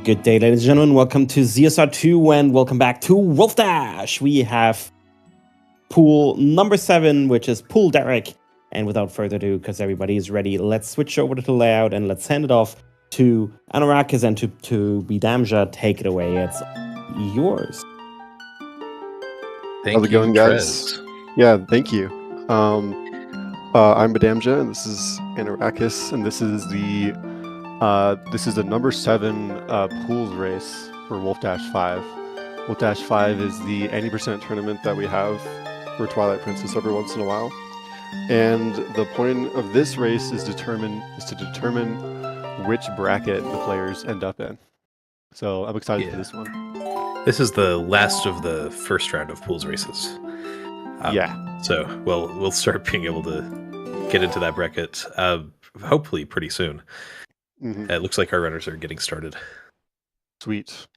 Good day, ladies and gentlemen. Welcome to ZSR2 and welcome back to Wolfdash. We have pool number 7, which is Pool Derek. And without further ado, because everybody is ready, let's switch over to the layout and let's hand it off to Anorakis and to Bidamja. Take it away. It's yours. How's it going, guys? Yeah, thank you. I'm Bidamja, and this is Anorakis, and this is the number 7 pools race for Wolfdash 5. Wolfdash 5 is the 80% tournament that we have for Twilight Princess every once in a while. And the point of this race is to determine which bracket the players end up in. So I'm excited for this one. This is the last of the first round of pools races. So we'll start being able to get into that bracket hopefully pretty soon. Mm-hmm. It looks like our runners are getting started. Sweet.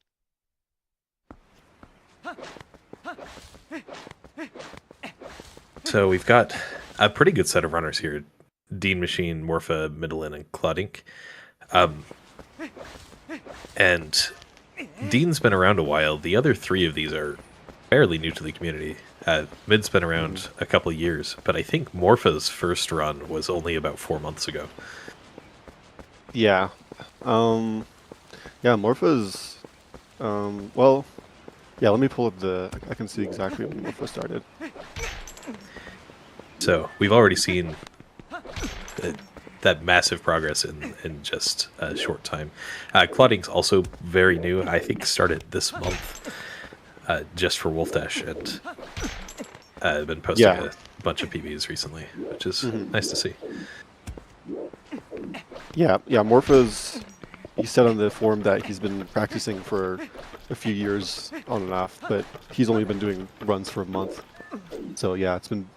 So we've got a pretty good set of runners here. Dean Machine, Morpha, Middelin, and Claudink. And Dean's been around a while. The other 3 of these are fairly new to the community. Mid's been around a couple of years, but I think Morpha's first run was only about 4 months ago. Yeah. Morpha's... let me pull up I can see exactly when Morpha started. So, we've already seen that massive progress in just a short time. Claudink's also very new. I think started this month just for Wolfdash, and I've been posting a bunch of PBs recently, which is nice to see. Yeah, Morpha's... He said on the forum that he's been practicing for a few years on and off, but he's only been doing runs for a month. So yeah, it's been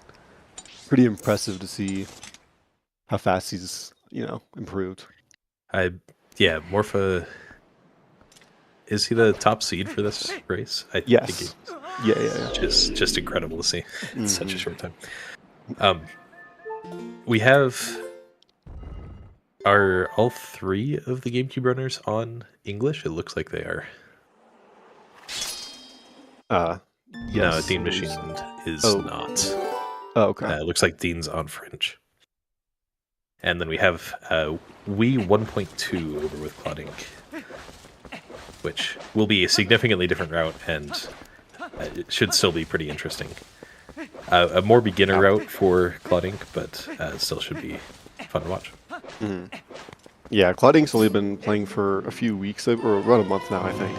pretty impressive to see how fast he's, improved. Morpha, is he the top seed for this race? Yes. Yeah. Just incredible to see in such a short time. We have... Are all 3 of the GameCube runners on English? It looks like they are. Yes. No, Dean Machine is not. Oh, okay. It looks like Dean's on French. And then we have Wii 1.2 over with Claudink, which will be a significantly different route, and it should still be pretty interesting. A more beginner route for Claudink, but still should be fun to watch. Mm-hmm. Yeah, Claudink's only been playing for a few weeks, or around a month now, I think.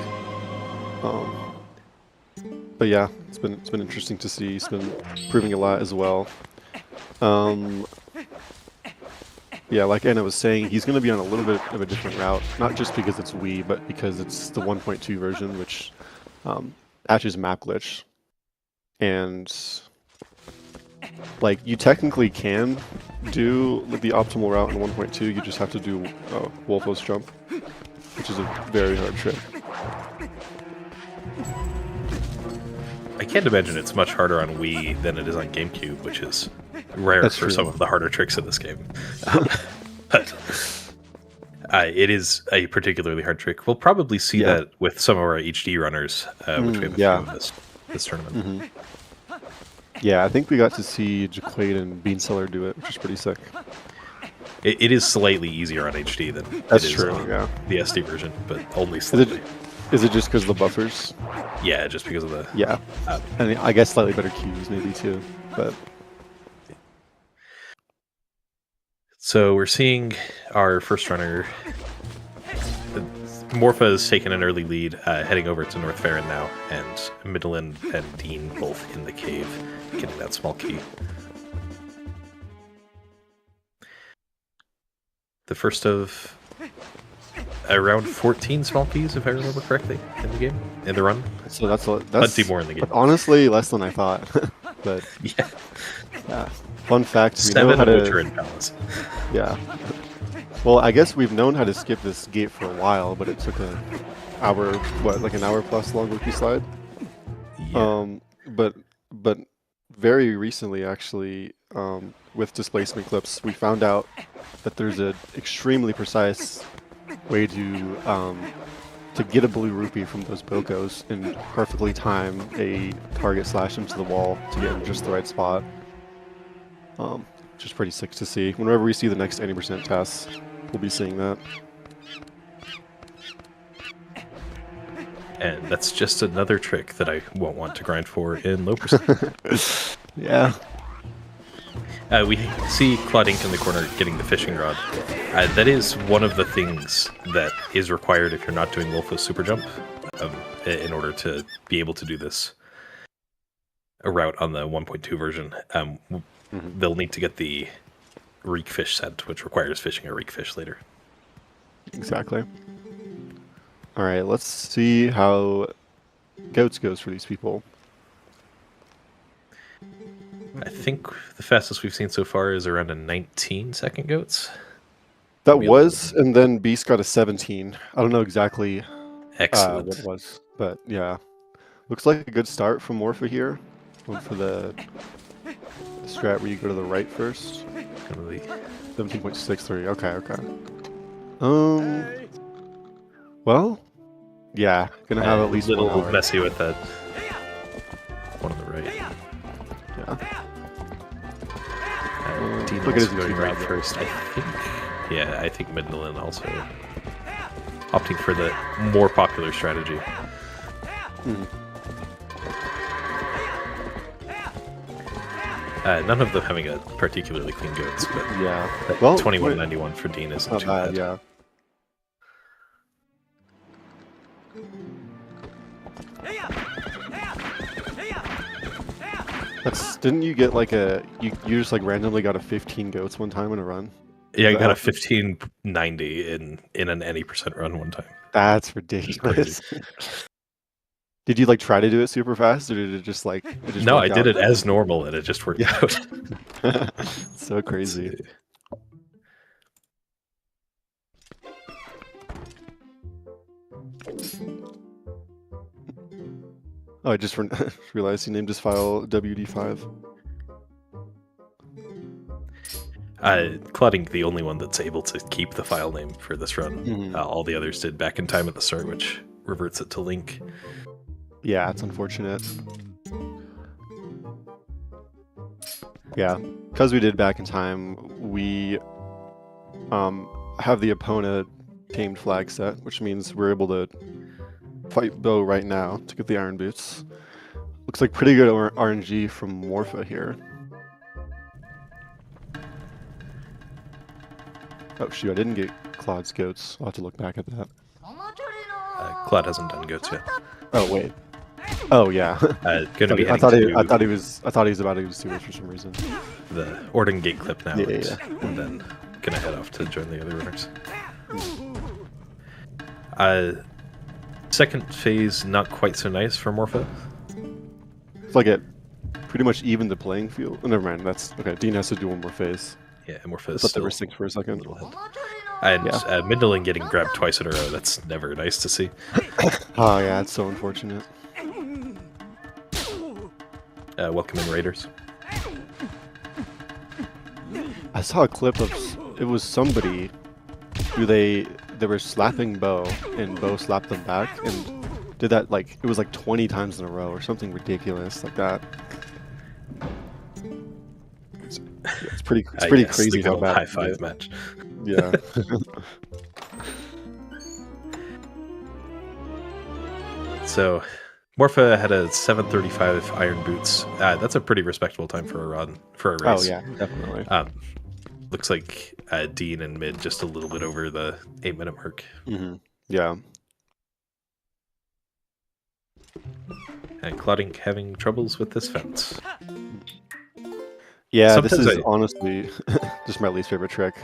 But yeah, it's been interesting to see. He's been proving a lot as well. Yeah, like Anna was saying, he's going to be on a little bit of a different route, not just because it's Wii, but because it's the 1.2 version, which actually is map glitch. And you technically can do the optimal route in 1.2, you just have to do Wolfo's jump, which is a very hard trick. I can't imagine it's much harder on Wii than it is on GameCube, which is rare for some of the harder tricks in this game. But it is a particularly hard trick. We'll probably see that with some of our HD runners, which we have a few of this tournament. Mm-hmm. Yeah, I think we got to see Jaquade and Beanseller do it, which is pretty sick. It is slightly easier on HD than it is on the SD version, but only slightly. Is it just because of the buffers? Yeah, just because of the... Yeah, and I guess slightly better cues maybe too, but... So we're seeing our first runner... Morpha has taken an early lead, heading over to North Farron now, and Middelin and Dean both in the cave, getting that small key. The first of around 14 small keys, if I remember correctly, in the game, in the run. So that's plenty more in the game. But honestly, less than I thought. But yeah. Fun fact: 7 of which are in Palace. Yeah. Well, I guess we've known how to skip this gate for a while, but it took an hour plus long rookie slide. Yeah. But very recently, actually, with displacement clips, we found out that there's an extremely precise way to to get a blue rupee from those Bokos and perfectly time a target slash into the wall to get in just the right spot. Which is pretty sick to see. Whenever we see the next 80% tests, we'll be seeing that. And that's just another trick that I won't want to grind for in low percent. Yeah. We see Claudink in the corner getting the fishing rod. That is one of the things that is required if you're not doing Wolfo's super jump in order to be able to do this a route on the 1.2 version. They'll need to get the reek fish set, which requires fishing a reek fish later. Exactly. All right, let's see how goats goes for these people. I think the fastest we've seen so far is around a 19-second goats. That was, and then Beast got a 17. I don't know exactly Excellent. what it was, but yeah. Looks like a good start from Morpha here. Going for the strat where you go to the right first. 17.63. Okay. Well, yeah, gonna have at least a little 1 hour. messy with that one on the right. Yeah. Dean look at his going YouTube right video. first, I think. Yeah, I think Midland also opting for the more popular strategy. None of them having a particularly clean goats, but Yeah. that Well, 21.91 for Dean isn't not too bad, bad. yeah. Didn't you get like you just like randomly got a 15 goats one time in a run? Yeah, I got a 1590 in an any percent run one time. That's ridiculous. Did you like try to do it super fast, or did it just like? It just No, I worked did out? it as normal, and it just worked out. So crazy. Oh, I just realized he named his file WD5. Claudink, the only one that's able to keep the file name for this run. All the others did back in time at the start, which reverts it to Link. Yeah, it's unfortunate. Yeah, because we did back in time, we have the Epona tamed flag set, which means we're able to fight Bo right now to get the Iron Boots. Looks like pretty good RNG from Morpha here. Oh shoot, I didn't get Claude's goats. I'll have to look back at that. Claude hasn't done goats yet. Oh wait. Oh yeah. Gonna be I heading thought to he was about to do it for some reason. the Orden Gate clip now, Yeah. and then gonna head off to join the other runners. Second phase, not quite so nice for Morpha. It's like it pretty much evened the playing field. Oh, never mind. That's okay. Dean has to do one more phase. Yeah, Morpha I is thought they still were 6 for a a second. little ahead. And Midland getting grabbed twice in a row, that's never nice to see. Oh yeah, it's so unfortunate. Welcome in, Raiders. I saw a clip of it was somebody who they were slapping Bo, and Bo slapped them back and did that like it was like 20 times in a row or something ridiculous like that. It's pretty Yes, crazy the good how old bad. high five match. Yeah. So, Morpha had a 7:35 Iron Boots. That's a pretty respectable time for a run for a race. Oh yeah, definitely. Looks like Dean and Mid just a little bit over the 8-minute mark. Yeah. And Claudink having troubles with this fence. Yeah, Sometimes this is honestly just my least favorite trick.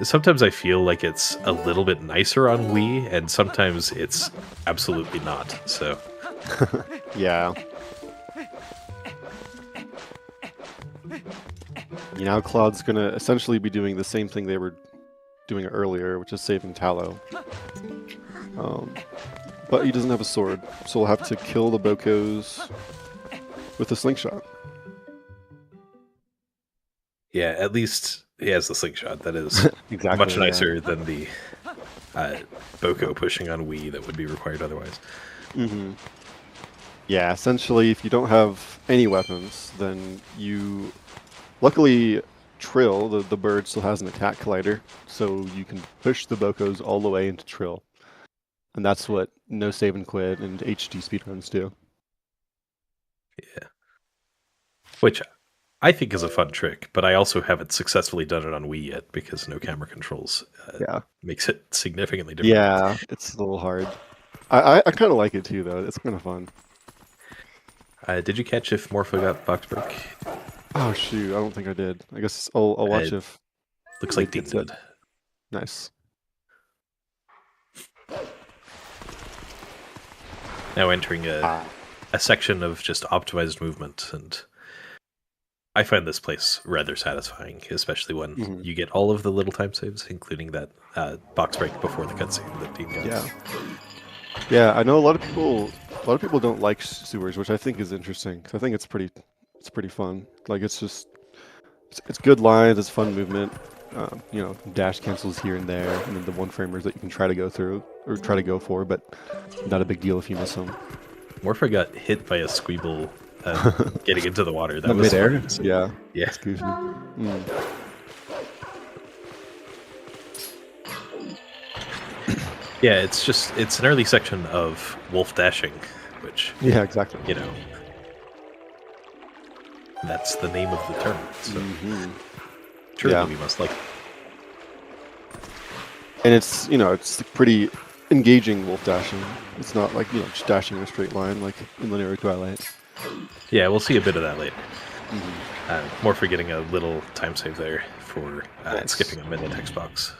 Sometimes I feel like it's a little bit nicer on Wii, and sometimes it's absolutely not. So, Yeah. Now Claude's gonna essentially be doing the same thing they were doing earlier, which is saving Tallow. But he doesn't have a sword, so we'll have to kill the Bokos with a slingshot. yeah, at least he has the slingshot. That is Exactly. much nicer than the Boko pushing on Wii that would be required otherwise. Mm-hmm. Yeah, essentially, if you don't have any weapons, then you... Luckily, Trill, the bird, still has an attack collider, so you can push the Bokos all the way into Trill. And that's what No Save and Quit and HD speedruns do. Yeah. Which I think is a fun trick, but I also haven't successfully done it on Wii yet because no camera controls makes it significantly different. Yeah, it's a little hard. I kind of like it too, though. It's kind of fun. Did you catch if Morpho got box break? Oh, shoot. I don't think I did. I guess I'll watch if... Looks like Dean did. Nice. Now entering a section of just optimized movement, and I find this place rather satisfying, especially when you get all of the little time saves, including that box break before the cutscene that Dean got. Yeah, I know a lot of people don't like sewers, which I think is interesting, because I think it's pretty fun. Like, it's good lines, it's fun movement. You know, dash cancels here and there, and then the one framers that you can try to go through or try to go for, but not a big deal if you miss them. Morpho got hit by a squeeble getting into the water. That was mid-air? fun. Yeah. Excuse me. Yeah, it's an early section of wolf dashing, which exactly. You know, that's the name of the term. So truly we must like it. And it's pretty engaging wolf dashing. It's not like, just dashing in a straight line like in Linear Twilight. Yeah, we'll see a bit of that later. More for getting a little time save there for skipping a minute text box.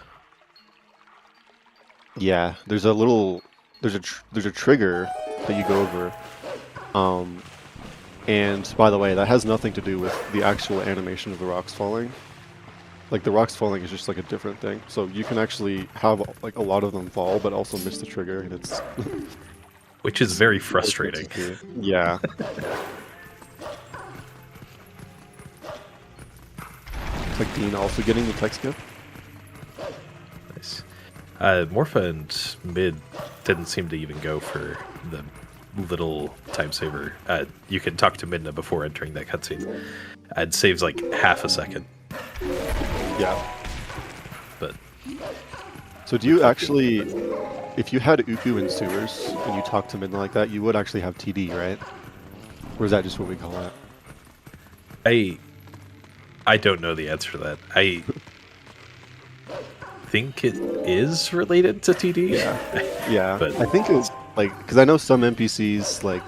Yeah, there's a trigger that you go over. And by the way, that has nothing to do with the actual animation of the rocks falling. Like, the rocks falling is just like a different thing. So you can actually have like a lot of them fall, but also miss the trigger, and it's which is very frustrating. Yeah. It's like Dean also getting the text skip. Nice. Morpha and Mid didn't seem to even go for the little time saver. You can talk to Midna before entering that cutscene. It saves like half a second. Yeah. But so do you actually, if you had Uku in sewers and you talked to Midna like that, you would actually have TD, right? Or is that just what we call it? I don't know the answer to that. I think it is related to TD. Yeah. But I think it's like, because I know some NPCs, like,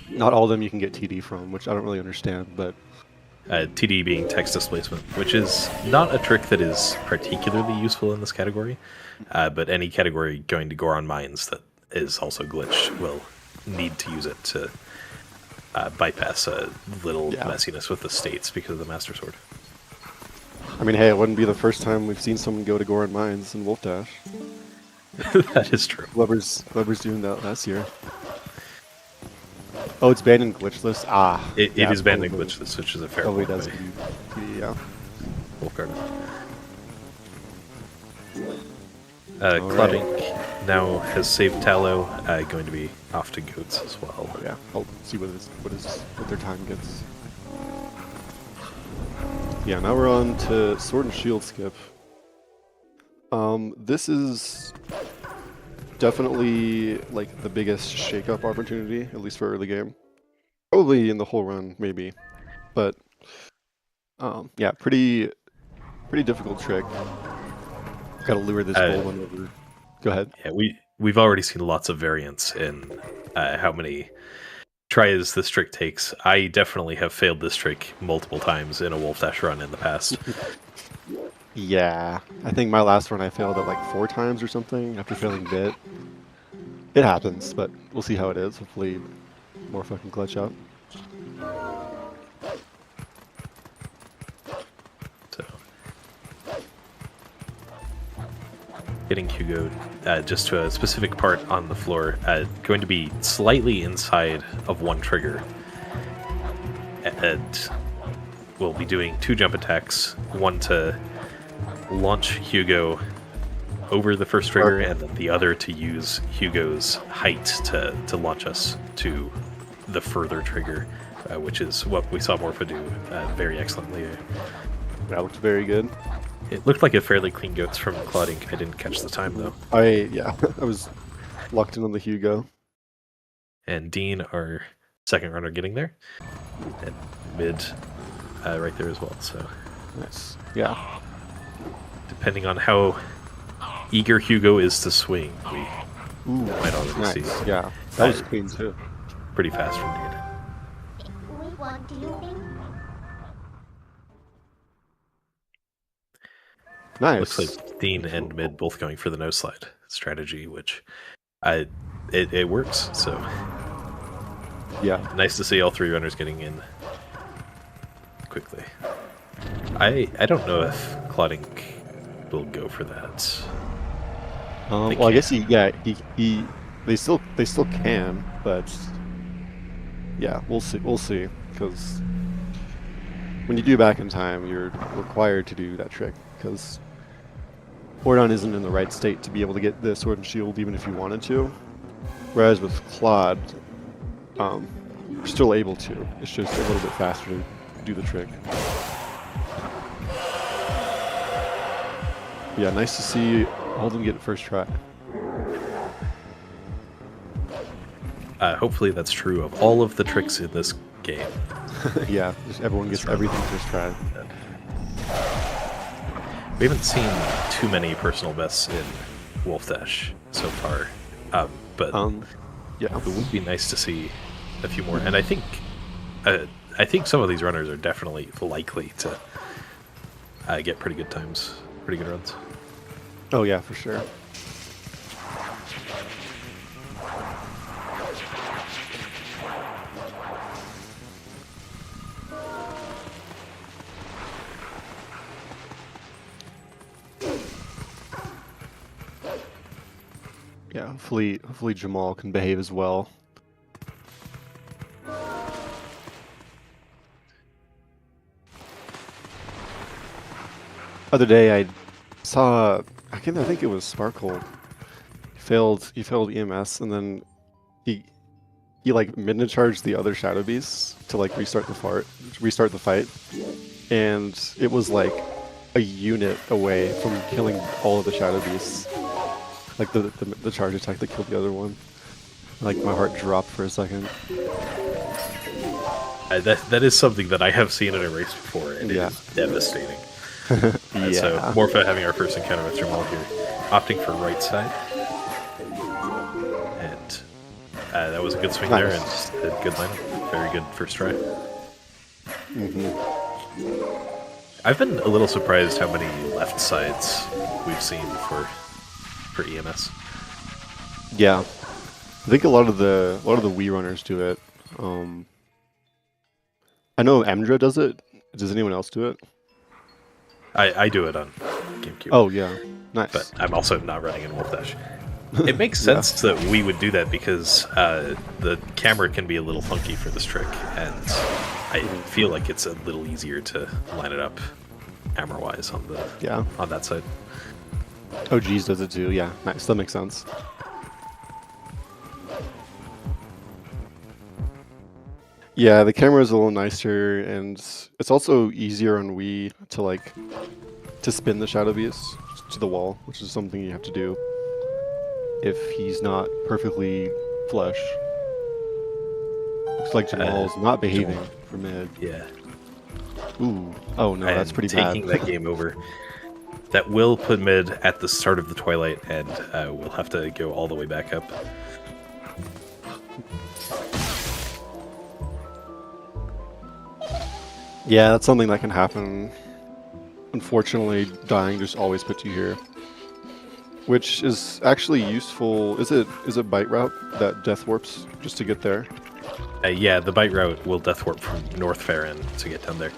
not all of them you can get TD from, which I don't really understand, but... TD being text displacement, which is not a trick that is particularly useful in this category, but any category going to Goron Mines that is also glitched will need to use it to bypass a little messiness with the states because of the Master Sword. I mean, hey, it wouldn't be the first time we've seen someone go to Goron Mines in Wolfdash. That is true. Whoever's doing that last year. Oh, it's banned in glitchless? It is banned in glitchless, which is a fair point. Does yeah. Wolfguard. Cloudink now has saved Tallow, going to be off to Goats as well. Yeah, I'll see what their time gets. Yeah, now we're on to Sword and Shield skip. This is definitely like the biggest shake-up opportunity, at least for early game. Probably in the whole run, maybe. But yeah, pretty difficult trick. Gotta lure this Golem over. Go ahead. Yeah, we've already seen lots of variants in how many tries this trick takes. I definitely have failed this trick multiple times in a Wolfdash run in the past. Yeah, I think my last run I failed it like 4 times or something after failing Bit. It happens, but we'll see how it is. Hopefully more fucking clutch out. So, getting Hugo just to a specific part on the floor, going to be slightly inside of one trigger. And we'll be doing 2 jump attacks, one to launch Hugo over the first trigger, and then the other to use Hugo's height to launch us to the further trigger, which is what we saw Morpha do very excellently. That looked very good. It looked like a fairly clean goats from Cloud Ink. I didn't catch the time though. I was locked in on the Hugo. And Dean, our second runner, getting there. And mid right there as well. So Nice. Yeah. depending on how eager Hugo is to swing, we Ooh, might already nice. see. Yeah. That was clean too. Pretty fast from Dean. What do you think? Nice. Looks like Dean and mid both going for the no slide strategy, which it works. So Yeah. nice to see all three runners getting in quickly. I don't know if Cloud Ink will go for that. They Well, I guess can. they still can, but yeah, we'll see. Because when you do back in time, you're required to do that trick because Ordon isn't in the right state to be able to get the sword and shield even if you wanted to. Whereas with Claude, you're still able to. It's just a little bit faster to do the trick. Yeah, nice to see all of them get it first try. Hopefully that's true of all of the tricks in this game. Yeah, just everyone gets everything first try. We haven't seen too many personal bests in Wolfdash so far, but Yeah. it would be nice to see a few more. And I think some of these runners are definitely likely to get pretty good times, pretty good runs. Oh yeah, for sure. Yeah, hopefully Jamal can behave as well. Other day I saw I think it was Sparkle. He failed EMS and then he like mid charged the other Shadow Beasts to like restart the fight. And it was like a unit away from killing all of the Shadow Beasts. Like the charge attack that killed the other one. Like my heart dropped for a second. That is something that I have seen in a race before, and Yeah. it is devastating. Yeah. So Morpha having our first encounter with Jamal here, opting for right side, and that was a good swing there, and Nice. a good lineup. Very good first try. I've been a little surprised how many left sides we've seen for EMS. Yeah. I think a lot of the Wii runners do it. I know Emdra does it. Does anyone else do it? I do it on GameCube. Oh yeah. Nice. But I'm also not running in Wolfdash. It makes sense that we would do that because the camera can be a little funky for this trick, and I feel like it's a little easier to line it up camera-wise on that side. Oh geez, does it too? Yeah, nice. That makes sense. Yeah, the camera is a little nicer, and it's also easier on Wii to spin the Shadow Beast to the wall, which is something you have to do if he's not perfectly flush. Looks like Jamal's not behaving for mid. Yeah. Ooh. Oh no, that's pretty bad. Taking that game over. That will put mid at the start of the Twilight, and we'll have to go all the way back up. Yeah, that's something that can happen. Unfortunately, dying just always puts you here. Which is actually useful. Is it bite route that death warps just to get there? Yeah, the bite route will death warp from North Farron to get down there.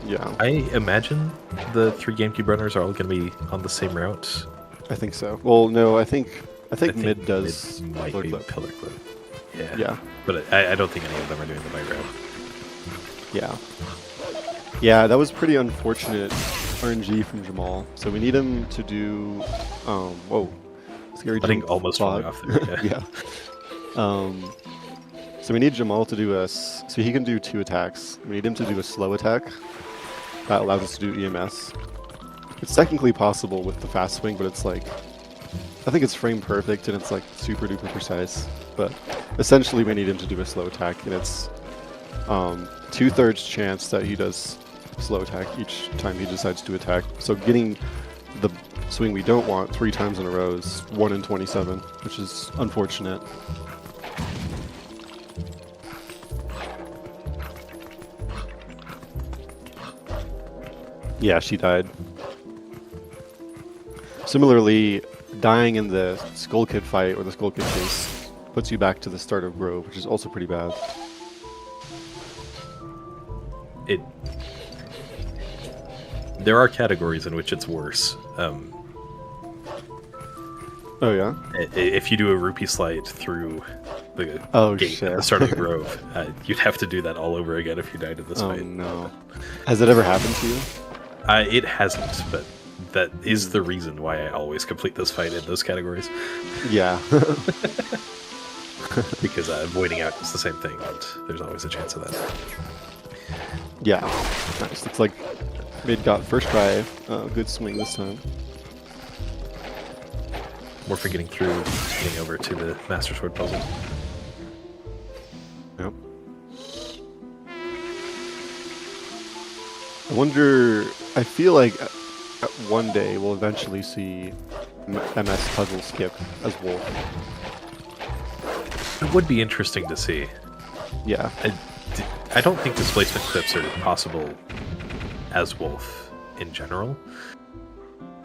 Yeah, I imagine the three GameCube runners are all going to be on the same route. I think so. Well, no, I think mid does Mid might pillar be clip. pillar clip. Yeah. Yeah, But I don't think any of them are doing the bite route. yeah, yeah. That was pretty unfortunate RNG from Jamal. So we need him to do, whoa, scary I think jump almost quad. falling off there. Yeah. Yeah. So we need Jamal to do so he can do 2 attacks. We need him to do a slow attack. That allows us to do EMS. It's technically possible with the fast swing, but it's like, I think it's frame perfect and it's like super duper precise. But essentially we need him to do a slow attack, and it's 2/3 chance that he does slow attack each time he decides to attack. So getting the swing we don't want 3 times in a row is 1 in 27, which is unfortunate. Yeah, she died. Similarly, dying in the Skull Kid fight or the Skull Kid chase puts you back to the start of Grove, which is also pretty bad. There are categories in which it's worse. Oh yeah? If you do a rupee slide through the gate at the shit. start of the Grove, you'd have to do that all over again if you died in this Oh fight. no. Has it ever happened to you? It hasn't, but that is the reason why I always complete this fight in those categories. Yeah. Because voiding out is the same thing, and there's always a chance of that. Yeah. Nice. Looks like Mid got first try. Good swing this time. More for getting over to the Master Sword puzzle. Yep. I feel like one day we'll eventually see MS puzzle skip as Wolf. It would be interesting to see. Yeah. I don't think displacement clips are possible as Wolf in general.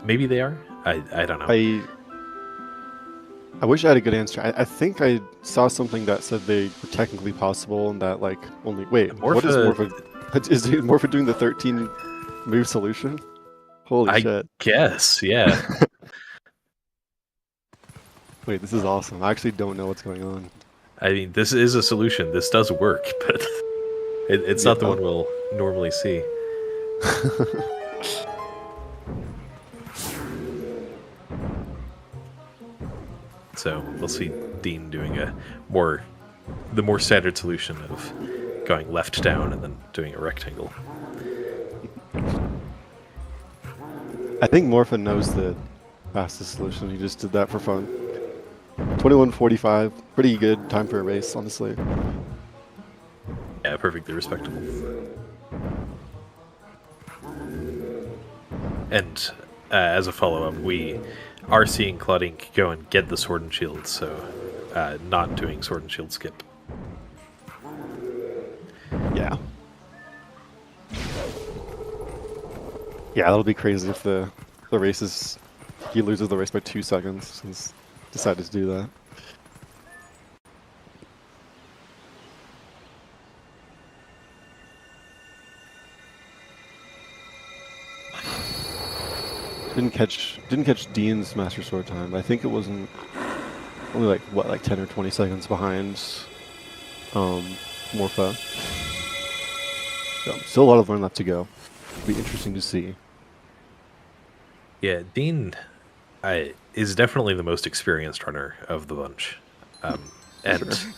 Maybe they are. I don't know. I wish I had a good answer. I think I saw something that said they were technically possible, and that like only what is Morpha? Is Morpha doing the 13 move solution? Holy shit! Guess, yeah. Wait, this is awesome. I actually don't know what's going on. I mean, this is a solution. This does work, but it's not the one we'll normally see. So we'll see Dean doing the more standard solution of going left down and then doing a rectangle. I think Morpha knows the fastest solution. He just did that for fun. 21:45, pretty good time for a race, honestly. Yeah, perfectly respectable. And as a follow-up, we are seeing Claudink go and get the Sword and Shield, so not doing Sword and Shield skip. Yeah. Yeah, that'll be crazy if the race is... he loses the race by 2 seconds since he decided to do that. Didn't catch Dean's Master Sword time. I think it wasn't only like 10 or 20 seconds behind Morpha. So, still a lot of learn left to go. It'll be interesting to see. Yeah, Dean is definitely the most experienced runner of the bunch. And sure.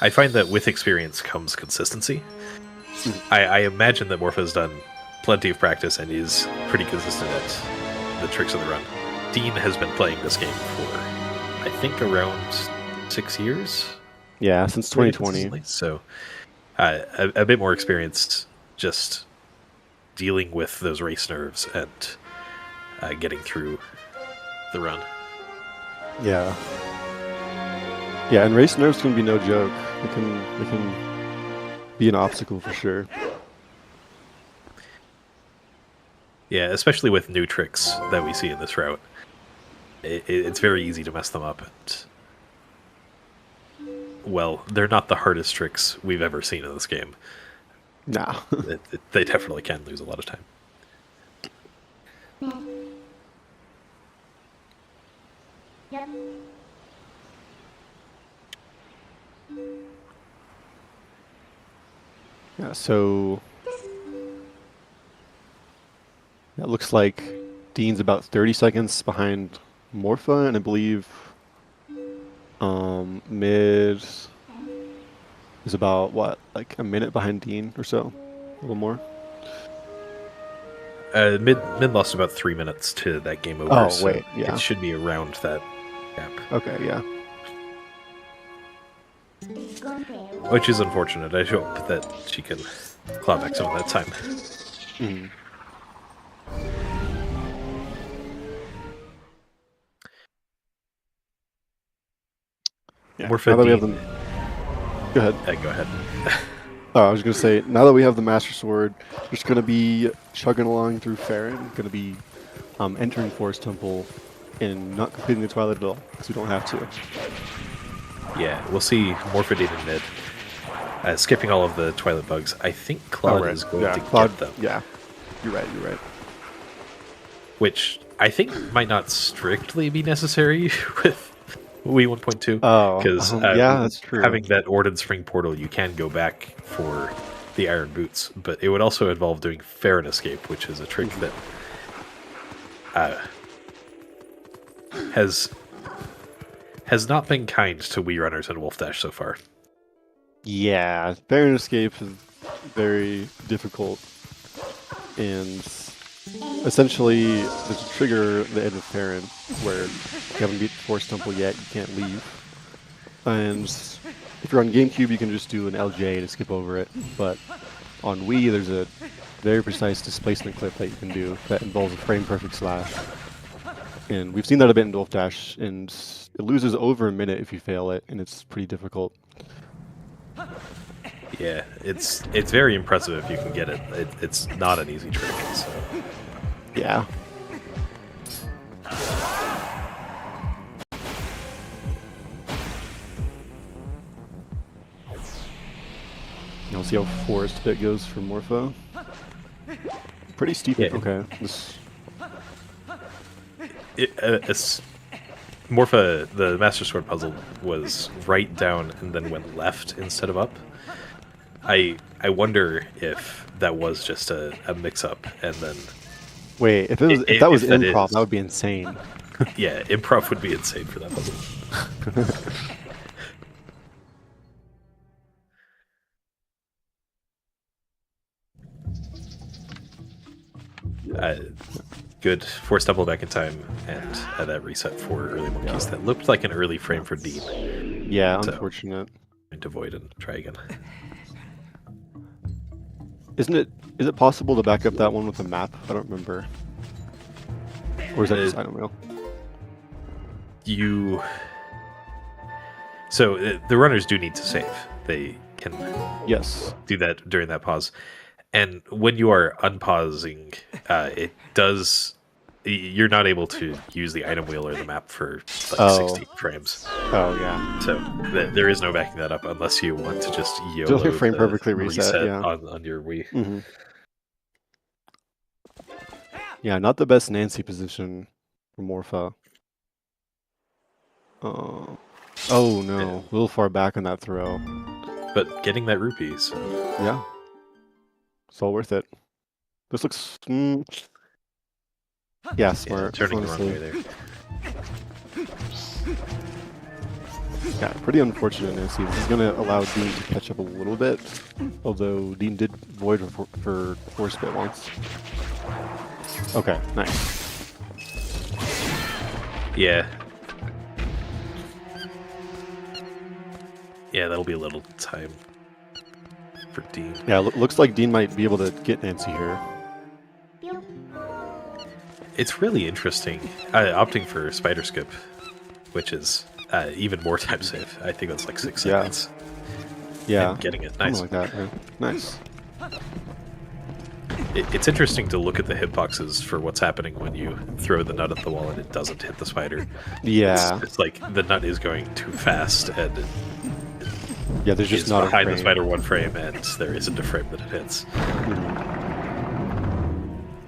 I find that with experience comes consistency. I imagine that Morpha's done plenty of practice and is pretty consistent at the tricks of the run. Dean has been playing this game for, I think, around 6 years? Yeah, since 2020. So a bit more experienced just dealing with those race nerves and getting through the run. Yeah. Yeah, and race nerves can be no joke. They can be an obstacle for sure. Yeah, especially with new tricks that we see in this route. It's very easy to mess them up. And, well, they're not the hardest tricks we've ever seen in this game. Nah. They definitely can lose a lot of time. Yeah, so It looks like Dean's about 30 seconds behind Morpha, and I believe Mid is about what, like a minute behind Dean or so, a little more. Mid lost about 3 minutes to that game over. Oh, so wait, yeah. it should be around that gap. Okay, yeah. Which is unfortunate. I hope that she can claw back some of that time. Mm. Yeah. Morpha Now that we have Dean- them, go ahead. Go ahead. Oh, I was gonna say, now that we have the Master Sword, we're just gonna be chugging along through Farron. Gonna be entering Forest Temple and not completing the Twilight at all, because we don't have to. Yeah, we'll see Morpha Dean and Mid. Skipping all of the Twilight bugs. I think Claude right. is going to Claude, get them. Yeah, you're right. Which I think might not strictly be necessary with Wii 1.2. Oh, because yeah, that's true. Having that Orden Spring portal, you can go back for the Iron Boots, but it would also involve doing Farron Escape, which is a trick that has not been kind to Wii runners and Wolfdash so far. Yeah, Farron Escape is very difficult, and essentially there's a trigger at the end of Farron where you haven't beat the Forest Temple yet, you can't leave. And if you're on GameCube, you can just do an LJ to skip over it, but on Wii, there's a very precise displacement clip that you can do that involves a frame-perfect slash. And we've seen that a bit in Wolfdash, and it loses over a minute if you fail it, and it's pretty difficult. Yeah, it's very impressive if you can get it. It's not an easy trick. So. Yeah. You'll see how forest bit goes for Morpho. Pretty steep. Yeah. Okay. It's Morpha, the Master Sword puzzle was right down and then went left instead of up. I wonder if that was just a mix-up, and then... Wait, if that was improv, that would be insane. Yeah, improv would be insane for that puzzle. Good. Forced double back in time, and that reset for early monkeys. Yeah. That looked like an early frame for Dean. Yeah, So, unfortunate. trying to avoid and try again. Is it possible to back up that one with a map? I don't remember. Or is that just item wheel? So the runners do need to save. They can do that during that pause. And when you are unpausing, it does... You're not able to use the item wheel or the map for like 60 frames. Oh, yeah. So there is no backing that up unless you want to just YOLO Just frame perfectly reset yeah. on your Wii. Mm-hmm. Yeah, not the best Nancy position for Morpha. Oh no, a little far back on that throw. But getting that rupee, so... Yeah. It's all worth it. This looks... Yeah, smart. Yeah, turning the wrong way there. Yeah, pretty unfortunate Nancy. This is going to allow Dean to catch up a little bit, although Dean did void for force bit once. Okay, nice. Yeah. Yeah, that'll be a little time for Dean. Yeah, looks like Dean might be able to get Nancy here. It's really interesting. Opting for Spider Skip, which is even more time save. I think that's like 6 seconds. Yeah. And getting it. Nice. Something like that, yeah. Nice. It's interesting to look at the hitboxes for what's happening when you throw the nut at the wall and it doesn't hit the spider. Yeah. It's like the nut is going too fast and yeah, there's just not behind a the spider one frame and there isn't a frame that it hits.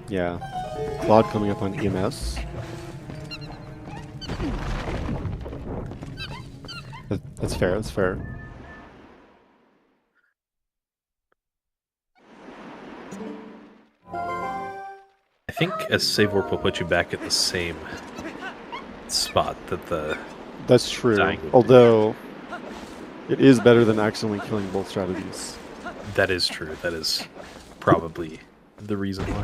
Yeah. Claude coming up on EMS. That's fair, that's fair. I think a save warp will put you back at the same spot that the... That's true. Dying would be. Although, it is better than accidentally killing both strategies. That is true. That is probably the reason why.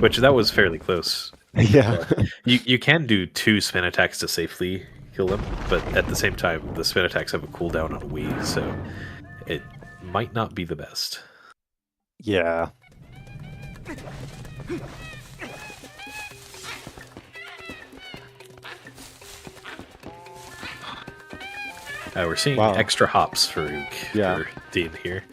Which, that was fairly close. Yeah. You can do 2 spin attacks to safely kill them, but at the same time, the spin attacks have a cooldown on Wii, so it might not be the best. Yeah. We're seeing Wow. extra hops for Yeah. Dean here.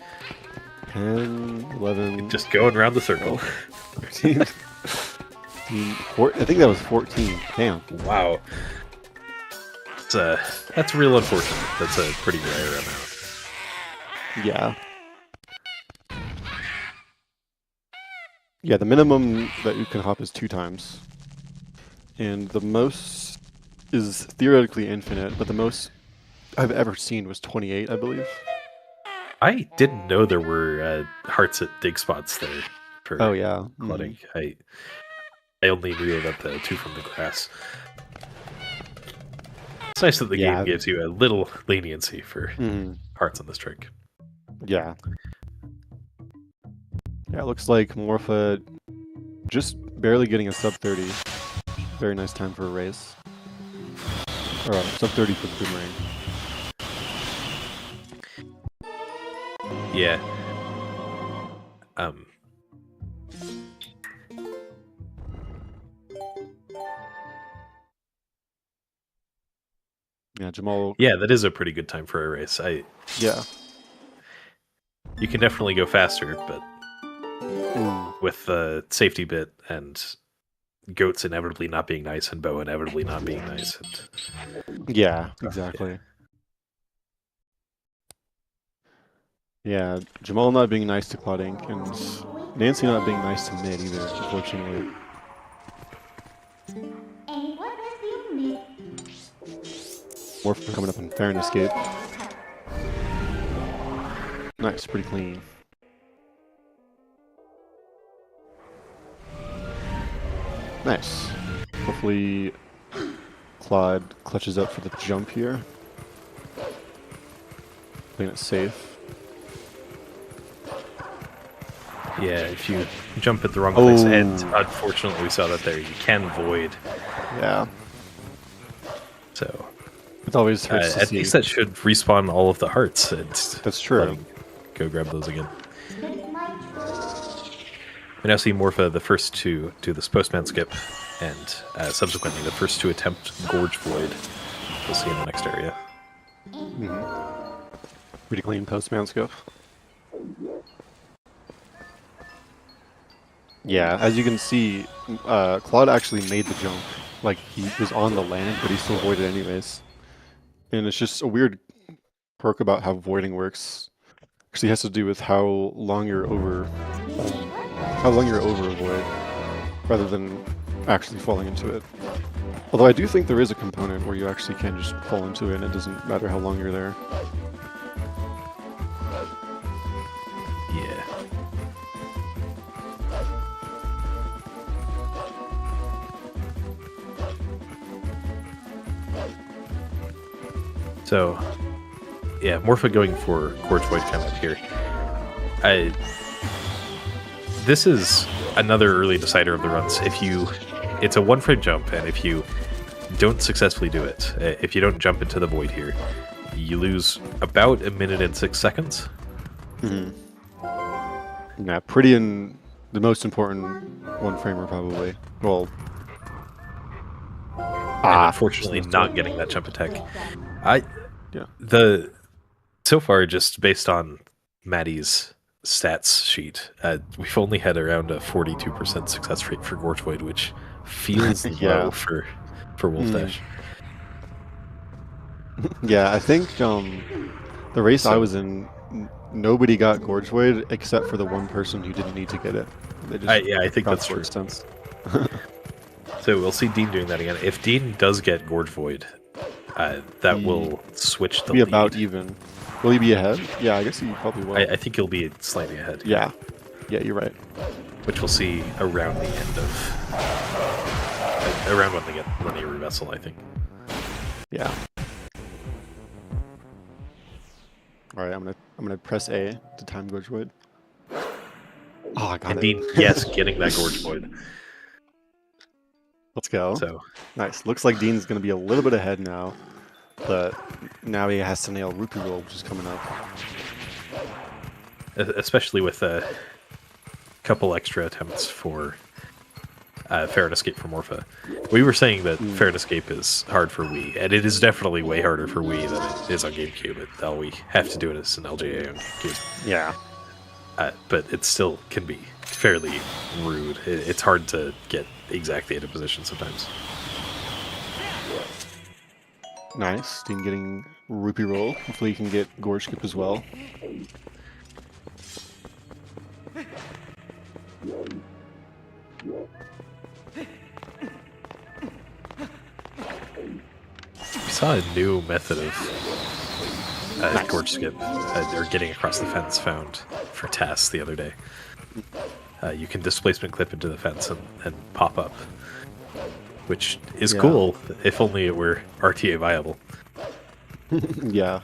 10, 11, Just going around the circle. 13, 15, I think that was 14. Damn. Wow. That's real unfortunate. That's a pretty rare amount. Yeah. Yeah, the minimum that you can hop is 2 times. And the most is theoretically infinite, but the most I've ever seen was 28, I believe. I didn't know there were hearts at dig spots there. For Oh, yeah. flooding. I only knew about the 2 from the grass. It's nice that the game gives you a little leniency for hearts on this trick. Yeah. Yeah, it looks like Morpha just barely getting a sub 30. Very nice time for a race. Or sub 30 for the boomerang. Yeah. Yeah, Jamal. Yeah, that is a pretty good time for a race. Yeah. You can definitely go faster, but Ooh. with the safety bit and goats inevitably not being nice and bow inevitably not being nice. Yeah, exactly. Yeah, Jamal not being nice to Cloud Ink, and Nancy not being nice to Mid either, unfortunately. Morph coming up on Fair and Escape. Nice, pretty clean. Nice. Hopefully Claude clutches up for the jump here. Playing it safe. Yeah, if you jump at the wrong place, and unfortunately we saw that there, you can void. Yeah. So It always hurts to at see. least that should respawn all of the hearts. That's true. Go grab those again. We now see Morpha the first to do this postman skip, and subsequently the first to attempt Gorge Void. We'll see in the next area. Pretty clean postman skip. Yeah, as you can see, Claude actually made the jump. Like, he was on the land, but he still voided anyways. And it's just a weird perk about how voiding works. Actually has to do with how long you're over a void, rather than actually falling into it. Although I do think there is a component where you actually can just fall into it and it doesn't matter how long you're there. Yeah. So, yeah, Morpha going for Gorge Void coming up here. This is another early decider of the runs. It's a 1-frame jump, and if you don't successfully do it, if you don't jump into the void here, you lose about 1 minute and 6 seconds. Yeah, pretty in the most important 1-framer probably. Well, And unfortunately not getting that jump attack. Yeah. So far, just based on Maddie's stats sheet, we've only had around a 42% success rate for Gorge Void, which feels low for Wolfdash. Yeah, I think the race I was in, nobody got Gorge Void except for the one person who didn't need to get it. They just I think that's true. Sense. So we'll see Dean doing that again. If Dean does get Gorge Void, that will switch the be lead. about even. Will he be ahead? Yeah, I guess he probably will. I think he'll be slightly ahead. Yeah. Yeah, you're right. which we'll see around the end of around when they get linear vessel, I think. Yeah. All right, I'm gonna press A to time Gorge Void. Oh, I got Indeed, it. yes, getting that Gorge Void. Let's go. So Nice. Looks like Dean's gonna be a little bit ahead now, but now he has to nail Rupee Roll, which is coming up. especially with a couple extra attempts for Fair and Escape for Morpha. We were saying that Fair and Escape is hard for Wii, and it is definitely way harder for Wii than it is on GameCube. All we have to do it as an LGA on GameCube. Yeah. But it still can be fairly rude. It's hard to get exact data position sometimes. Nice. Dean getting Rupee Roll. Hopefully he can get Gorge Skip as well. We saw a new method of Gorge Skip, or getting across the fence, found for tasks the other day. You can displacement clip into the fence and pop up, which is cool, if only it were RTA viable. Yeah.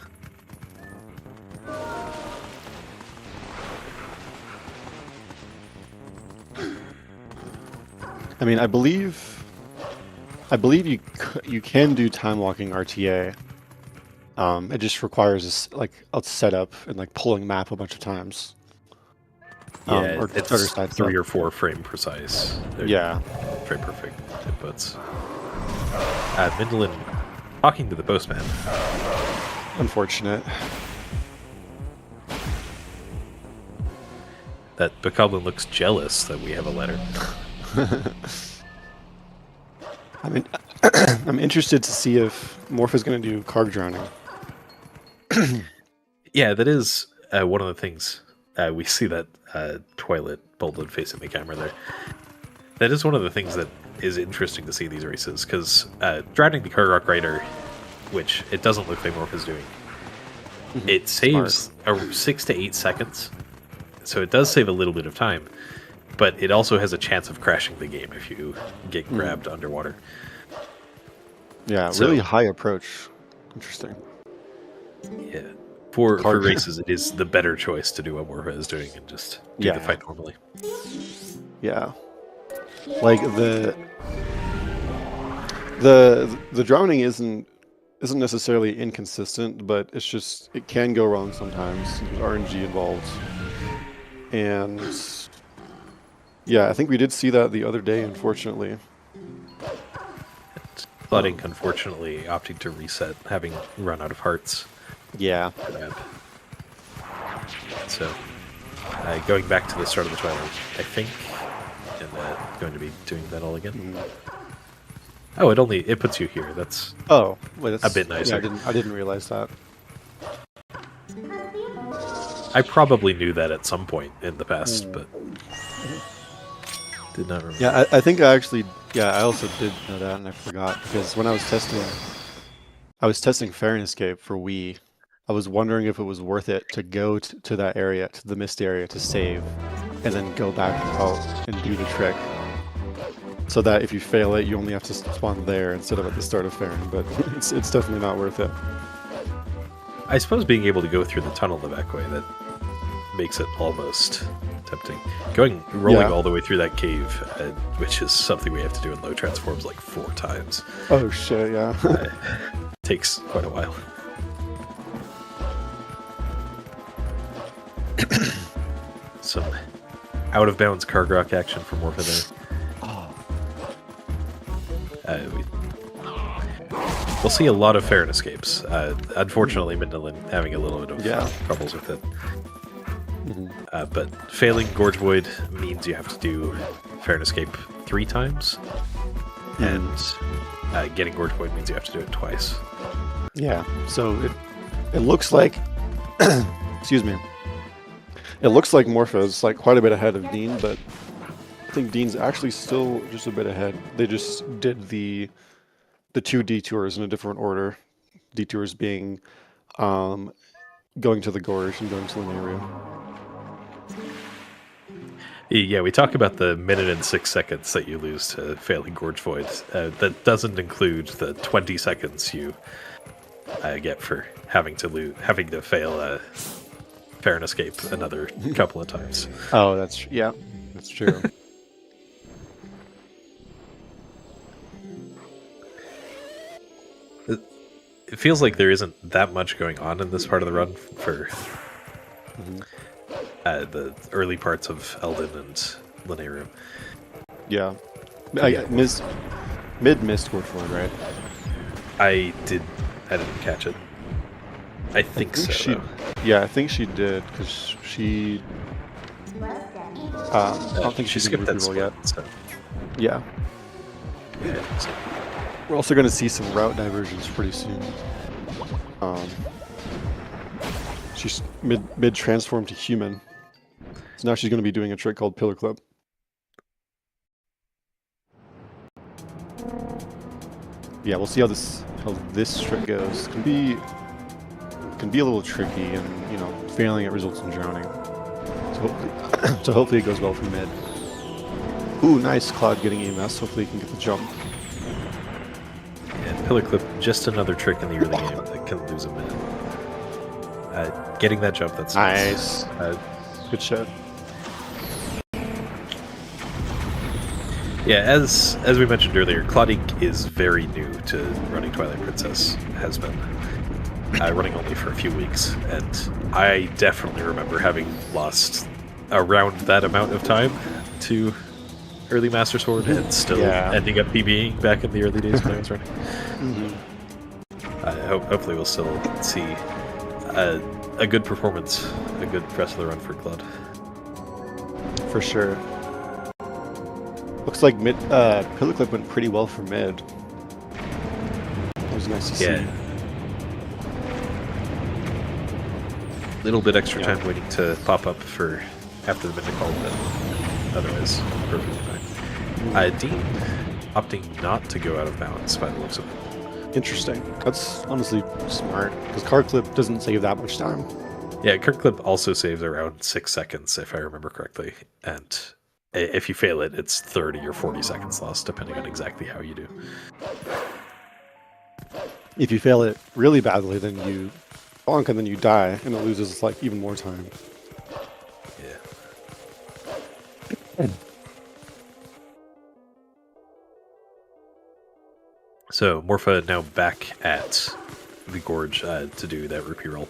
I mean, I believe you can do time walking RTA. It just requires like a setup and like pulling map a bunch of times. Yeah, or it's other side 3 stuff. or 4 frame precise. They're Yeah. frame perfect inputs. Mindlin talking to the postman. Unfortunate. That Bokoblin looks jealous that we have a letter. I mean, I'm interested to see if Morph going to do Carg Drowning. Yeah, that is one of the things. We see that Twilight bolded facing the camera there. That is one of the things that is interesting to see in these races, because driving the Kargok Rider, which it doesn't look like Morph is doing, it saves 6 to 8 seconds. So it does save a little bit of time, but it also has a chance of crashing the game if you get grabbed underwater. Yeah, So- really high approach. Interesting. Yeah. For races, it is the better choice to do what Morpha is doing and just do the fight normally. Yeah. Like the drowning isn't necessarily inconsistent, but it's just it can go wrong sometimes. There's RNG involved. And yeah, I think we did see that the other day, unfortunately. Flooding, unfortunately, opting to reset, having run out of hearts. Yeah. So, going back to the start of the Twilight, I think, and going to be doing that all again. Oh, it puts you here. That's Oh, wait, that's a bit nicer. Yeah, I didn't realize that. I probably knew that at some point in the past, but did not remember. Yeah, I think I actually, I also did know that, and I forgot, because when I was testing Fair and Escape for Wii, I was wondering if it was worth it to go to that area, to the mist area, to save, and then go back out and do the trick. So that if you fail it, you only have to spawn there instead of at the start of Fair, but it's definitely not worth it. I suppose being able to go through the tunnel the back way, that makes it almost tempting. Rolling all the way through that cave, which is something we have to do in low transforms like 4 times. Oh shit, yeah. Takes quite a while. Some out-of-bounds Kargrok action for Morpha there. We'll see a lot of Fair and Escapes. Unfortunately, Mindlin having a little bit of troubles with it. But failing Gorge Void means you have to do Fair and Escape 3 times. And getting Gorge Void means you have to do it twice. Yeah, so it looks like... excuse me. It looks like Morpha is like quite a bit ahead of Dean, but I think Dean's actually still just a bit ahead. They just did the 2 detours in a different order. Detours being going to the gorge and going to the area. Yeah, we talk about the minute and 6 seconds that you lose to failing Gorge Void. That doesn't include the 20 seconds you get for having to fail Fair and Escape another couple of times. Oh, that's true. It feels like there isn't that much going on in this part of the run for the early parts of Eldin and Linearum. Yeah. Mid missed Gorge Void, right? I didn't catch it. I think so. Yeah, I think she did, because she... I don't think she she's skipped that roll yet. So. Yeah. We're also going to see some route diversions pretty soon. She's mid transform to human. So now she's going to be doing a trick called Pillar Clip. Yeah, we'll see how this trick goes. Can be a little tricky, and failing it results in drowning. So hopefully it goes well for mid. Ooh, nice Cloud getting EMS. Hopefully he can get the jump. And Pillar Clip, just another trick in the early game that can lose a minute. Getting that jump, that's nice. Good shot. Yeah, as we mentioned earlier, Claudique is very new to running Twilight Princess. Has been running only for a few weeks, and I definitely remember having lost around that amount of time to early Master Sword and still ending up PBing back in the early days when I was running. Hopefully we'll still see a good performance, a good rest of the run for Claude. For sure. Looks like Pillar Clip went pretty well for mid. It was nice to see. Little bit extra time waiting to pop up for after the midnight call, but otherwise perfectly fine. Dean opting not to go out of bounds by the looks of it. Interesting. That's honestly smart, because Card Clip doesn't save that much time. Yeah, Card Clip also saves around 6 seconds, if I remember correctly, and if you fail it, it's 30 or 40 seconds lost, depending on exactly how you do. If you fail it really badly, then you bonk and then you die, and it loses even more time. Yeah. So Morpha now back at the gorge to do that rupee roll.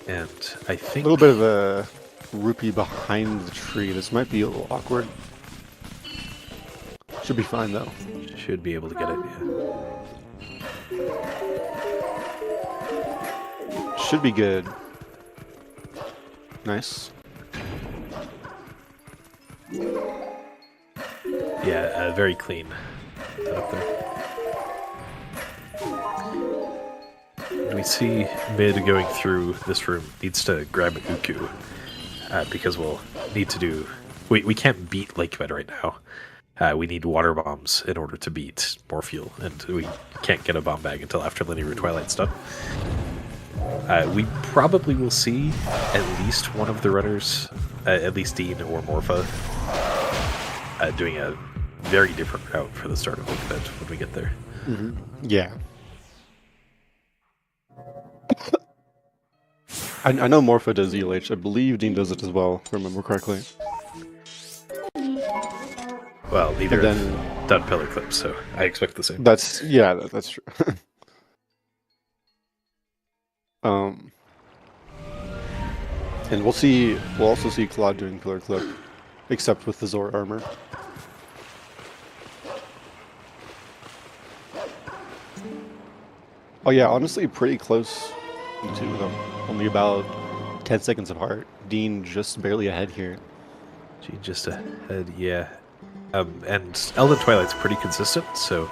And I think a little bit of a rupee behind the tree. This might be a little awkward. Should be fine though. Should be able to get it, yeah. Should be good. Nice. Yeah, very clean up there. We see mid going through this room needs to grab Uku because we'll need to do. We can't beat Lake Bed right now. We need water bombs in order to beat Morpheal, and we can't get a bomb bag until after Linear Twilight's done. We probably will see at least one of the runners, at least Dean or Morpha, doing a very different route for the start of Lake Bed when we get there. Yeah. I know Morpha does ELH. I believe Dean does it as well, if I remember correctly. Well, neither have done Pillar Clips, so I expect the same. That's true. And we'll also see Claude doing Pillar Clip, except with the Zora armor. Oh yeah, honestly pretty close to them. Only about 10 seconds apart. Dean just barely ahead here. Dean just ahead, yeah. And Elden Twilight's pretty consistent, so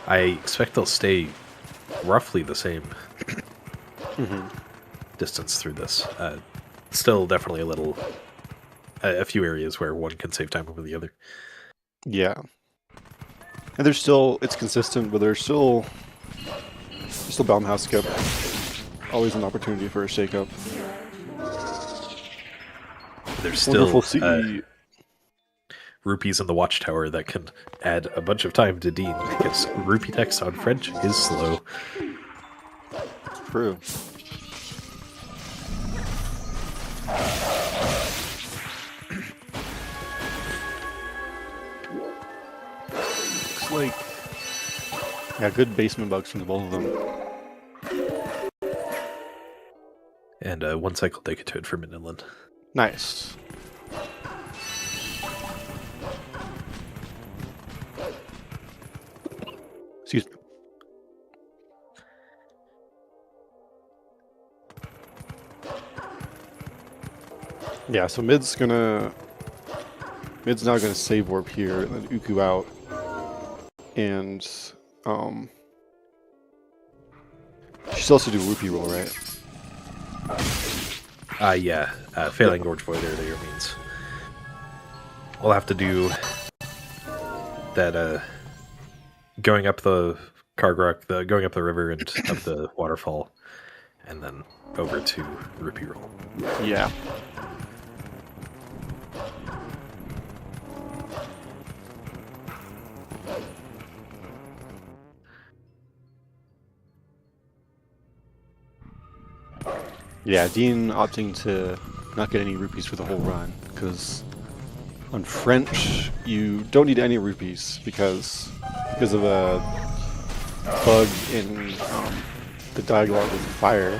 I expect they'll stay roughly the same distance through this. Still definitely a few areas where one can save time over the other. Yeah. And it's consistent, but there's still Bound House skip. always an opportunity for a shakeup. There's Wonderful still to see. rupees in the watchtower that can add a bunch of time to Dean, because rupee text on French is slow. True. Looks like, yeah, good basement bugs from the both of them. And one cycle Decatoad for Midland. Nice. Excuse me. Yeah, so mid's now gonna save warp here and then Uku out. And she's also do rupee roll, right? Yeah. Failing Gorge Void earlier means we'll have to do that going up the Kargrok, going up the river and up the waterfall, and then over to rupee roll. Yeah. Yeah, Dean opting to not get any rupees for the whole run, because on French you don't need any rupees because of a bug in the dialogue with fire.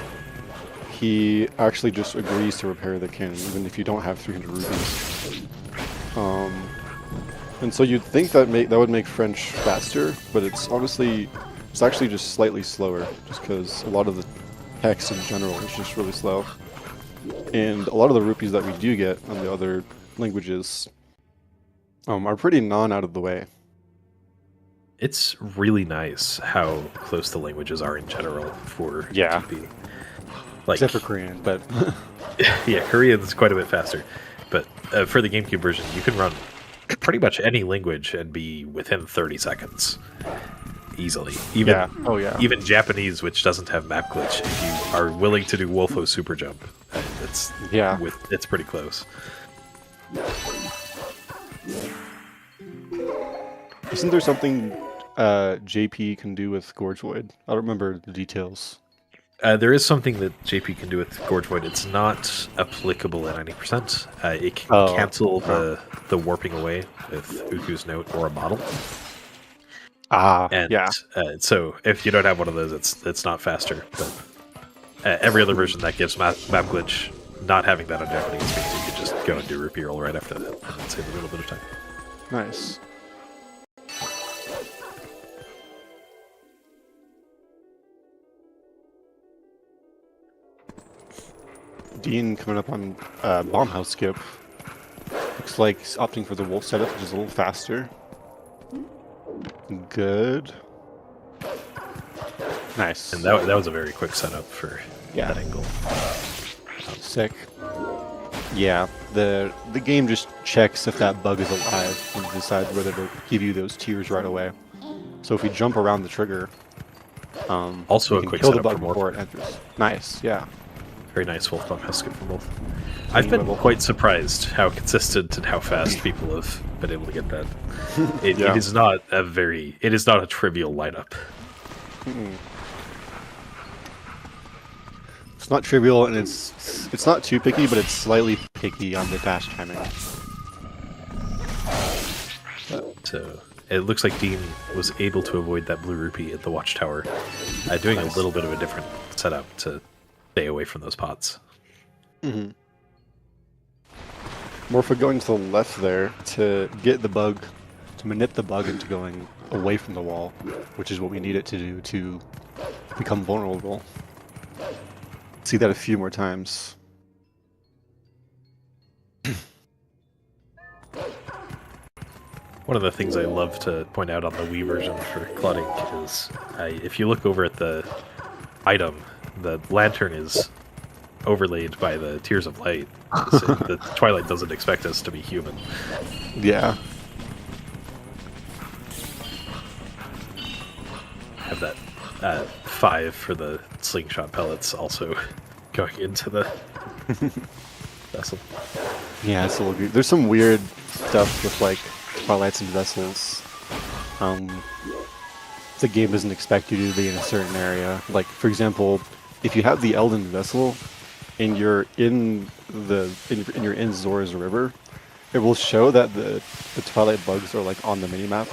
He actually just agrees to repair the cannon even if you don't have 300 rupees. And so you'd think that would make French faster, but it's actually just slightly slower, just because a lot of the text in general is just really slow. And a lot of the rupees that we do get on the other languages are pretty out of the way. It's really nice how close the languages are in general for Yeah. GP. Like, Except for Korean, but yeah, Korean's quite a bit faster. But for the GameCube version, you can run pretty much any language and be within 30 seconds. Easily. Even Japanese, which doesn't have map glitch, if you are willing to do Wolfo super jump, it's pretty close. Isn't there something JP can do with Gorge Void? I don't remember the details. There is something that JP can do with Gorge Void. It's not applicable in any percent. It can cancel the warping away with Uku's Note or a bottle. So if you don't have one of those, it's not faster. But every other version that gives map glitch, not having that on Japanese means you can just go and do rupee roll right after that, and then save a little bit of time. Nice. Dean coming up on Bomb House skip. Looks like he's opting for the wolf setup, which is a little faster. Good. Nice. And that was a very quick setup for that angle. Sick. Yeah, the game just checks if that bug is alive and decides whether to give you those tears right away. So if we jump around the trigger, also we a can quick kill the setup bug for before Morph. it enters. Nice, yeah. Very nice Wolfdom has skip from both. I've been quite surprised how consistent and how fast people have been able to get that. It is not a trivial lineup. Mm-mm. It's not trivial, and it's not too picky, but it's slightly picky on the dash timing. So it looks like Dean was able to avoid that blue rupee at the watchtower, doing a little bit of a different setup to stay away from those pots. Mm-hmm. Morpha going to the left there to get the bug, to manip the bug into going away from the wall, which is what we need it to do to become vulnerable. See that a few more times. One of the things I love to point out on the Wii version for Clodding is if you look over at the item, the lantern is overlaid by the Tears of Light. So the Twilight doesn't expect us to be human. Yeah. Have that 5 for the slingshot pellets also going into the vessel. Yeah, it's a little good. There's some weird stuff with like twilights and vessels. The game doesn't expect you to be in a certain area. Like, for example, if you have the Elden vessel and you're in you're in Zora's River, it will show that the twilight bugs are like on the minimap,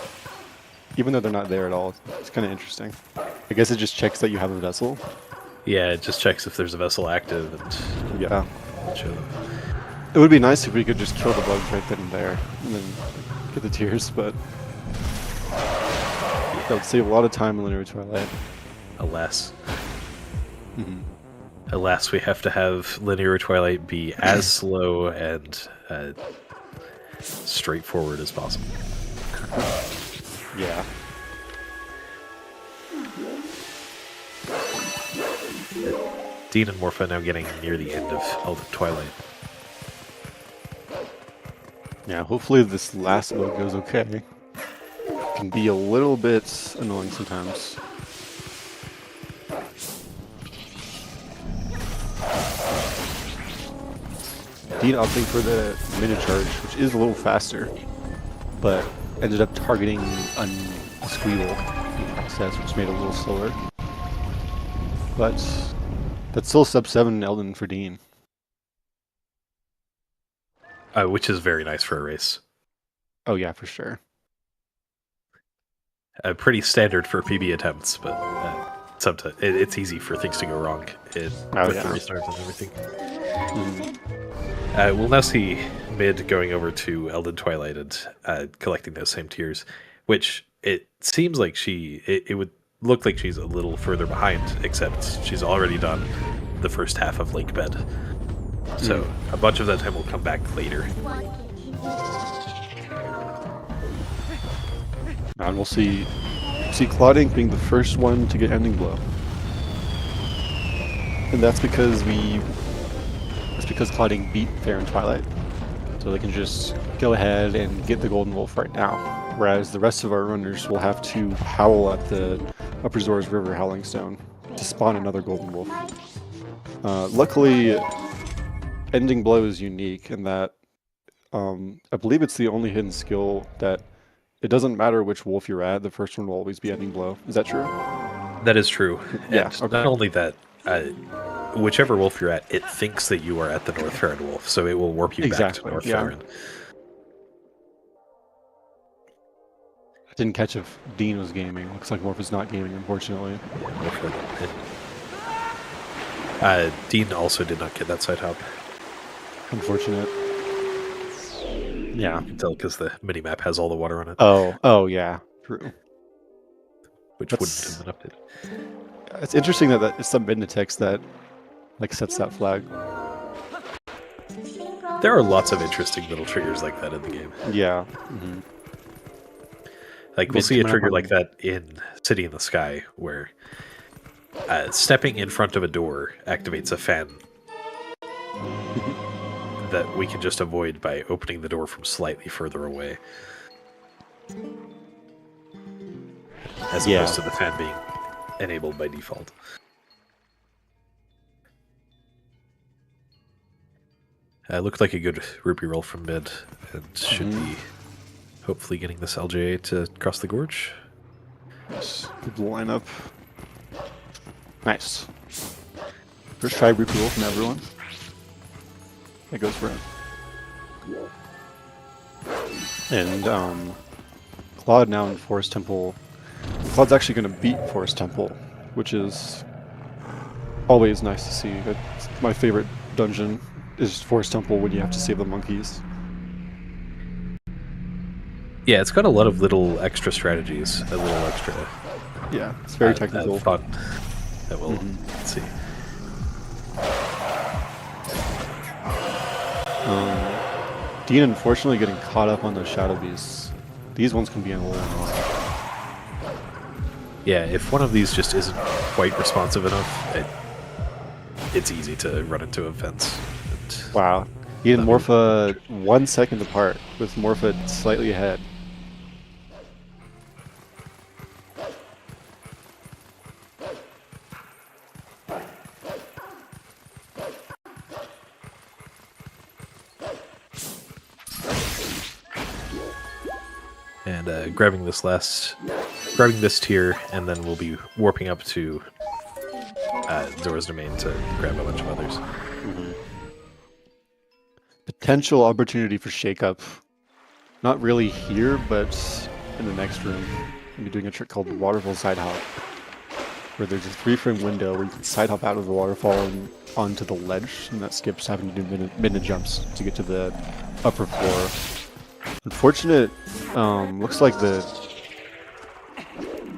even though they're not there at all. It's kind of interesting. I guess it just checks that you have a vessel. Yeah, it just checks if there's a vessel active and Yeah. show them. It would be nice if we could just kill the bugs right then and there, and then get the tears, but that would save a lot of time in Linear Twilight. Alas. Mhm. Alas, we have to have Linear Twilight be as slow and straightforward as possible. Yeah. Dean and Morpha now getting near the end of Elden Twilight. Yeah, hopefully this last mode goes okay. It can be a little bit annoying sometimes. Dean opting for the minute charge, which is a little faster, but ended up targeting a squeal in the process, which made it a little slower. But that's still sub 7 Elden for Dean. Which is very nice for a race. Oh yeah, for sure. Pretty standard for PB attempts, but sometimes it's easy for things to go wrong with the restarts and everything. Mm-hmm. We'll now see Mid going over to Elden Twilight and collecting those same tiers, which it seems like it would look like she's a little further behind, except she's already done the first half of Lake Bed. So a bunch of that time will come back later. And we'll see Cloud Ink being the first one to get Ending Blow. And that's because Cloud Ink beat Fair and Twilight. So they can just go ahead and get the Golden Wolf right now. Whereas the rest of our runners will have to howl at the Upper Zora's River Howling Stone to spawn another Golden Wolf. Luckily, Ending Blow is unique in that I believe it's the only hidden skill that it doesn't matter which wolf you're at, the first one will always be Ending Blow. Is that true? That is true. Yeah. And not only that, whichever wolf you're at, it thinks that you are at the North Farron wolf, so it will warp you back to North Farron. I didn't catch if Dean was gaming. Looks like Morph is not gaming, unfortunately. Dean also did not get that side hop. Unfortunate. Yeah. You can tell because the minimap has all the water on it. Oh yeah, true. Which wouldn't have been updated. It's interesting that it's some text that like sets that flag. There are lots of interesting little triggers like that in the game. Yeah. Mm-hmm. Like we'll see a trigger like that in City in the Sky, where stepping in front of a door activates a fan that we can just avoid by opening the door from slightly further away. As opposed to the fan being enabled by default. Looked like a good rupee roll from Mid, and should be hopefully getting this LJA to cross the gorge. Yes, good lineup. Nice. First try rupee roll from everyone. It goes for him. And Claude now in Forest Temple. Claude's actually going to beat Forest Temple, which is always nice to see. It's my favorite dungeon is Forest Temple when you have to save the monkeys. Yeah, it's got a lot of little extra strategies, a little extra. Yeah, it's very technical. Fun. That we'll see. Dean unfortunately getting caught up on those shadow beasts. These ones can be a little annoying. Yeah, if one of these just isn't quite responsive enough, it's easy to run into a fence. Wow. He and Morpha 1 second apart, with Morpha slightly ahead. and grabbing this tier, and then we'll be warping up to Zora's Domain to grab a bunch of others. Potential opportunity for shake-up. Not really here, but in the next room. We'll be doing a trick called the waterfall side hop, where there's a 3-frame window where you can side hop out of the waterfall and onto the ledge, and that skips having to do minute jumps to get to the upper floor. Unfortunate, looks like the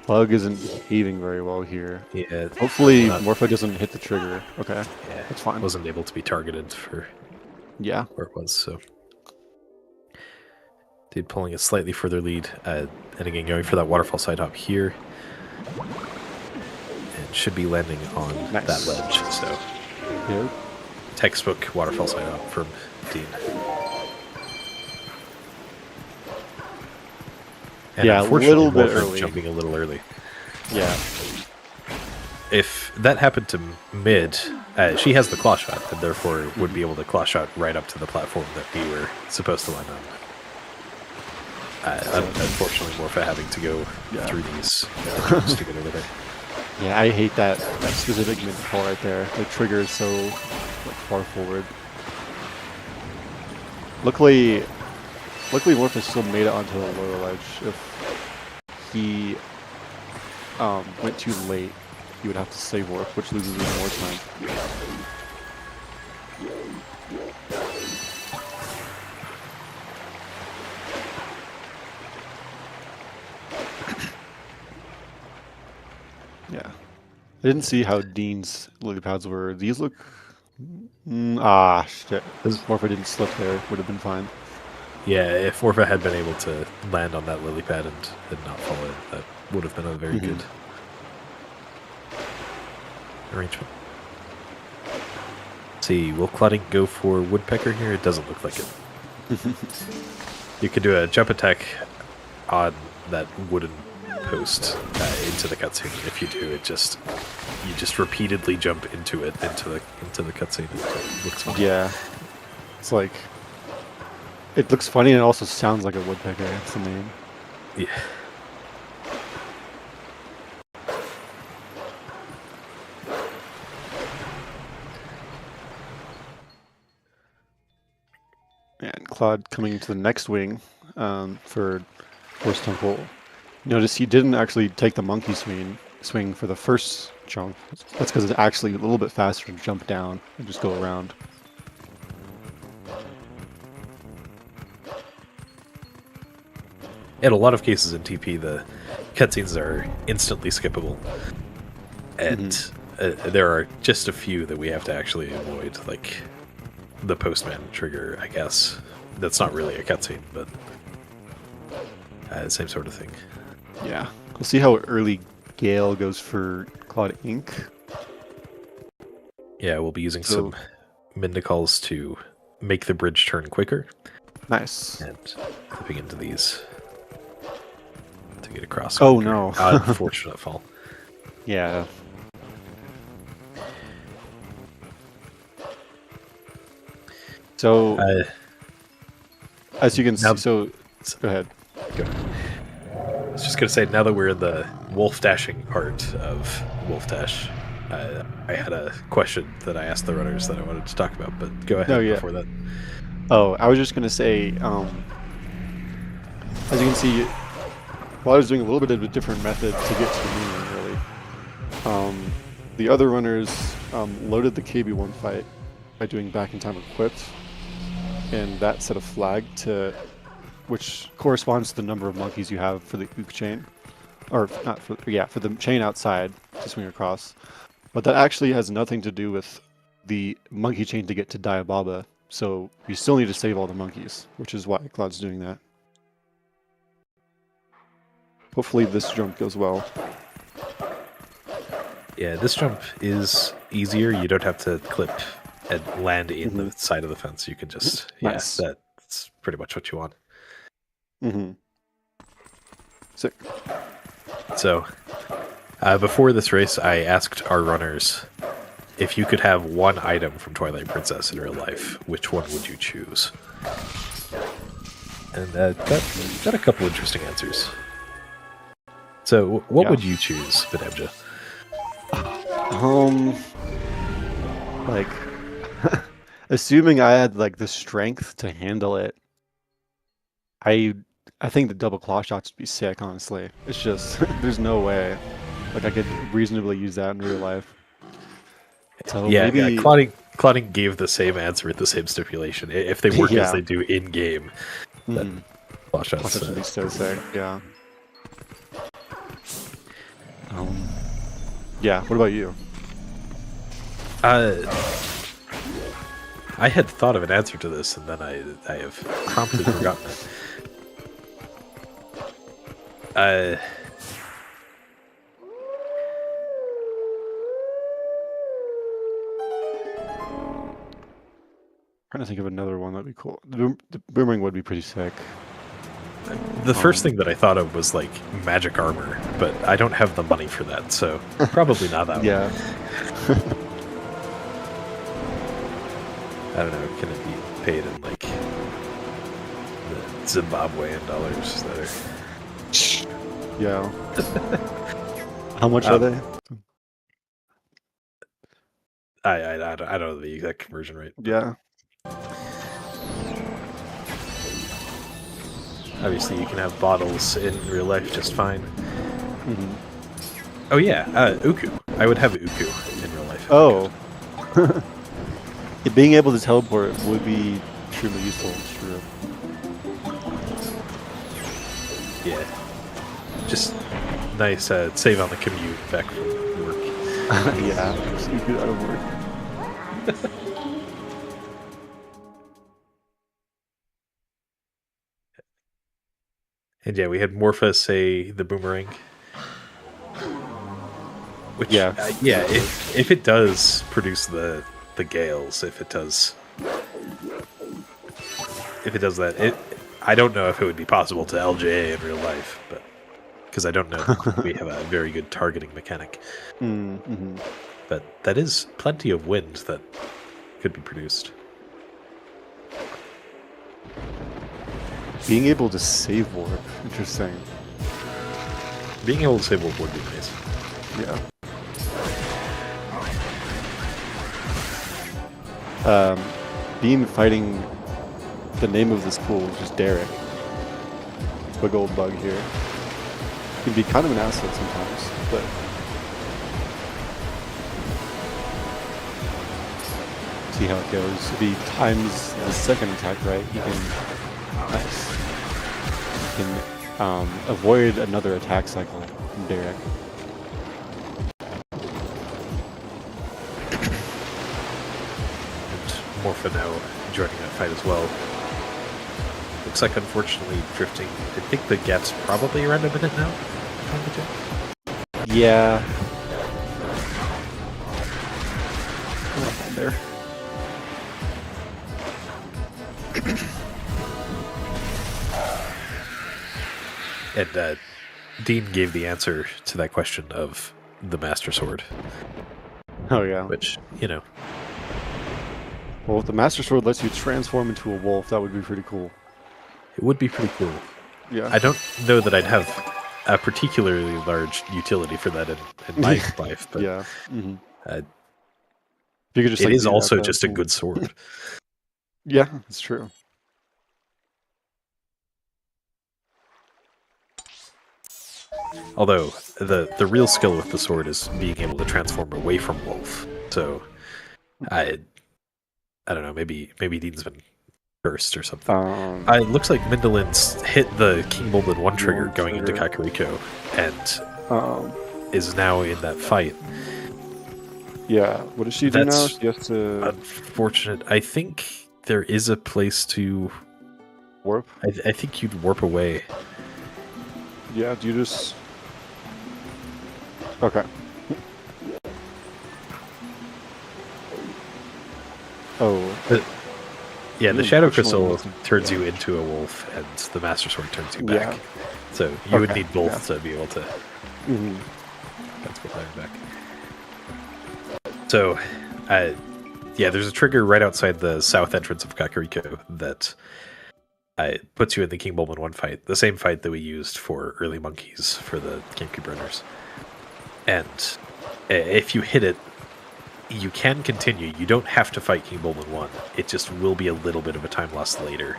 bug isn't behaving very well here. Yeah. Hopefully Morpho doesn't hit the trigger. Okay, Yeah, that's fine. Wasn't able to be targeted for where it was, so. Dude pulling a slightly further lead, and again going for that waterfall side hop here. And should be landing on that ledge, so. Yep. Textbook waterfall side hop from Dean. And yeah, a little bit early. Jumping a little early. Yeah. If that happened to mid, she has the claw shot, and therefore would be able to claw shot right up to the platform that we were supposed to land on. Unfortunately, Morpha having to go through these to get over there. Yeah, I hate that specific mid call right there. The trigger is so far forward. Luckily Morpha still made it onto the lower ledge. If he went too late, he would have to save warp, which loses even more time. Yeah. I didn't see how Dean's lily pads were. These look... shit. If Morpha didn't slip there, would have been fine. Yeah, if Morpha had been able to land on that lily pad and not fall in, that would have been a very good arrangement. See, will Clodding go for Woodpecker here? It doesn't look like it. You could do a jump attack on that wooden post into the cutscene. If you do, you just repeatedly jump into it into the cutscene. It looks funny. Yeah, it's like it looks funny and it also sounds like a woodpecker. That's the name. Yeah. And Claude coming into the next wing for Force Temple. Notice he didn't actually take the monkey swing for the first jump. That's because it's actually a little bit faster to jump down and just go around. In a lot of cases in TP, the cutscenes are instantly skippable. And there are just a few that we have to actually avoid, like the postman trigger, I guess. That's not really a cutscene, but same sort of thing. Yeah. We'll see how early Gale goes for Claude Inc. Yeah, we'll be using some Mindicalls to make the bridge turn quicker. Nice. And clipping into these to get across. Oh no. Unfortunate fall. Yeah. So, as you can see, go ahead. Go. I was just going to say, now that we're in the wolf dashing part of Wolfdash, I had a question that I asked the runners that I wanted to talk about, but go ahead before that. Oh, I was just going to say, as you can see, while I was doing a little bit of a different method to get to the moon, really, the other runners loaded the KB1 fight by doing back in time equipped, and that set a flag which corresponds to the number of monkeys you have for the Ook chain, or not for the chain outside to swing across. But that actually has nothing to do with the monkey chain to get to Diababa. So you still need to save all the monkeys, which is why Claude's doing that. Hopefully this jump goes well. Yeah, this jump is easier. You don't have to clip and land in the side of the fence. You can just nice. That's pretty much what you want. Sick. So, before this race, I asked our runners, if you could have one item from Twilight Princess in real life, which one would you choose? And got a couple interesting answers. So, what would you choose, Videmja? Like, assuming I had like the strength to handle it, I think the double claw shots would be sick. Honestly, it's just there's no way like I could reasonably use that in real life. So maybe Clodding gave the same answer with the same stipulation. If they work as they do in game, then claw shots would be so sick. Yeah. Yeah. What about you? I had thought of an answer to this, and then I have promptly forgotten it. Trying to think of another one that'd be cool. The boomerang would be pretty sick. The first thing that I thought of was like magic armor, but I don't have the money for that, so probably not that yeah. one. I don't know. Can it be paid in like the Zimbabwean dollars that are? Yeah. How much are they? I don't know the exact conversion rate. Yeah. Obviously, you can have bottles in real life just fine. Oh yeah, Uku. I would have Uku in real life. Oh. Being able to teleport would be extremely useful. True. Yeah. Just nice save on the commute back from work. Yeah, just Uku out of work. And yeah, we had Morpha say the boomerang. Which, if it does produce the gales, if it does that, I don't know if it would be possible to LJA in real life, but because I don't know we have a very good targeting mechanic. But that is plenty of wind that could be produced. Being able to save warp, interesting. Being able to save warp would be nice. Yeah. Beam fighting the name of this pool, which is Derek. Big old bug here. Can be kind of an asset sometimes, but see how it goes. If he times the second attack right, he can avoid another attack cycle from Derek. Morpha now joining that fight as well. Looks like, unfortunately, drifting. I think the gap's probably around a minute now. Yeah. There. And Dean gave the answer to that question of the Master Sword. Oh, yeah. Which, you know. Well, if the Master Sword lets you transform into a wolf, that would be pretty cool. It would be pretty cool. Yeah. I don't know that I'd have a particularly large utility for that in my life, but yeah. You could just, it is also just a good sword. Yeah, it's true. Although the real skill with the sword is being able to transform away from wolf. So I don't know, maybe Dean's been cursed or something. It looks like Mindolin's hit the King Bulblin 1 trigger going into Kakariko and is now in that fight. Yeah, what does she do now? She has to... Unfortunate. I think there is a place to... Warp? I think you'd warp away. Yeah, do you just... Okay. The Shadow Crystal turns you into a wolf, and the Master Sword turns you back. Yeah. So you would need both to be able to transport that back. So, there's a trigger right outside the south entrance of Kakariko that it puts you in the King Bulman 1 fight, the same fight that we used for early monkeys for the GameCube runners. And if you hit it, you can continue. You don't have to fight King Bulman 1. It just will be a little bit of a time loss later.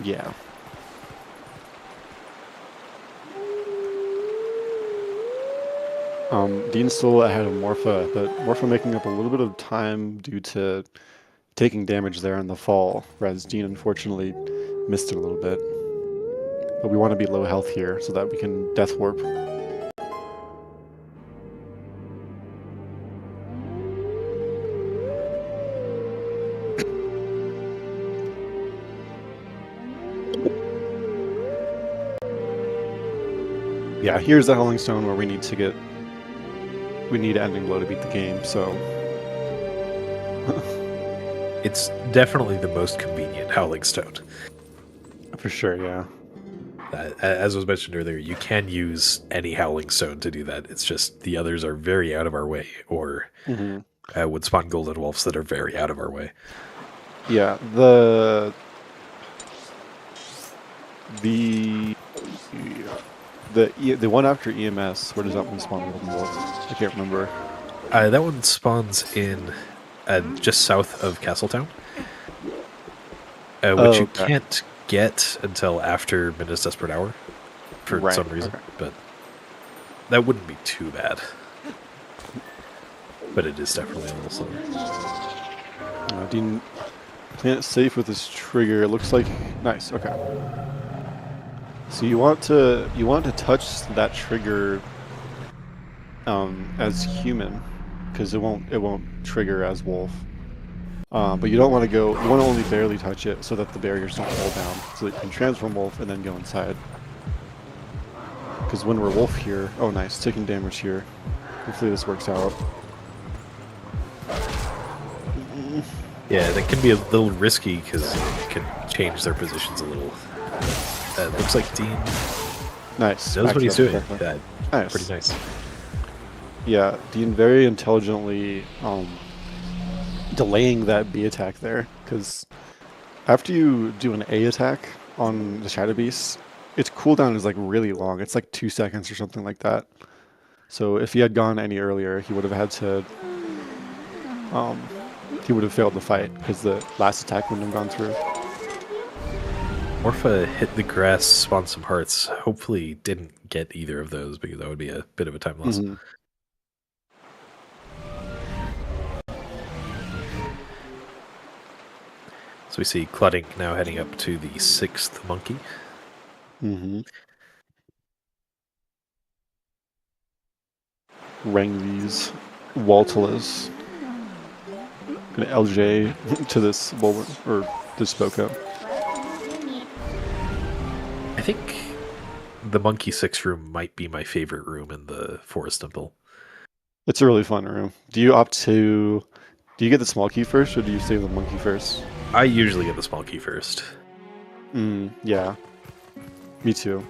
Yeah. Dean's still ahead of Morpha, but Morpha making up a little bit of time due to taking damage there in the fall, whereas Dean unfortunately missed it a little bit. But we want to be low health here so that we can Death Warp. Yeah, here's the Howling Stone where we need Ending Blow to beat the game, so... It's definitely the most convenient Howling Stone. For sure, yeah. As was mentioned earlier, you can use any Howling Stone to do that. It's just the others are very out of our way, or would spawn Golden Wolves that are very out of our way. Yeah, the one after EMS, where does that one spawn Golden Wolves? I can't remember. That one spawns in just south of Castletown, which you can't get until after Midnight's Desperate Hour for some reason, but that wouldn't be too bad. But it is definitely a little slower. Dean playing it safe with his trigger. It looks like nice. Okay. So you want to touch that trigger as human, because it won't trigger as wolf. But you don't want to go. You want to only barely touch it so that the barriers don't fall down, so that you can transform wolf and then go inside. Because when we're wolf here, oh nice, taking damage here. Hopefully this works out. Yeah, that can be a little risky because you can change their positions a little. It looks like Dean knows what he's doing. Nice. Pretty nice. Yeah, Dean very intelligently delaying that B attack there, because after you do an A attack on the Shadow Beast, its cooldown is like really long. It's like 2 seconds or something like that. So if he had gone any earlier, he would have had to he would have failed the fight because the last attack wouldn't have gone through. Morpha hit the grass, spawned some hearts. Hopefully didn't get either of those, because that would be a bit of a time loss. So we see Cludding now heading up to the 6th monkey. Rangvi's Waltalas. Gonna LJ to this Bulwark, or this Boko. I think the Monkey 6 room might be my favorite room in the Forest Temple. It's a really fun room. Do you get the small key first, or do you save the monkey first? I usually get the small key first. Yeah. Me too.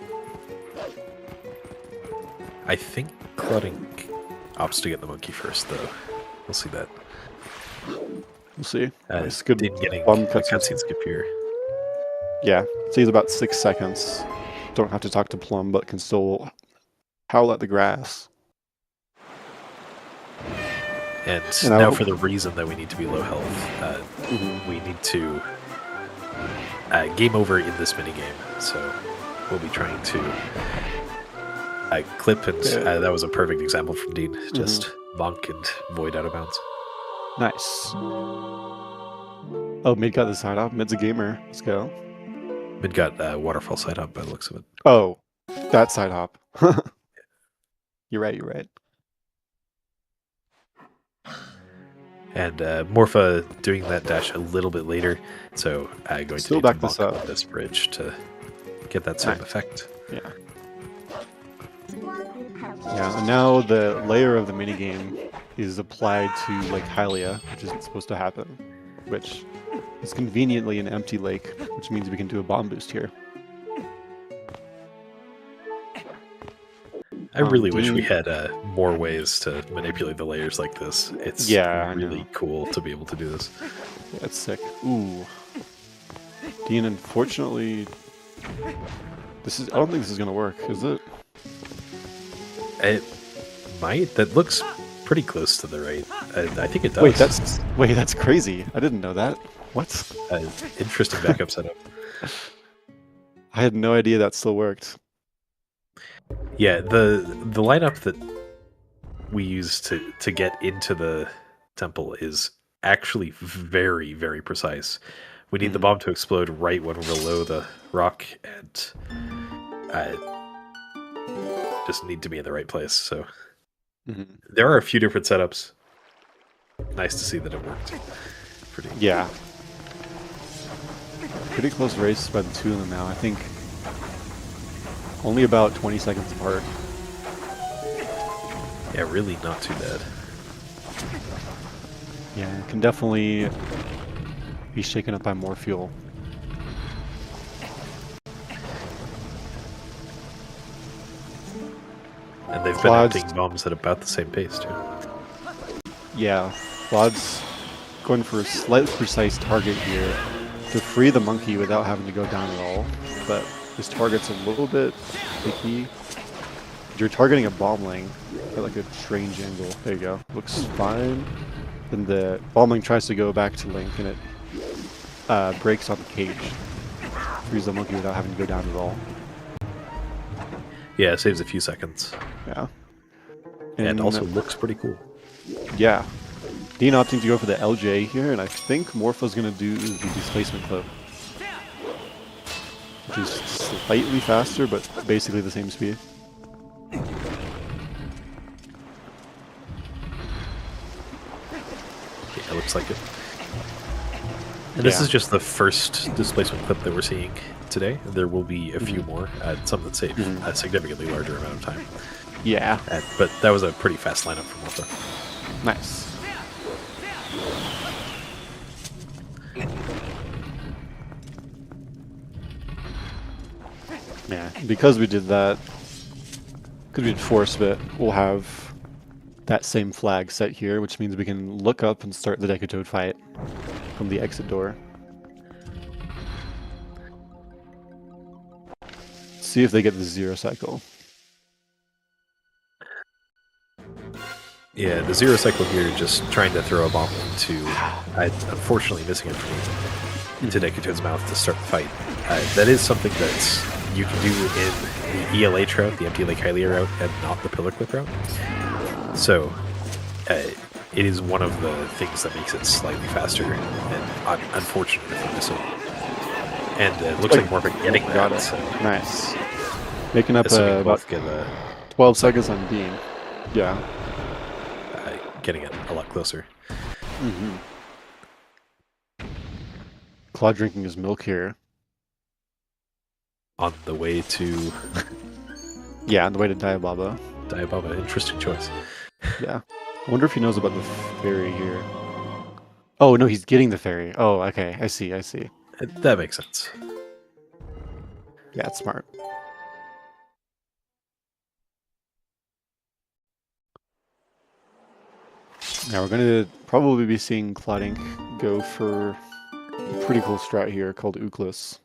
I think Cludding opts to get the monkey first, though. We'll see that. We'll see. It's good getting cutscene skip here. Yeah, saves about 6 seconds. Don't have to talk to Plum, but can still howl at the grass. And now for the reason that we need to be low health, we need to game over in this minigame. So we'll be trying to clip, and that was a perfect example from Dean. Just bonk and void out of bounds. Nice. Oh, Mid got the side up. Mid's a gamer. Let's go. Mid got waterfall side hop by the looks of it. Oh, that side hop. You're right. And Morpha doing that dash a little bit later, so going still to back this up this bridge to get that same effect. Yeah. Yeah, and now the layer of the minigame is applied to Lake Hylia, which isn't supposed to happen, which is conveniently an empty lake, which means we can do a bomb boost here. I really wish we had more ways to manipulate the layers like this. It's really cool to be able to do this. Yeah, it's sick. Ooh. Dean, unfortunately, I don't think this is gonna work, is it? It might. That looks pretty close to the right. I think it does. Wait, that's crazy. I didn't know that. What? Interesting backup setup. I had no idea that still worked. Yeah, the lineup that we use to get into the temple is actually very, very precise. We need the bomb to explode right when we're below the rock, and just need to be in the right place. So there are a few different setups. Nice to see that it worked. Yeah. Pretty close race by the two of them now. I think only about 20 seconds apart. Yeah, really not too bad. Yeah, it can definitely be shaken up by more fuel. And they've been emptying bombs at about the same pace, too. Yeah, Claude's going for a slightly precise target here to free the monkey without having to go down at all. But his target's a little bit picky. You're targeting a bombling at like a strange angle. There you go. Looks fine. Then the bombling tries to go back to Link, and it breaks on the cage. Frees the monkey without having to go down at all. Yeah, it saves a few seconds. Yeah. And also looks pretty cool. Yeah. Dean opting to go for the LJ here, and I think Morpho's going to do the displacement clip. Which is slightly faster, but basically the same speed. Yeah, it looks like it. And this is just the first displacement clip that we're seeing today. There will be a few more, some that save a significantly larger amount of time. Yeah. But that was a pretty fast lineup from Wolfdash. Nice. Yeah, because we did that, because we did force bit, we'll have that same flag set here, which means we can look up and start the Decatoad fight from the exit door. See if they get the 0 cycle. Yeah, the 0 cycle here, just trying to throw a bomb unfortunately missing it into Decatoad's mouth to start the fight. That is something that you can do in the ELH route, the Empty Lake Hylia route, and not the Pillar Clip route. So, it is one of the things that makes it slightly faster, and unfortunate if you miss it. And it looks like Morphin getting that. So. Nice. Making up both get 12 seconds on Dean. Yeah. Getting it a lot closer. Claude drinking his milk here. On the way to... Yeah, on the way to Diababa. Diababa, interesting choice. Yeah. I wonder if he knows about the ferry here. Oh, no, he's getting the ferry. Oh, okay. I see. That makes sense. Yeah, it's smart. Now we're going to probably be seeing Cloudink go for a pretty cool strat here called Ooklis,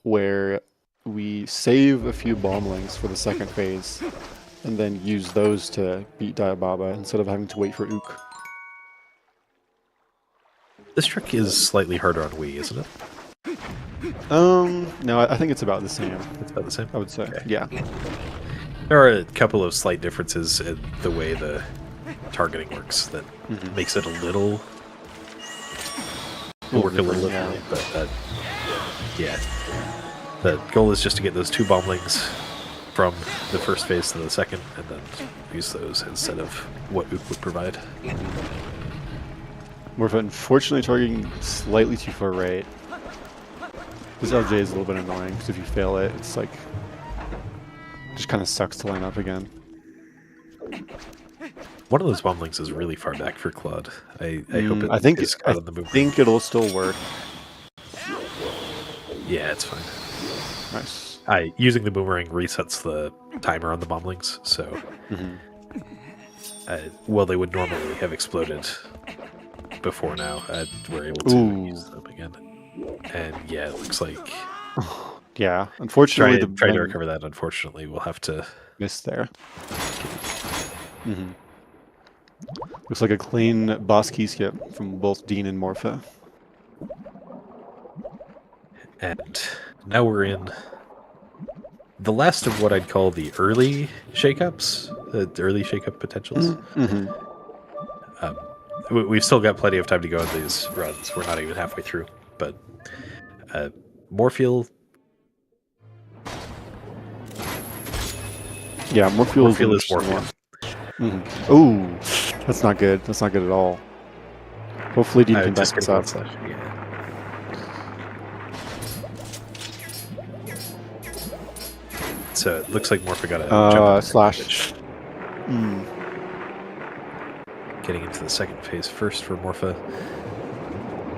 where we save a few bomblings for the second phase and then use those to beat Diababa instead of having to wait for Ook. This trick is slightly harder on Wii, isn't it? No, I think it's about the same. It's about the same? I would say, okay. Yeah. There are a couple of slight differences in the way the targeting works that makes it a little... work a little differently, but yeah. The goal is just to get those 2 bomblings from the first phase to the second, and then use those instead of what Ook would provide. Morph unfortunately targeting slightly too far right. This LJ is a little bit annoying, because if you fail it, it's like... just kind of sucks to line up again. One of those bomblings is really far back for Claude. I hope I think is caught on the movement. I think it'll still work. Yeah, it's fine. Nice. Using the boomerang resets the timer on the bomblings, so while they would normally have exploded before now, we're able to use them again. And yeah, it looks like Yeah, unfortunately, trying to recover that. Unfortunately, we'll have to miss there. Looks like a clean boss key skip from both Dean and Morpha. And now we're in the last of what I'd call the early shakeups, the early shakeup potentials. We've still got plenty of time to go on these runs. We're not even halfway through, but Morpheal. Yeah, Morpheal is Morpheal. Ooh, that's not good. That's not good at all. Hopefully, Dean can back this up. So it looks like Morpha got a jump slash. Getting into the second phase first for Morpha.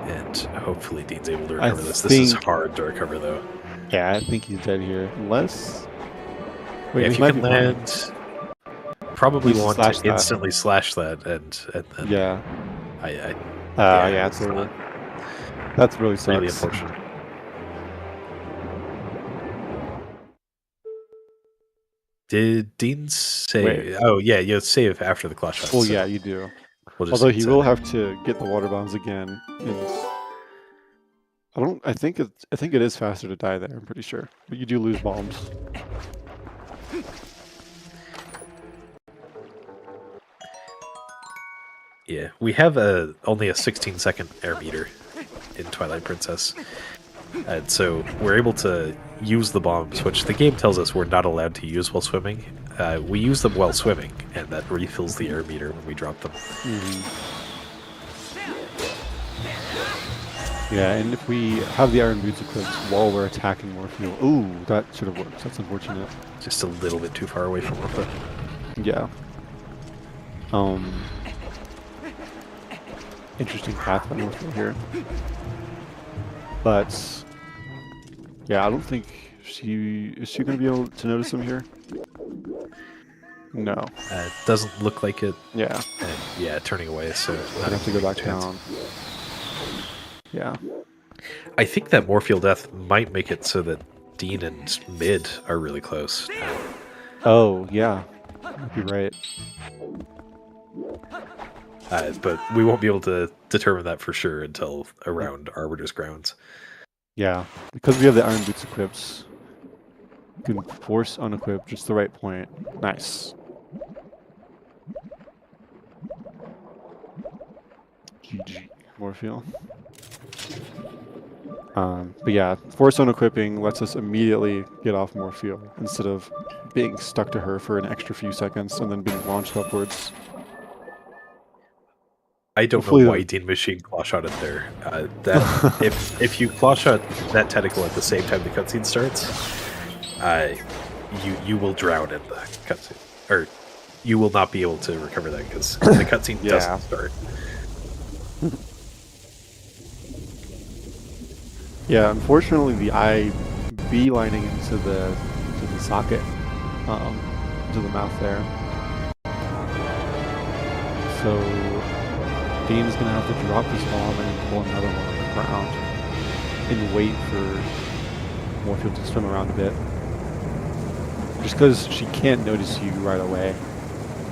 And hopefully Dean's able to recover this. This is hard to recover, though. Yeah, I think he's dead here. Unless... Wait, yeah, if you can land... Probably want to instantly slash that, and then... Yeah. Yeah, that's really sucks. Really unfortunate. Did Dean say... Wait. Oh, yeah, you save after the clash shot. Well, yeah, you do. Although he will have to get the water bombs again. And I think it is faster to die there, I'm pretty sure. But you do lose bombs. Yeah, we have only a 16-second air meter in Twilight Princess. And so we're able to use the bombs, which the game tells us we're not allowed to use while swimming. We use them while swimming, and that refills the air meter when we drop them. Yeah, and if we have the iron boots equipped while we're attacking Morpheal... Ooh, that should have worked. That's unfortunate. Just a little bit too far away from Morpha. Yeah. Interesting path by Morpheal here. But... yeah, I don't think is she going to be able to notice him here? No. It doesn't look like it. Yeah. And yeah, turning away, so... I have to go back down. Yeah. I think that Morpheal death might make it so that Dean and Mid are really close. Oh, yeah. You're right. But we won't be able to determine that for sure until around Arbiter's Grounds. Yeah, because we have the iron boots equipped, you can force unequip just the right point. Nice. GG, Morpheal. But yeah, force unequipping lets us immediately get off Morpheal instead of being stuck to her for an extra few seconds and then being launched upwards. I don't know why Dean Machine claw-shot it there. That if you claw-shot that tentacle at the same time the cutscene starts, you will drown in the cutscene. Or you will not be able to recover that because the cutscene doesn't start. Yeah, unfortunately the eye beelining into the socket, into the mouth there. So Dean's gonna have to drop this bomb and pull another one on the ground and wait for Morpheal to swim around a bit. Just because she can't notice you right away,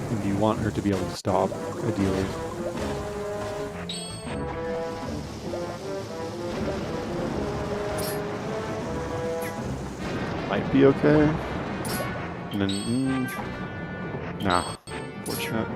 and you want her to be able to stop, ideally. Might be okay. And then, nah, fortunate.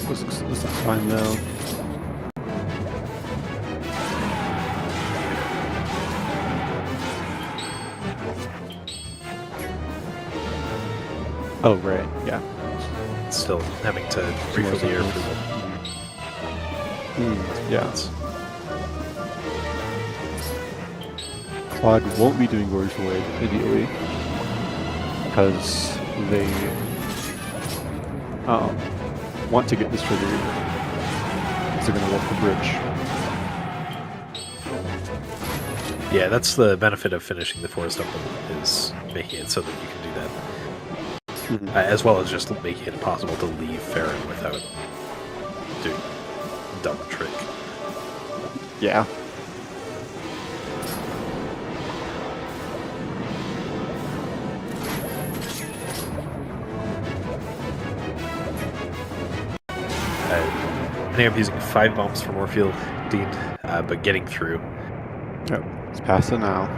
This looks fine though. Oh, right, yeah. Still having to refill the air for them. Yeah. Claude won't be doing Glory Void, ideally, because they want to get this triggered. Because they're going to walk the bridge. Yeah, that's the benefit of finishing the forest up is making it so that you can do that. As well as just making it impossible to leave Farron without doing a dumb trick. Yeah. I think I'm using 5 bombs for Morfield, Dean, but getting through. Yep, it's past it now.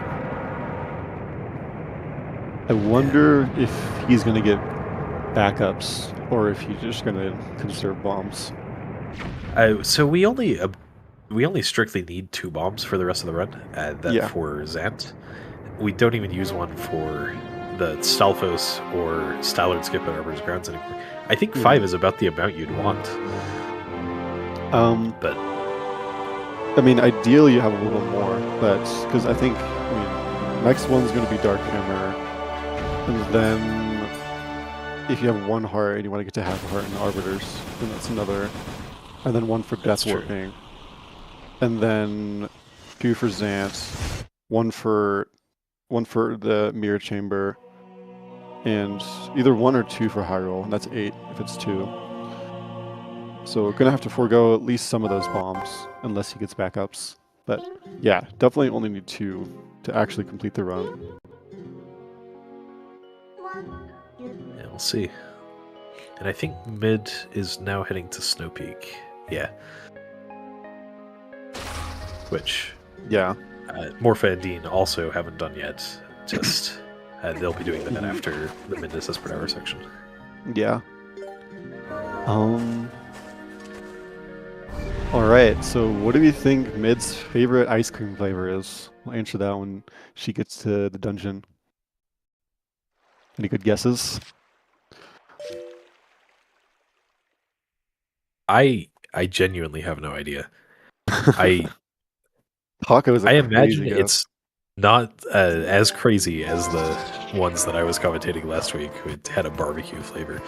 I wonder if he's going to get backups or if he's just going to conserve bombs. So we only strictly need 2 bombs for the rest of the run. For Zant. We don't even use one for the Stalfos or Stallard Skip at Arbiter's Grounds anymore. I think 5 is about the amount you'd want. But I mean, ideally you have a little more, but because I think next one's going to be Dark Hammer, and then if you have 1 heart and you want to get to half a heart in Arbiters, then that's another, and then 1 for Death Warping, and then 2 for Zant, 1 for the Mirror Chamber, and either 1 or 2 for High Roll, and that's 8 if it's 2. So we're gonna have to forego at least some of those bombs unless he gets backups. But yeah, definitely only need 2 to actually complete the run. Yeah, we'll see. And I think mid is now heading to Snow Peak. Yeah. Which Morpha and Dean also haven't done yet. Just they'll be doing that after the mid assist per hour section. Yeah. Alright, so what do we think Mid's favorite ice cream flavor is? We'll answer that when she gets to the dungeon. Any good guesses? I genuinely have no idea. Taco is I imagine it's not as crazy as the ones that I was commentating last week, who had a barbecue flavor.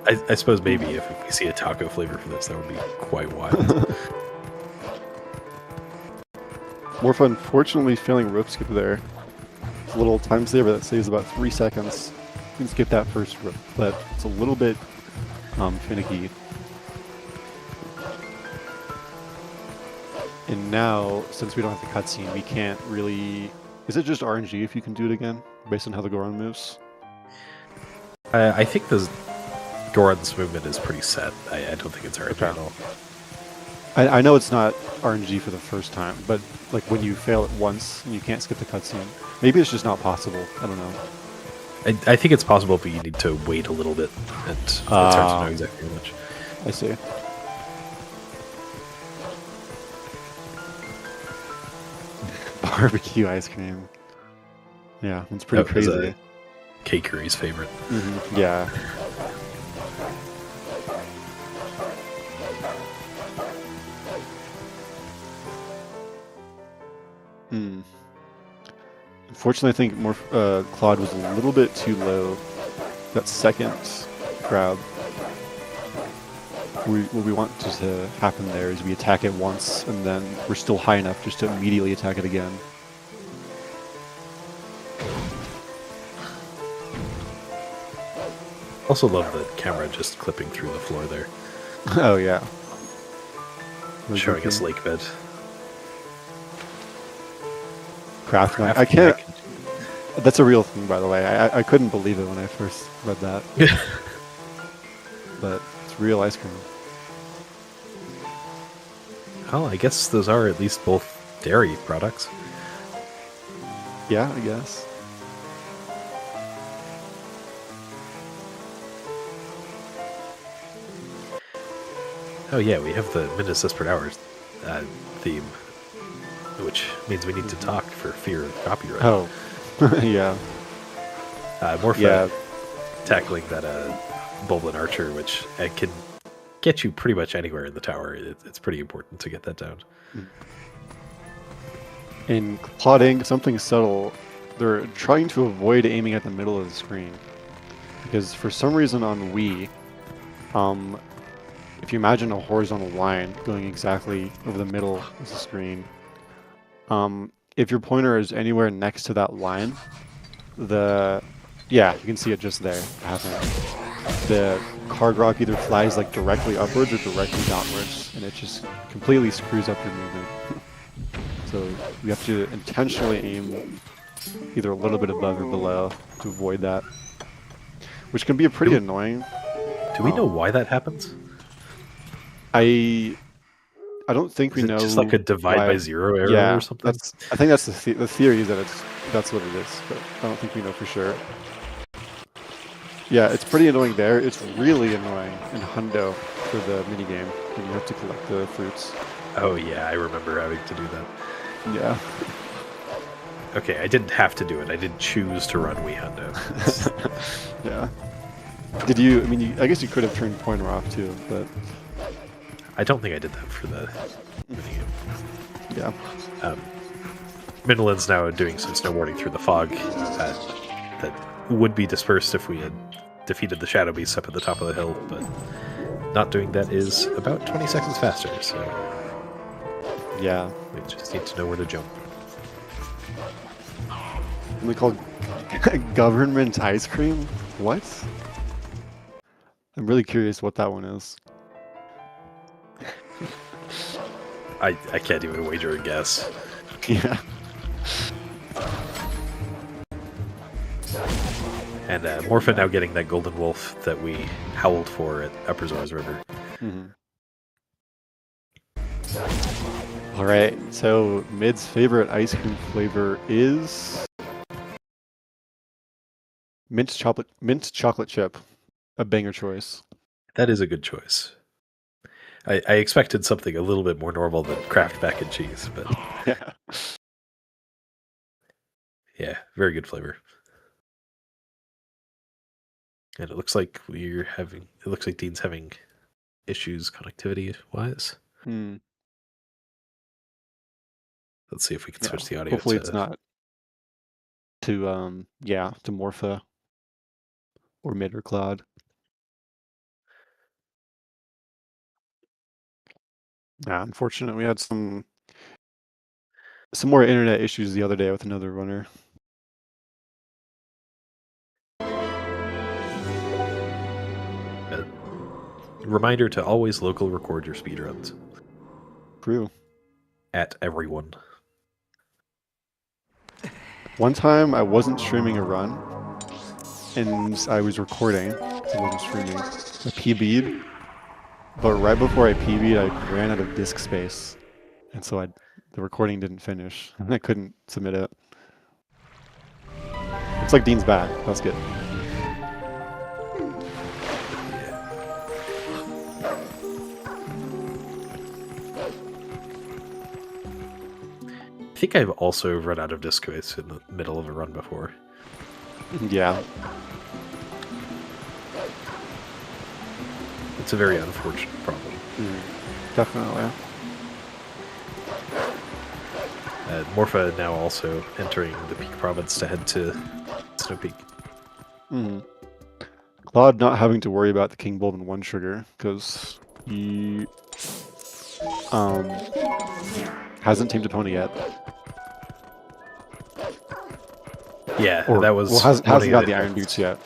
I suppose maybe if we see a taco flavor for this, that would be quite wild. Morpha unfortunately failing rope skip there. It's a little time saver that saves about 3 seconds. You can skip that first rope, but it's a little bit finicky. And now, since we don't have the cutscene, we can't really... Is it just RNG if you can do it again, based on how the Goron moves? I think the Goron's movement is pretty set. I don't think it's RNG at all. I know it's not RNG for the first time, but like when you fail it once and you can't skip the cutscene, maybe it's just not possible. I don't know. I think it's possible, but you need to wait a little bit, and it's hard to know exactly how much. I see. Barbecue ice cream. Yeah, it's pretty crazy. Cakery's favorite. Yeah. Unfortunately, I think Claude was a little bit too low. That second grab. What we want to happen there is we attack it once, and then we're still high enough just to immediately attack it again. Also love the camera just clipping through the floor there. Oh yeah. Showing us lake bed. Craft. I can't. That's a real thing, by the way. I couldn't believe it when I first read that. But it's real ice cream. Well, I guess those are at least both dairy products. Yeah, I guess. Oh yeah, we have the minute assist per hour theme, which means we need to talk for fear of copyright. Oh, yeah. Morpha tackling that Bulblin Archer, which can get you pretty much anywhere in the tower. It's pretty important to get that down. In plotting something subtle, they're trying to avoid aiming at the middle of the screen. Because for some reason on Wii, if you imagine a horizontal line going exactly over the middle of the screen, If your pointer is anywhere next to that line, you can see it just there happening. The card rock either flies like directly upwards or directly downwards, and it just completely screws up your movement. So you have to intentionally aim either a little bit above or below to avoid that, which can be pretty annoying. Do we know why that happens? I don't think we Is it know. just like a divide by zero error or something? I think that's the theory, that that's what it is, but I don't think we know for sure. Yeah, it's pretty annoying there. It's really annoying in Hundo for the minigame when you have to collect the fruits. Oh yeah, I remember having to do that. Yeah. Okay, I didn't have to do it. I did choose to run Wii Hundo. Yeah. Did you? I mean, I guess you could have turned pointer off too, but I don't think I did that for the minigame. yeah. Midland's now doing some snowboarding through the fog that would be dispersed if we had defeated the Shadow Beasts up at the top of the hill, but not doing that is about 20 seconds faster, so Yeah. we just need to know where to jump. Something called government ice cream? What? I'm really curious what that one is. I can't even wager a guess. Yeah. And Morpha now getting that golden wolf that we howled for at Upper Zors River. All right, so Mid's favorite ice cream flavor is mint chocolate chip. A banger choice. That is a good choice. I expected something a little bit more normal than Kraft mac and cheese, but Yeah. yeah, very good flavor. And it looks like Dean's having issues connectivity wise. Let's see if we can switch the audio. Hopefully it's not to to Morpha or Mid or Cloud. Yeah, unfortunate. We had some more internet issues the other day with another runner. Reminder to always local record your speedruns. True. At everyone. One time I wasn't streaming a run, and I was recording. I wasn't streaming. I PB'd, but right before I PB'd, I ran out of disk space, and so the recording didn't finish, and I couldn't submit it. Looks like Dean's back. That's good. I think I've also run out of disk space in the middle of a run before. Yeah. It's a very unfortunate problem. Definitely. Morpha now also entering the Peak Province to head to Snow Peak. Claude not having to worry about the King Bulbin 1 trigger, because he hasn't tamed a pony yet. Yeah, Or, that was... hasn't got the Iron Boots yet.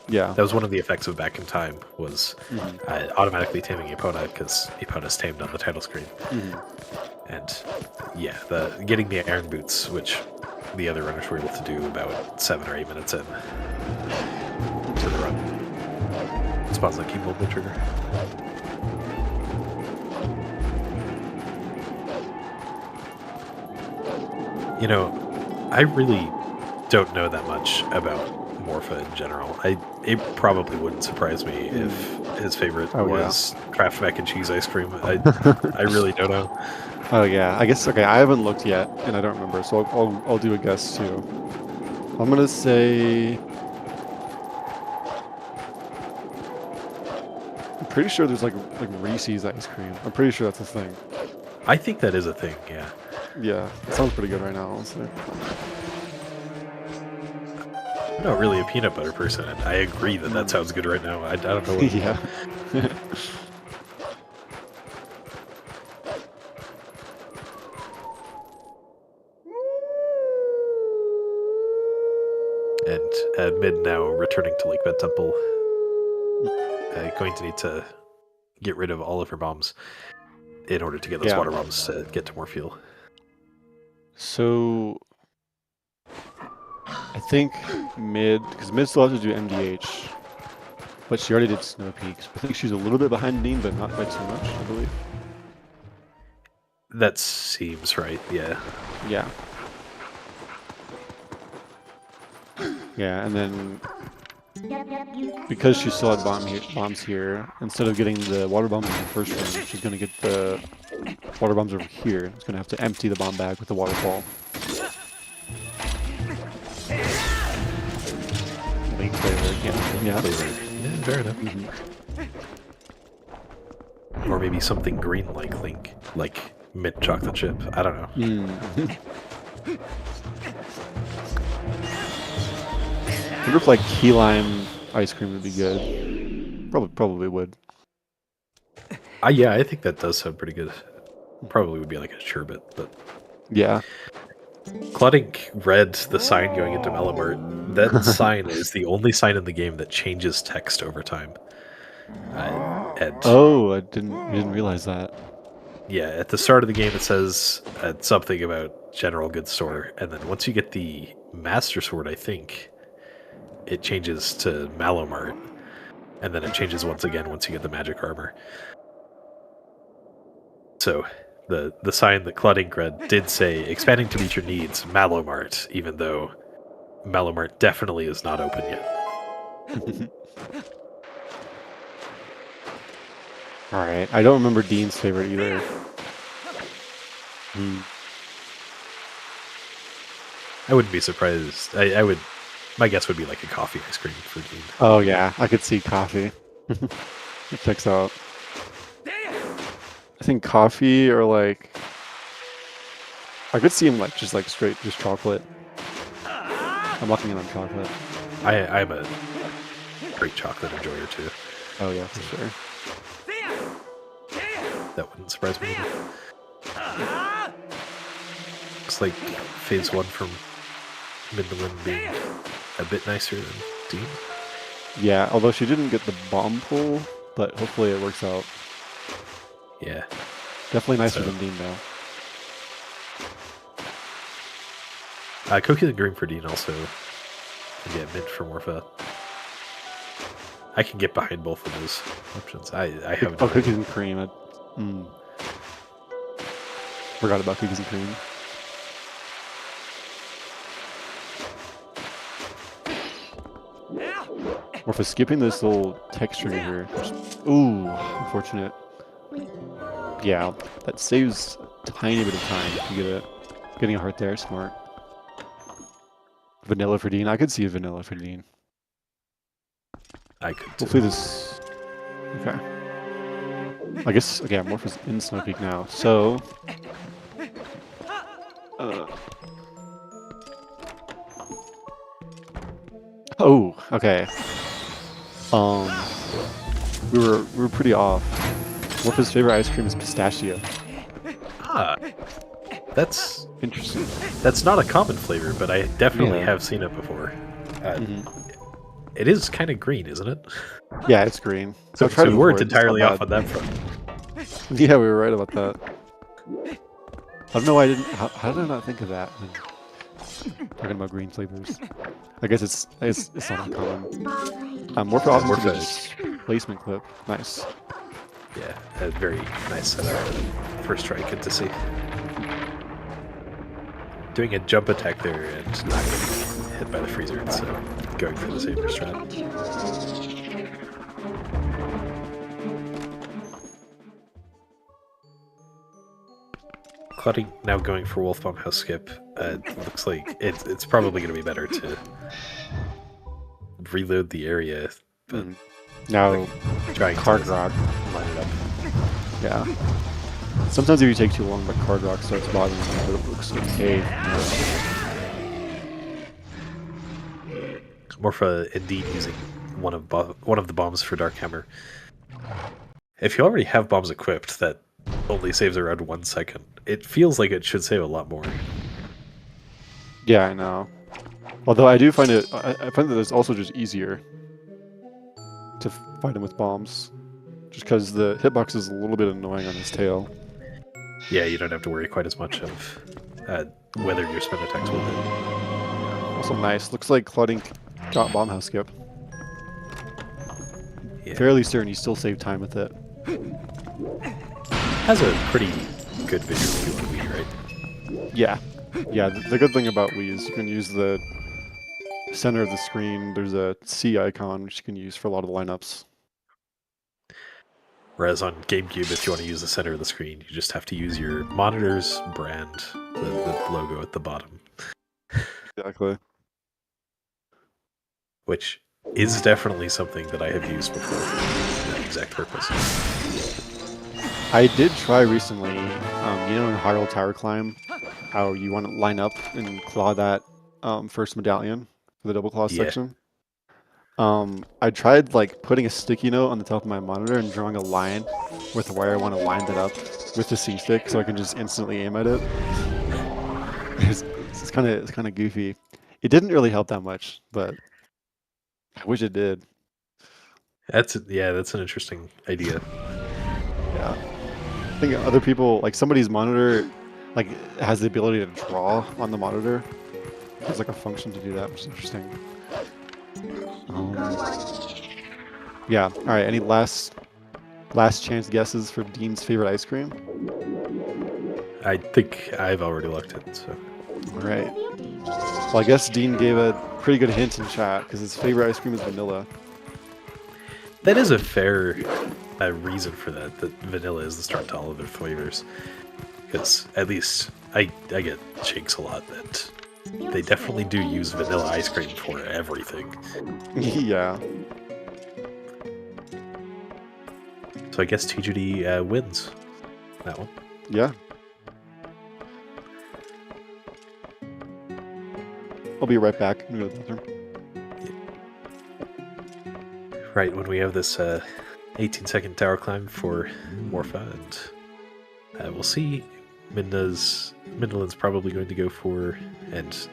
Yeah. That was one of the effects of Back in Time, was automatically taming Epona, because Epona's tamed on the title screen. And yeah, getting the Iron Boots, which the other runners were able to do about 7 or 8 minutes in to the run. Spawns like King Bulbin trigger. You know, I really don't know that much about Morpha in general. It probably wouldn't surprise me if his favorite was Kraft mac and cheese ice cream. I really don't know. Oh yeah, I guess, okay, I haven't looked yet, and I don't remember, so I'll do a guess too. I'm gonna say... I'm pretty sure there's like Reese's ice cream. I'm pretty sure that's a thing. I think that is a thing, yeah. Yeah, it sounds pretty good right now, honestly. I'm not really a peanut butter person, and I agree that sounds good right now. I don't know what... Yeah. mid now returning to Lake Bed Temple. Going to need to get rid of all of her bombs in order to get those water bombs to get to more fuel. So I think mid, because mid still has to do MDH, but she already did Snow Peaks. I think she's a little bit behind Dean, but not by too much, I believe. That seems right, yeah. Yeah. Yeah, and then because she still had bombs here, instead of getting the water bombs in the first round, she's going to get the water bombs over here. It's going to have to empty the bomb bag with the waterfall. Link flavor, yeah. Fair enough. Or maybe something green like Link, like mint chocolate chip. I don't know. I wonder if like key lime ice cream would be good. Probably would. Yeah, I think that does sound pretty good. Probably would be like a sherbet, but yeah. Clodink read the sign going into Melomart. That sign is the only sign in the game that changes text over time. Oh, I didn't realize that. Yeah, at the start of the game it says something about General Goods Store, and then once you get the Master Sword, I think, it changes to Malomart, and then it changes once again once you get the magic armor. So the sign that Clodink read did say, expanding to meet your needs, Malomart, even though Malomart definitely is not open yet. Alright, I don't remember Dean's favorite either. I wouldn't be surprised. I would. My guess would be like a coffee ice cream for Dean. Oh yeah, I could see coffee. It checks out. I think coffee or like I could see him like just chocolate. I'm locking in on chocolate. I'm a great chocolate enjoyer too. Oh yeah, for sure. That wouldn't surprise me either. Looks like phase 1 from Midland being a bit nicer than Dean. Yeah, although she didn't get the bomb pull, but hopefully it works out. Yeah. Definitely nicer than Dean though. Cookies and cream for Dean also. And yeah, mint for Morpha. I can get behind both of those options. I haven't. Oh, cookies and cream. Forgot about cookies and cream. Or for skipping this little texture here. Ooh, unfortunate. Yeah, that saves a tiny bit of time to get it. Getting a heart there, smart. Vanilla for Dean. I could see a vanilla for Dean. I could too. Hopefully this... Okay. I guess, okay, Morphe's in Snow Peak now, so... Oh, okay. We were pretty off. Morphe's favorite ice cream is pistachio. Ah, that's interesting. That's not a common flavor, but I definitely have seen it before. It is kind of green, isn't it? Yeah, it's green. So we weren't entirely off on that front. Yeah, we were right about that. I don't know why I didn't. How did I not think of that? Talking about green flavors. I guess it's not uncommon. Morphe also placement clip. Nice. Yeah, a very nice setup. First try, good to see. Doing a jump attack there and not getting hit by the freezer, so going for the safer strat. Cloddy now going for Wolf Bomb House Skip. Looks like it's probably going to be better to reload the area. But now, trying Card Rock. Line it up. Yeah. Sometimes if you take too long, but Card Rock starts bothering you, but it looks okay. Morpha indeed using one of the bombs for Dark Hammer. If you already have bombs equipped, that only saves around 1 second. It feels like it should save a lot more. Yeah, I know. Although I do find I find that it's also just easier to fight him with bombs, just because the hitbox is a little bit annoying on his tail. Yeah, you don't have to worry quite as much of whether your spin attacks will hit. Also nice. Looks like Cloudink got bomb house skip. Yeah. Fairly certain you still save time with it. Has a pretty good visual on Wii, right? Yeah. Yeah, the good thing about Wii is you can use the center of the screen. There's a C icon, which you can use for a lot of the lineups. Whereas on GameCube, if you want to use the center of the screen, you just have to use your monitor's brand, the logo at the bottom. Exactly. Which is definitely something that I have used before for that exact purpose. I did try recently, in Hyrule Tower Climb, how you want to line up and claw that first medallion for the double claw section. I tried like putting a sticky note on the top of my monitor and drawing a line with where I want to line that up with the C stick, so I can just instantly aim at it. It's kind of goofy. It didn't really help that much, but I wish it did. That's an interesting idea. Yeah. I think other people, like somebody's monitor, like has the ability to draw on the monitor. There's like a function to do that, which is interesting. Yeah. All right. Any last chance guesses for Dean's favorite ice cream? I think I've already looked it. So. All right. Well, I guess Dean gave a pretty good hint in chat because his favorite ice cream is vanilla. That is a fair reason for that. That vanilla is the start to all of their flavors. Because at least I get shakes a lot that they definitely do use vanilla ice cream for everything. Yeah. So I guess TGD wins that one. Yeah. I'll be right back. I'm gonna go to the bathroom. Right, when we have this 18-second tower climb for Morpha, and we'll see Mindalin's probably going to go for, and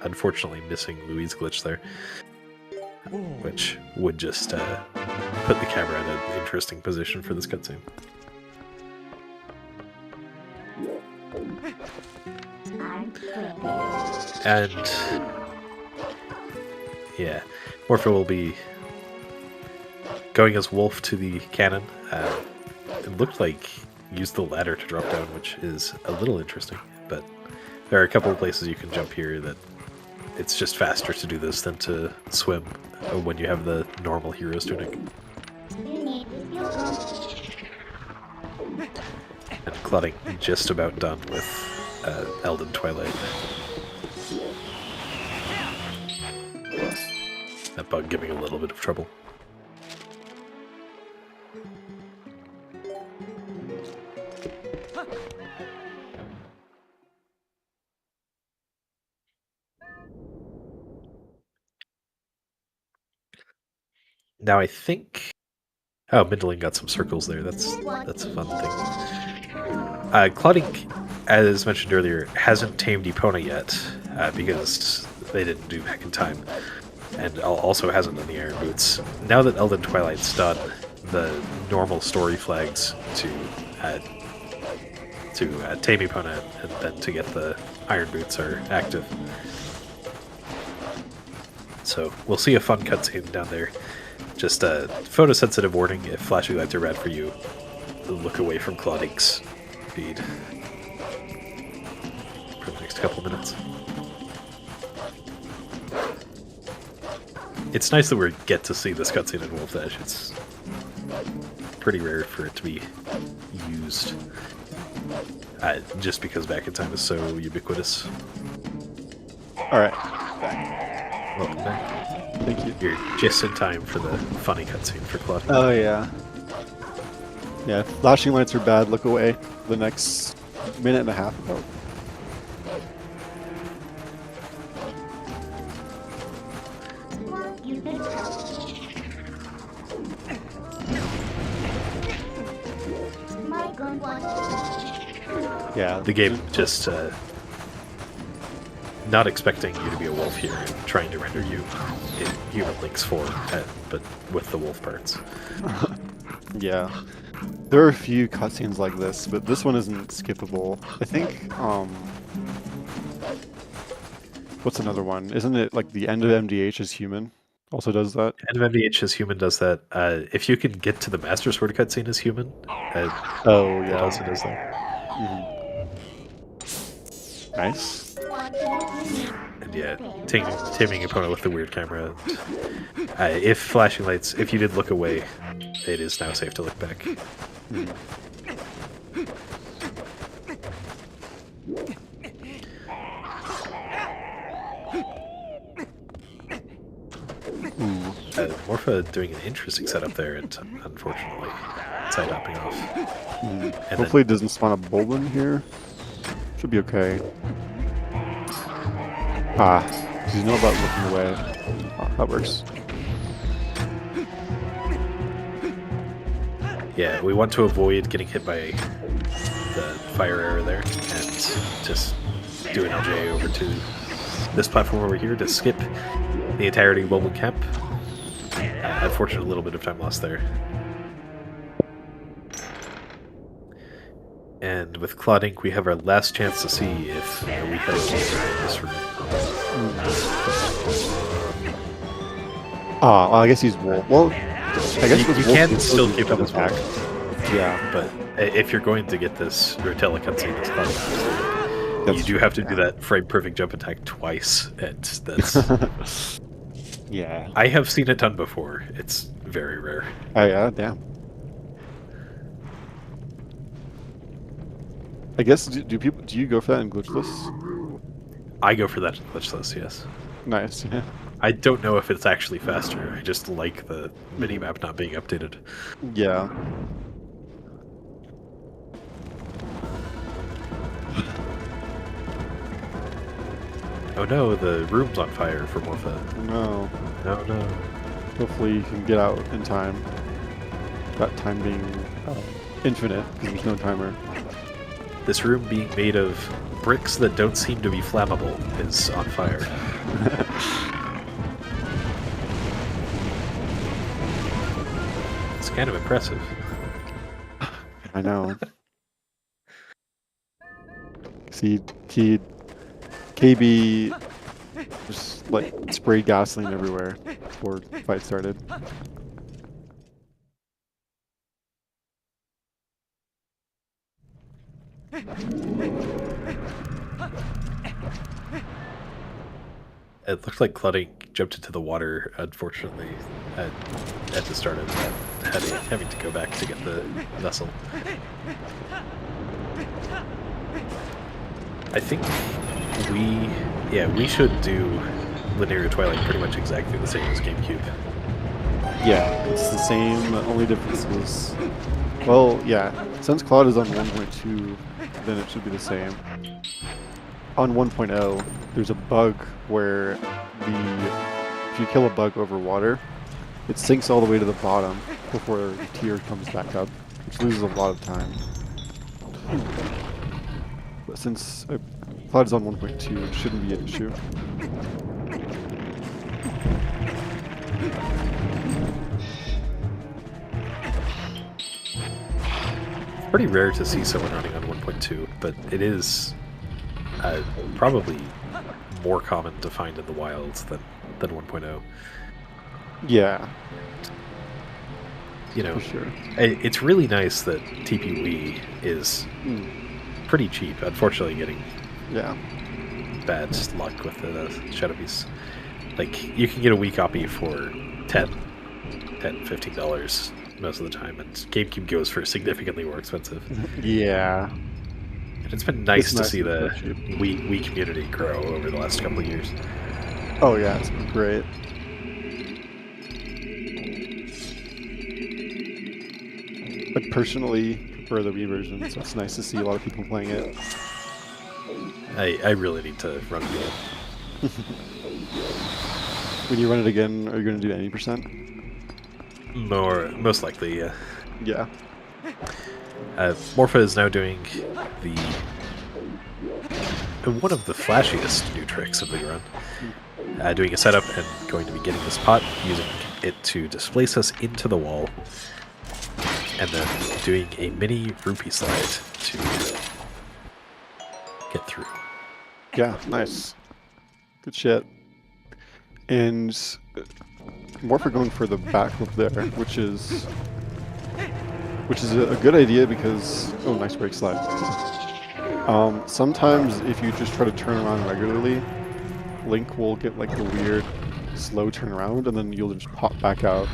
unfortunately missing Louis' glitch there, which would just put the camera in an interesting position for this cutscene. And yeah, Morpha will be going as Wolf to the cannon. It looked like used the ladder to drop down, which is a little interesting, but there are a couple of places you can jump here that it's just faster to do this than to swim when you have the normal hero's tunic. And Cloudink just about done with Elden Twilight. That bug giving a little bit of trouble. Now I think... Oh, Mindling got some circles there. That's a fun thing. Cloudink, as mentioned earlier, hasn't tamed Epona yet, because they didn't do back in time. And also hasn't done the Iron Boots. Now that Elden Twilight's done, the normal story flags to tame Epona and then to get the Iron Boots are active. So we'll see a fun cutscene down there. Just a photosensitive warning: if flashing lights are red for you, look away from Cloudink's feed for the next couple minutes. It's nice that we get to see this cutscene in Wolfdash. It's pretty rare for it to be used, just because Back in Time is so ubiquitous. All right. Welcome back. Thank you. You're just in time for the funny cutscene for Cloudink. Oh yeah. Yeah, if flashing lights are bad, look away for the next minute and a half about. Yeah, the game just not expecting you to be a wolf here and trying to render you in human Link's form, but with the wolf parts. Yeah. There are a few cutscenes like this, but this one isn't skippable. I think, what's another one? Isn't it like the end of MDH is human? Also does that? End of MDH as human does that. If you can get to the Master Sword cutscene as human, oh, yeah. it also does that. Nice. And yeah, taming opponent with the weird camera. If flashing lights, if you did look away, it is now safe to look back. Morpha doing an interesting setup there, and unfortunately, side hopping off. Hopefully it doesn't spawn a Bolden here. Should be okay. You know about looking away. That works. Yeah, we want to avoid getting hit by the fire arrow there, and just do an LJ over to this platform over here to skip the entirety of Bolden Camp. Unfortunately, a little bit of time lost there. And with Claude Ink, we have our last chance to see if we have a gamer in this room. I guess he's wolf. Well, I guess you can still keep up attack. Yeah, but if you're going to get this Rotella cutscene as Claude Ink, you do have to do that frame perfect jump attack twice, and that's. Yeah. I have seen it done before. It's very rare. Oh yeah, damn. I guess do you go for that in glitchless? I go for that in glitchless, yes. Nice. Yeah. I don't know if it's actually faster. I just like the minimap not being updated. Yeah. Oh no, the room's on fire for Morpha. No. No, no. Hopefully you can get out in time. That time being infinite, because there's no timer. This room being made of bricks that don't seem to be flammable is on fire. It's kind of impressive. I know. See, KB just like sprayed gasoline everywhere before the fight started. It looked like Claude Ink jumped into the water, unfortunately, at the start of that, having to go back to get the vessel. I think we should do Linear Twilight pretty much exactly the same as GameCube. Yeah, it's the same. The only difference is, well, yeah, since Claude is on 1.2, then it should be the same. On 1.0, there's a bug where if you kill a bug over water, it sinks all the way to the bottom before the tier comes back up, which loses a lot of time. But since Claude is on 1.2, it shouldn't be an issue. It's pretty rare to see someone running on 1.2, but it is probably more common to find in the wilds than 1.0. Yeah. You know, for sure. It's really nice that TPW is pretty cheap. Unfortunately, getting bad luck with the Shadow Piece. Like, you can get a Wii copy for $10, $15 most of the time, and GameCube goes for significantly more expensive. Yeah. And it's been nice to see the Wii community grow over the last couple of years. Oh yeah, it's been great. I personally prefer the Wii version, so it's nice to see a lot of people playing it. I really need to run it again. When you run it again, are you going to do any percent? Most likely, yeah. Yeah. Morpha is now doing the one of the flashiest new tricks of the run. Doing a setup and going to be getting this pot, using it to displace us into the wall, and then doing a mini rupee slide to get through. Yeah, nice. Good shit. And more for going for the backflip there, which is a good idea because nice brake slide. Sometimes if you just try to turn around regularly, Link will get like the weird slow turnaround, and then you'll just pop back out.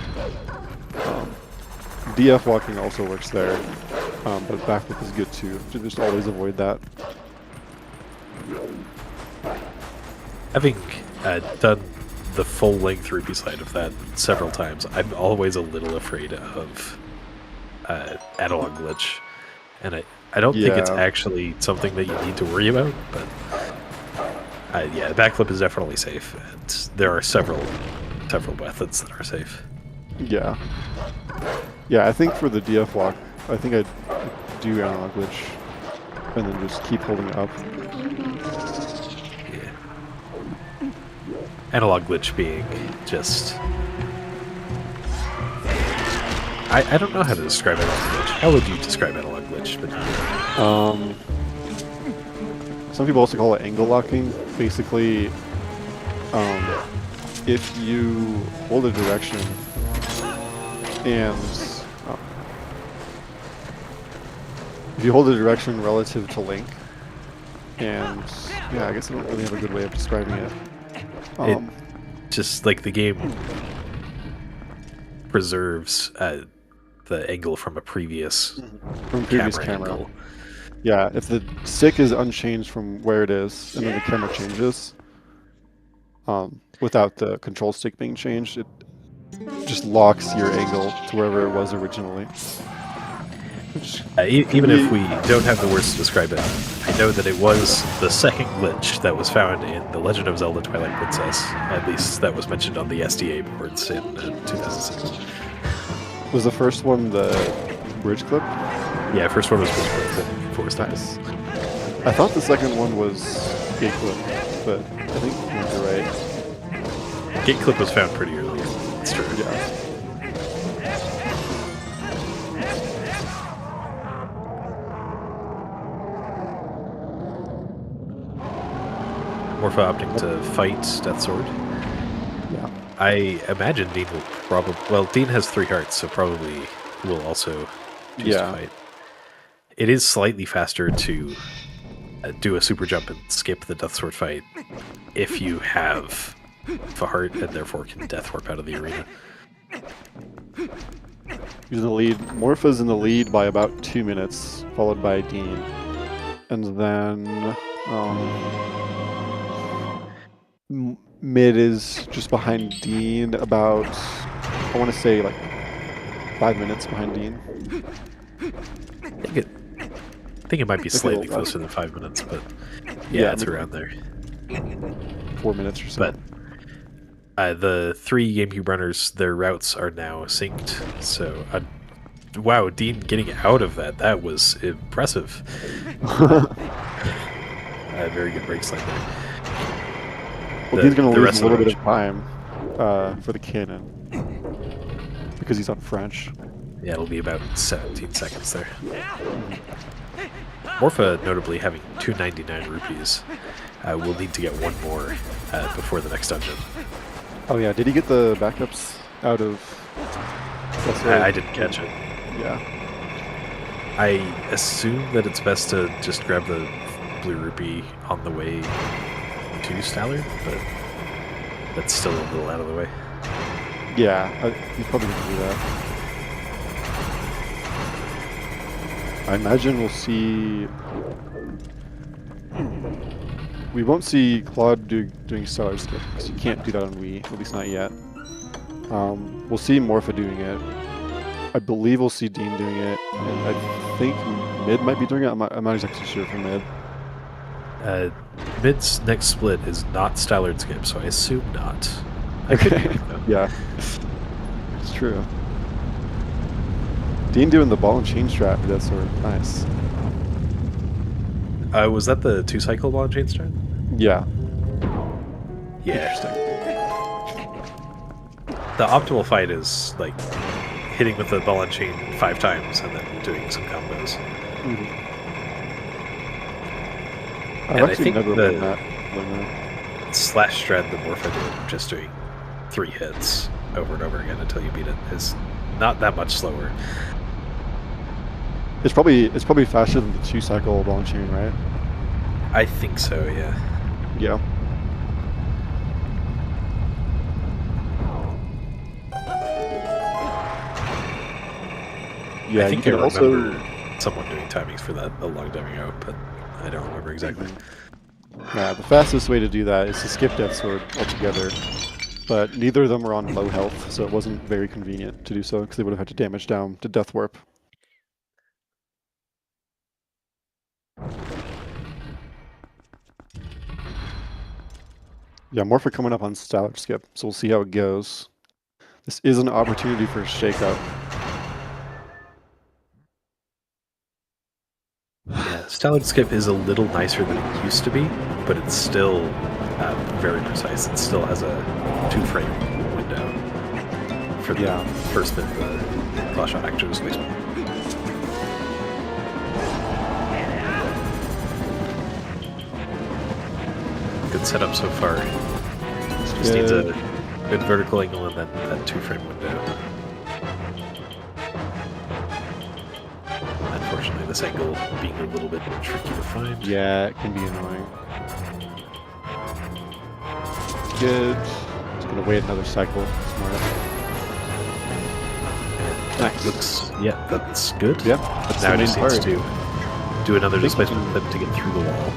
DF walking also works there, but backflip is good too. To just always avoid that. Having done the full length rupee slide of that several times, I'm always a little afraid of analog glitch, and I don't think it's actually something that you need to worry about, but yeah, the backflip is definitely safe, and there are several methods that are safe. Yeah. Yeah, I think for the DF walk, I think I'd do analog glitch, and then just keep holding it up. Yeah. Analog glitch being just... I don't know how to describe analog glitch. How would you describe analog glitch? Some people also call it angle locking. Basically, if you hold a direction and if you hold a direction relative to Link, and yeah, I guess I don't really have a good way of describing it. Just like the game preserves the angle from a previous camera angle. Yeah, if the stick is unchanged from where it is, and then the camera changes, without the control stick being changed, it just locks your angle to wherever it was originally. Even if we don't have the words to describe it, I know that it was the second glitch that was found in The Legend of Zelda Twilight Princess. At least that was mentioned on the SDA boards in 2006. Was the first one the bridge clip? Yeah, first one was bridge clip. Nice. I thought the second one was gate clip, but I think you're right. Gate clip was found pretty early. It's true. Yeah. Morpha opting to fight Death Sword. Yeah. I imagine Dean will probably... Well, Dean has 3 hearts, so probably will also choose to fight. It is slightly faster to do a super jump and skip the Death Sword fight if you have a heart and therefore can Death Warp out of the arena. He's in the lead. Morpha's in the lead by about 2 minutes, followed by Dean. And then Mid is just behind Dean about, I want to say like 5 minutes behind Dean. I think it might be slightly closer than 5 minutes, but yeah, it's around there. 4 minutes or so. But the 3 GameCube runners, their routes are now synced. So, wow, Dean getting out of that was impressive. Very good break slide there. Well, Dean's going to lose a little bit of time for the cannon because he's on French. Yeah, it'll be about 17 seconds there. Morpha, notably having 299 rupees, will need to get 1 more before the next dungeon. Oh yeah, did he get the backups out of... I didn't catch it. Yeah. I assume that it's best to just grab the blue rupee on the way to Stallard, but that's still a little out of the way. Yeah, he's probably going to do that. I imagine we'll see... We won't see Claude doing Stellar Skip, because you can't do that on Wii, at least not yet. We'll see Morpha doing it. I believe we'll see Dean doing it, and I think Mid might be doing it. I'm not exactly sure for Mid. Mid's next split is not Stallard Skip, so I assume not. Okay. Yeah, it's true. Dean doing the ball and chain strat, that's sort of nice. Was that the 2-cycle ball and chain strat? Yeah. Yeah. Interesting. The optimal fight is like hitting with the ball and chain 5 times and then doing some combos. I've actually think never the- won that. Slash strat the Morpha did, just doing 3 hits over and over again until you beat it, is not that much slower. It's probably faster than the 2-cycle ball and chain, right? I think so, yeah. Yeah. Yeah, I you think I can remember also. someone doing timings for that a long time ago, but I don't remember exactly. Yeah, the fastest way to do that is to skip Death Sword altogether. But neither of them were on low health, so it wasn't very convenient to do so because they would have had to damage down to Death Warp. Yeah, Morpha coming up on Stallard Skip, so we'll see how it goes. This is an opportunity for a shakeup. Yeah, Stallard Skip is a little nicer than it used to be, but it's still very precise. It still has a 2-frame window for the first bit of the claw shot action displacement. Good setup so far. Just needs a good vertical angle and then that 2-frame window. Unfortunately, this angle being a little bit tricky to find. Yeah, it can be annoying. Good. Just gonna wait another cycle. Smart. Nice. Looks, yeah, that's good. Yep. But now it just needs to do another displacement clip to get through the wall.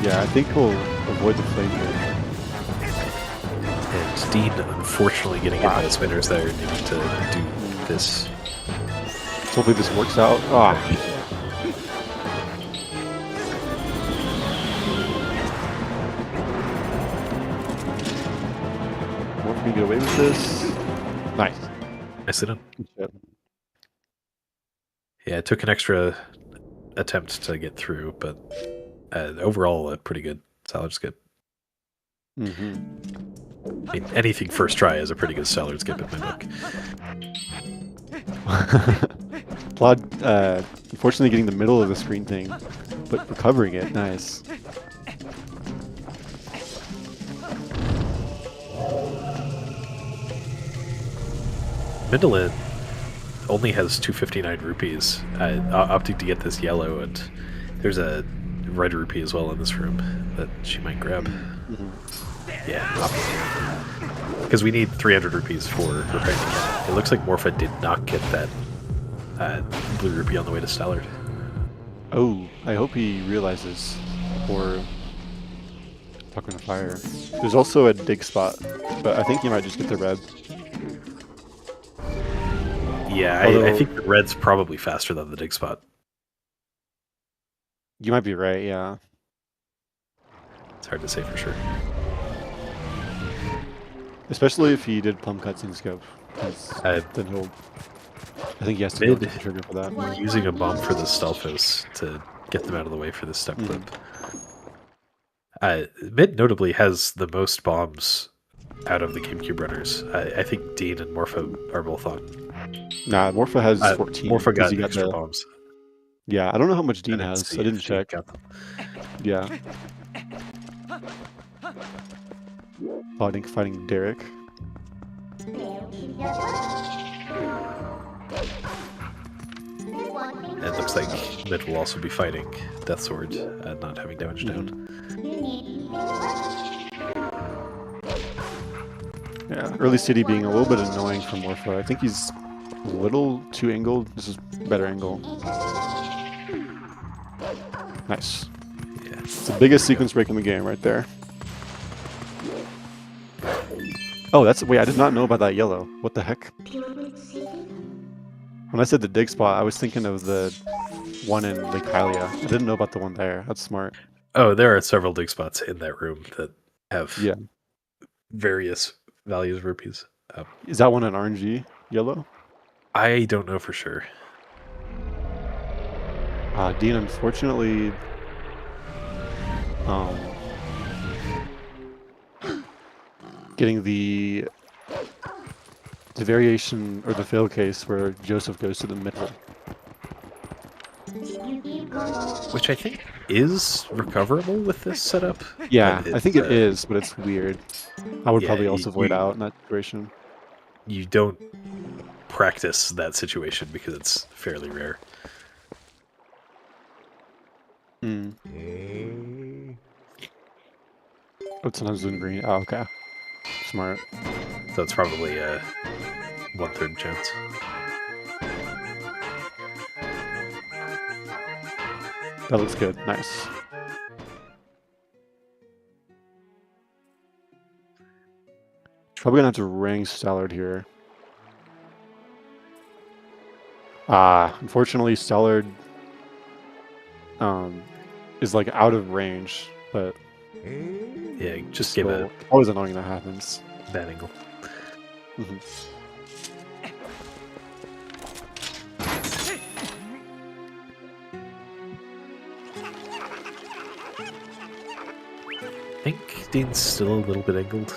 Yeah, I think we'll avoid the flame here. And Dean, unfortunately, getting hit by the spinners there, needing to do this. Hopefully this works out. Ah. What can we get away with this? Nice. Nicely done. Yep. Yeah, it took an extra attempt to get through, but overall, a pretty good Stallard Skip. Mm-hmm. I mean, anything first try is a pretty good Stallard Skip in my book. Claude, unfortunately getting the middle of the screen thing, but recovering it. Nice. Mindolin only has 259 rupees, opting to get this yellow, and there's a red rupee as well in this room that she might grab. Mm-hmm. Yeah, because we need 300 rupees for repairing the cannon. It looks like Morpha did not get that blue rupee on the way to Stallard. Oh, I hope he realizes before talking to fire. There's also a dig spot, but I think he might just get the red. Yeah, Although, I think the red's probably faster than the dig spot. You might be right, yeah. It's hard to say for sure. Especially if he did plum cuts in scope, because then he'll. I think he has to go to the trigger for that. Using a bomb for the Stalfos to get them out of the way for this step clip. Mid notably has the most bombs out of the GameCube runners. I think Dean and Morpha are both on. Nah, Morpha has 14. Morpha got he extra bombs. Yeah, I don't know how much Dean has. I didn't check. Yeah. Fighting Derek. It looks like Mid will also be fighting Death Sword, not having damage down. Yeah, early city being a little bit annoying for Morpha. I think he's a little too angled. This is better angle. Nice. Yeah. It's the biggest sequence break in the game right there. Oh, wait, I did not know about that yellow. What the heck? When I said the dig spot, I was thinking of the one in Lake Hylia. I didn't know about the one there. That's smart. Oh, there are several dig spots in that room that have various values of rupees. Is that one an RNG yellow? I don't know for sure. Dean, unfortunately, getting the variation or the fail case where Joseph goes to the middle. Which I think is recoverable with this setup. Yeah, but I think it is, but it's weird. I would Yeah, probably also void out in that situation. You don't practice that situation because it's fairly rare. But sometimes in green. Oh, okay. Smart. So it's probably a 1/3 chance. That looks good. Nice. Probably gonna have to ring Stellard here. Unfortunately, Stellard is like out of range, but yeah, just give it. Always annoying that happens. Bad angle. I think Dean's still a little bit angled.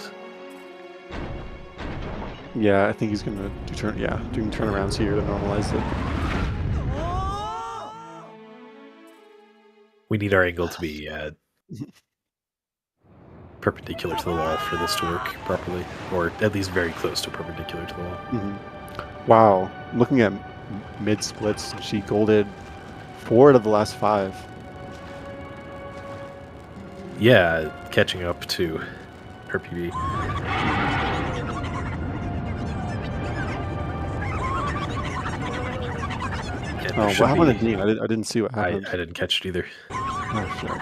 Yeah, I think he's gonna doing turnarounds here to normalize it. We need our angle to be perpendicular to the wall for this to work properly, or at least very close to perpendicular to the wall. Wow, looking at mid splits, she golded 4 out of the last 5. Yeah, catching up to her PB. Oh, what happened to Dean? I didn't see what happened. I didn't catch it either. Oh, sure.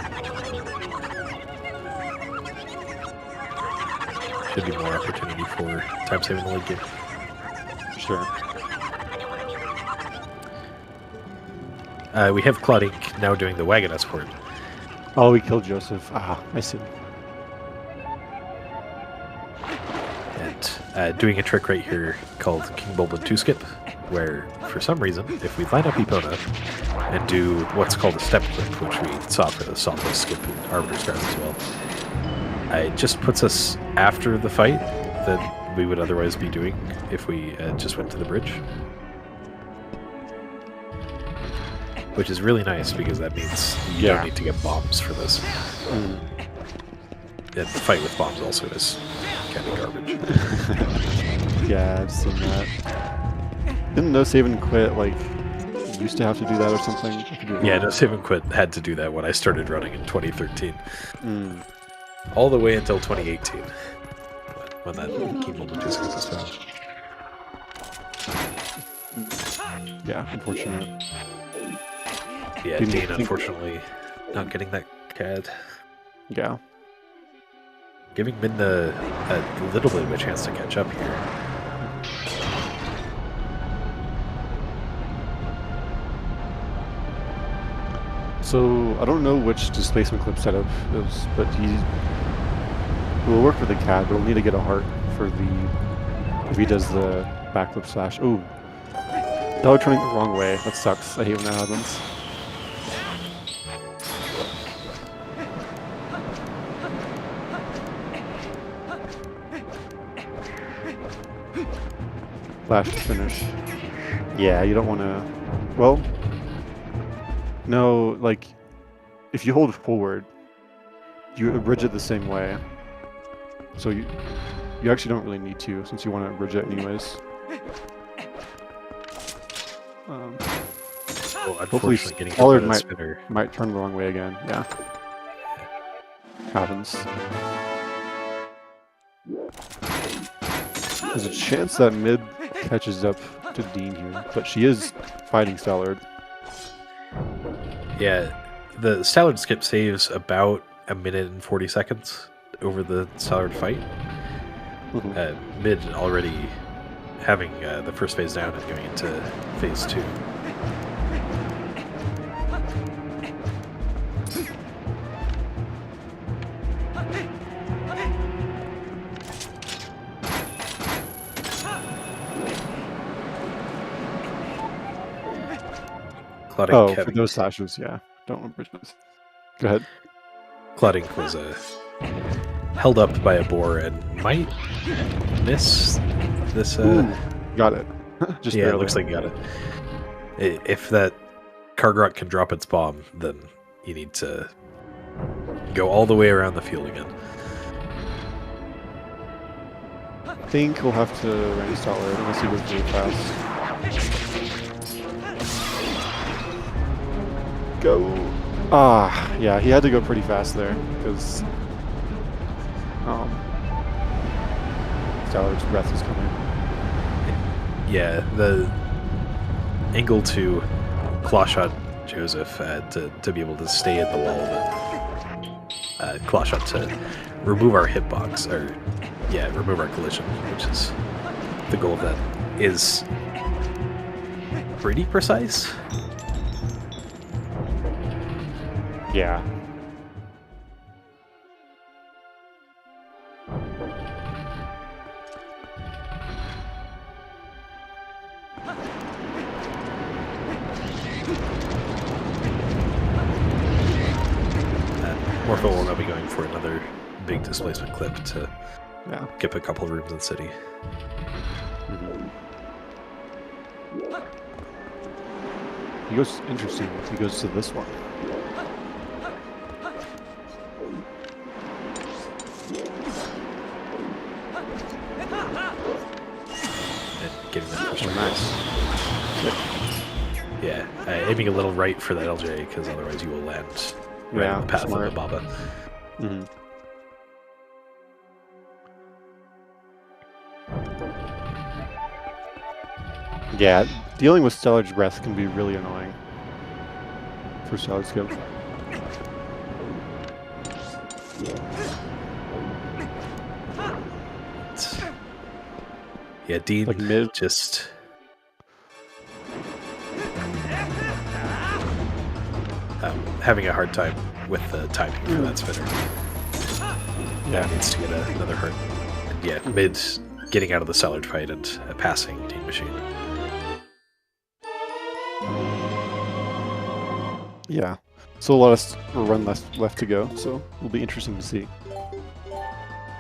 Should be more opportunity for time saving the late game. Sure. We have Claudine now doing the wagon escort. Oh, we killed Joseph. Ah, I see. And doing a trick right here called King Bulbin 2-skip, where, for some reason, if we line up Epona and do what's called a step clip, which we saw for the softest skip in Arbiter's Guards as well, it just puts us after the fight that we would otherwise be doing if we just went to the bridge. Which is really nice because that means you don't need to get bombs for this. And the fight with bombs also is kind of garbage. Yeah, I've seen that. Didn't No Save and Quit used to have to do that or something? Yeah, No Save and Quit had to do that when I started running in 2013. All the way until 2018, when that King Bulbin 2-skip was found. Yeah, unfortunate. Yeah, Dean unfortunately not getting that CAD. Yeah. Giving Min a little bit of a chance to catch up here. So, I don't know which displacement clip setup is, but he will work with the CAD, but we'll need to get a heart for if he does the backflip slash. Ooh. Dog turning the wrong way. That sucks. I hate when that happens. Flash to finish. Yeah, you don't want to... Well... No, if you hold forward, you bridge it the same way. So you actually don't really need to, since you want to bridge it anyways. Hopefully Pollard might turn the wrong way again. Yeah. Happens. There's a chance that mid catches up to Dean here, but she is fighting Stellard. Yeah, the Stellard skip saves about 1 minute and 40 seconds over the Stellard fight. Mid already having the first phase down and going into phase 2. Oh, for those slashes, yeah. Don't want bridges. Go ahead. Clodding was held up by a boar and might miss this. Got it. Just yeah, barely. it looks like you got it. If that Kargrot can drop its bomb, then you need to go all the way around the field again. I think we'll have to rank Stellar unless he goes really fast. Go. Yeah, he had to go pretty fast there because Stellar's breath is coming. Yeah, the angle to claw shot Joseph to be able to stay at the wall, but claw shot to remove our hitbox, or remove our collision, which is the goal of that, is pretty precise. Yeah. Morpho will now be going for another big displacement clip to skip a couple of rooms in the city. He goes, interesting, he goes to this one. And getting that first Nice. Yeah, aiming a little right for that LJ, because otherwise you will land right on the path of the Baba. Yeah, dealing with Stellar's breath can be really annoying for Stellar Skip. Yeah, Dean like mid. just having a hard time with the timing for that spinner. Yeah, needs to get another hurt. And yeah, mid getting out of the Stellar fight and passing Dean Machine. Yeah, so a lot of run left to go, so it'll be interesting to see.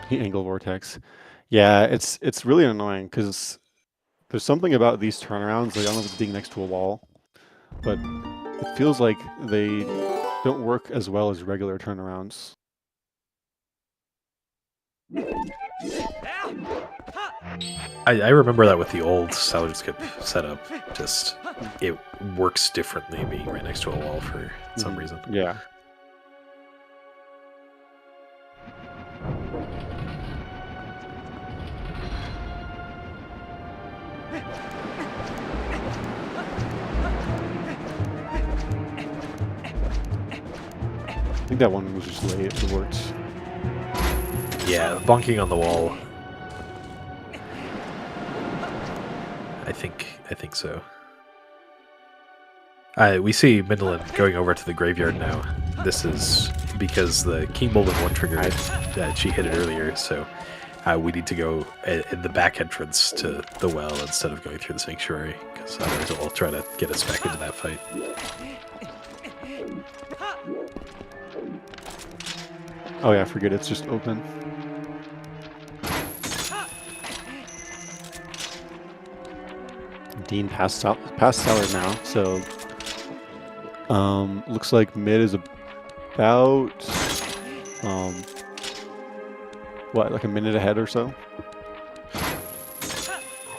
The angle vortex. Yeah, it's really annoying because there's something about these turnarounds, like I don't know if it's being next to a wall, but it feels like they don't work as well as regular turnarounds. I remember that with the old Stellar Skip setup, just it works differently being right next to a wall for some reason. Yeah. I think that one was just late. It worked. Yeah, bonking on the wall. I think so. We see Mindolin going over to the graveyard now. This is because the King Bolden 1 trigger she hit it earlier, so we need to go in the back entrance to the well instead of going through the sanctuary, because otherwise it will try to get us back into that fight. Oh yeah, forget it's just open. Dean passed Stellar now, so looks like mid is about what, like a minute ahead or so?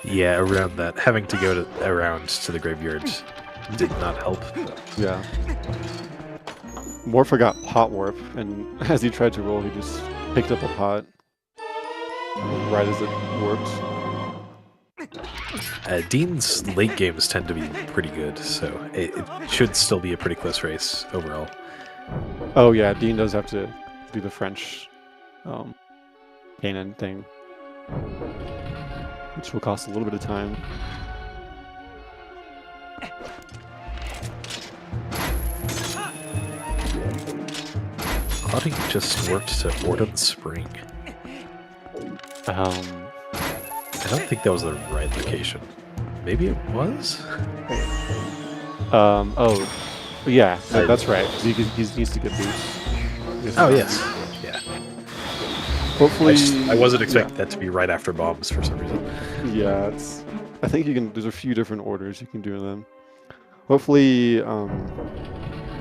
Yeah, around that. Having to go around to the graveyard did not help. Yeah. Morpho got pot warp, and as he tried to roll, he just picked up a pot right as it warped. Dean's late games tend to be pretty good, so it should still be a pretty close race overall. Oh yeah, Dean does have to do the French cannon thing, which will cost a little bit of time. Clodding just worked to Orden Spring. I don't think that was the right location. Maybe it was? Oh, yeah, that's right. He needs to get boost. Oh yes, yeah. Hopefully, I wasn't expecting that to be right after bombs for some reason. Yeah, it's. I think you can. There's a few different orders you can do them. Hopefully,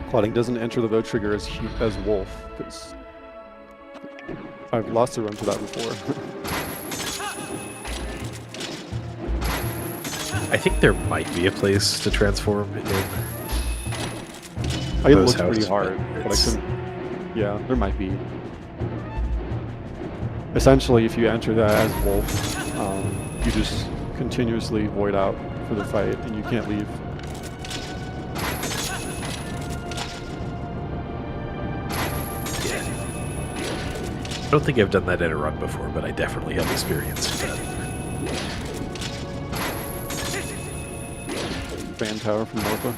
Clouding doesn't enter the vote trigger as Wolf, because I've lost a run to that before. I think there might be a place to transform in. I Those looked pretty houses, hard, but but I it's- couldn't. Yeah, there might be. Essentially, if you enter that as Wolf, you just continuously void out for the fight, and you can't leave. Yeah. I don't think I've done that in a run before, but I definitely have experience with that. Fan tower from Morpha.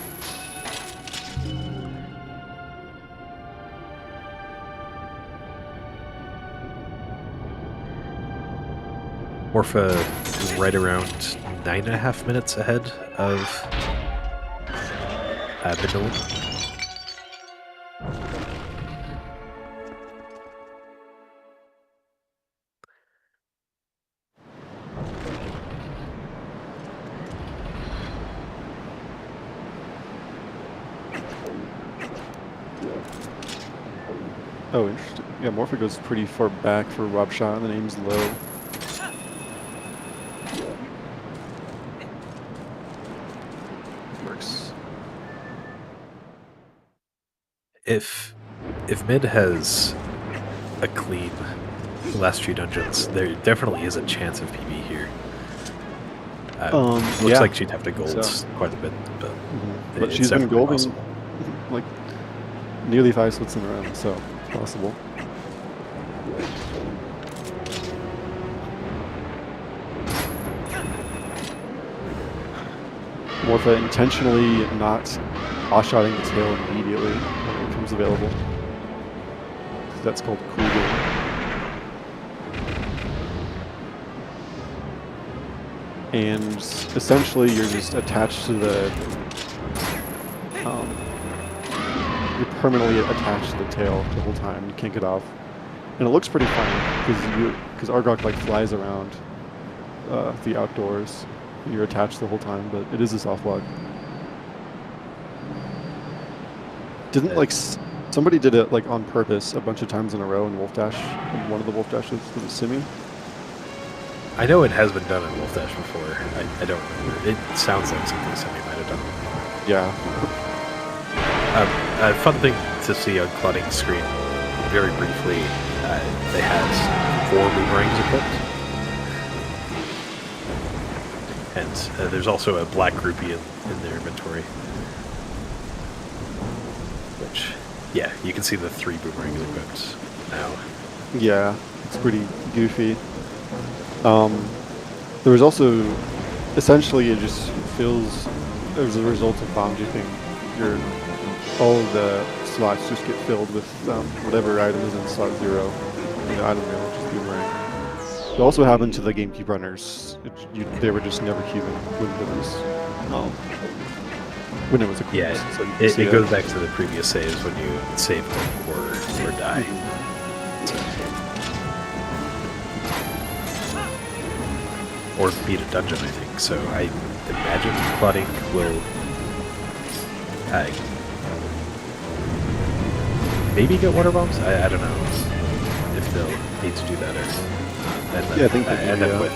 Morpha right around 9.5 minutes ahead of Bindle. Oh, interesting. Yeah, Morpha goes pretty far back for Rob Shot, and the name's low. Works. If mid has a clean last few dungeons, there definitely is a chance of PB here. Looks yeah, like she'd have to gold so. quite a bit, but But it's she's been definitely golding possible. like nearly 5 splits in a row, so it's possible. Morpha intentionally not off-shotting the tail immediately when it becomes available. That's called cool game. And essentially you're just attached to the you're permanently attached to the tail the whole time. You can't get off. And it looks pretty funny because Argok like flies around the outdoors. And you're attached the whole time, but it is a soft lock. Didn't like somebody did it like on purpose a bunch of times in a row in Wolfdash. In one of the Wolfdashes was it Simi? I know it has been done in Wolfdash before. I don't remember. It sounds like something Semi might have done. Yeah. A fun thing to see on Clouding's screen, very briefly, they had 4 boomerangs equipped. And there's also a black rupee in their inventory. Which, yeah, you can see the 3 boomerangs equipped now. Yeah, it's pretty goofy. There was also, essentially it just feels, as a result of bomb juking, all of the slots just get filled with whatever item is in slot 0 in the item reel, which is boomerang. It also happened to the GameCube runners. They were just never cubing when it was a cube. Yeah, so it goes back to the previous saves when you save or die. Or beat a dungeon, I think. So I imagine Clouding will maybe get water bombs. I don't know if they'll need to do that or and then, Yeah, I think they do, end up yeah. with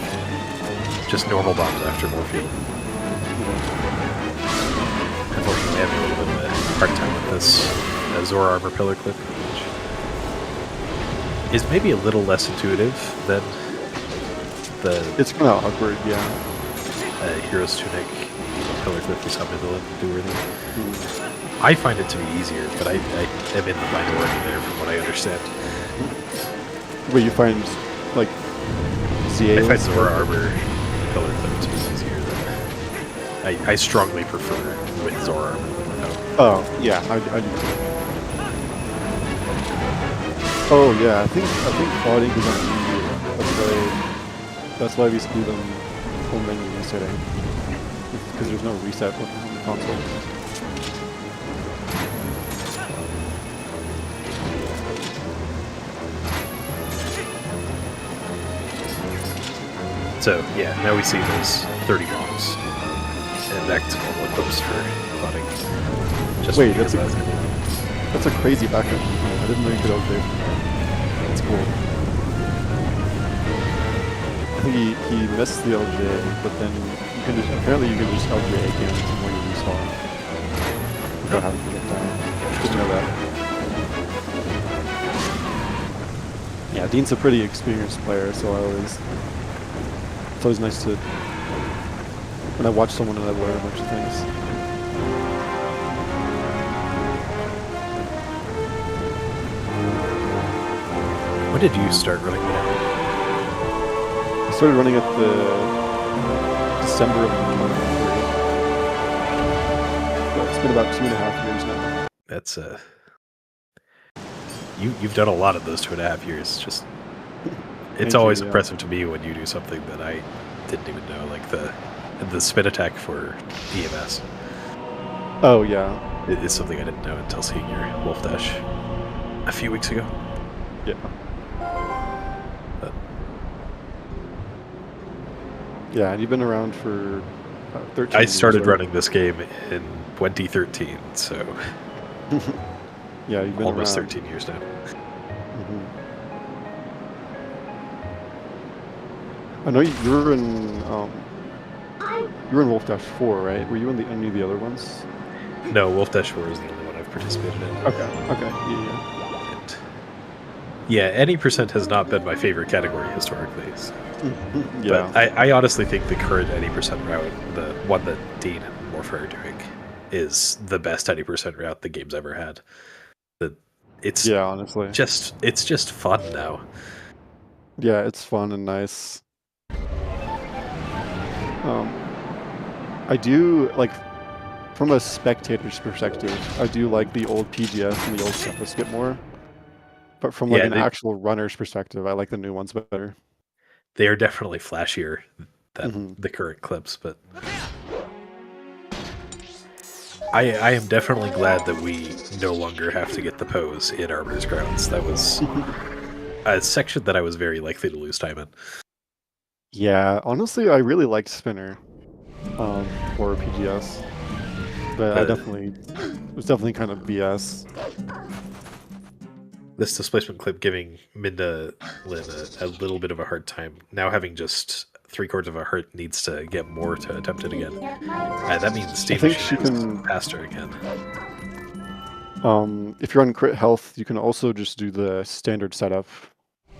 just normal bombs after Morpheal. Unfortunately, I'm having a little bit of a hard time with this Zora Armor Pillar clip, which is maybe a little less intuitive than the It's kind of awkward, yeah. Hero's Tunic Pillar clip we saw Midland do earlier. I find it to be easier, but I am in the minority there from what I understand. Where you find, like, ZA. I find Zora Armor Pillar clip to be easier than I strongly prefer with Zora Armor than without. Oh, yeah, I do. Oh, yeah, I think Clouding is on the that's why we screw them home menu resetting. Because there's no reset on the console. So yeah, now we see those 30 bombs and back to normal equips for clouding. Just Wait, because that's a crazy backup. I didn't know you could upgrade. That's cool. I think he missed the LJ, but then apparently you can just LJ again when you respawn. Without having to get down. Didn't know that. Yeah, Dean's a pretty experienced player, so it's always nice to when I watch someone and I learn a bunch of things. When did you start running that? I started running at the December of 2023. But it's been about 2.5 years now. That's you've done a lot of those 2.5 years. Just it's always impressive to me when you do something that I didn't even know, like the spin attack for EMS. Oh yeah, It's something I didn't know until seeing your Wolfdash a few weeks ago. yeah. But Yeah, and you've been around for 13 I years, started right? running this game in 2013, so Yeah, you've been almost around. 13 years now. Mhm. I know you were in Wolfdash 4, right? Were you in any of the other ones? No, Wolfdash 4 is the only one I've participated in. Okay, yeah. And yeah, any percent has not been my favorite category historically. So. Yeah. But I honestly think the current 80% route, the one that Dean and Morpher are doing, is the best 80% route the game's ever had. It's honestly. it's just fun now. Yeah, it's fun and nice. I do, like, from a spectator's perspective, I do like the old PGS and the old Stepper Skip more. But from, like, an actual runner's perspective, I like the new ones better. They are definitely flashier than the current clips, but I am definitely glad that we no longer have to get the pose in Arbiter's Grounds. That was a section that I was very likely to lose time in. Yeah, honestly, I really liked Spinner for PGS. But it was definitely kind of BS. This displacement clip giving Minda Lin a little bit of a hard time. Now having just 3/4 of a heart needs to get more to attempt it again. That means Steam I think she Machine can is faster again. If you're on crit health, you can also just do the standard setup.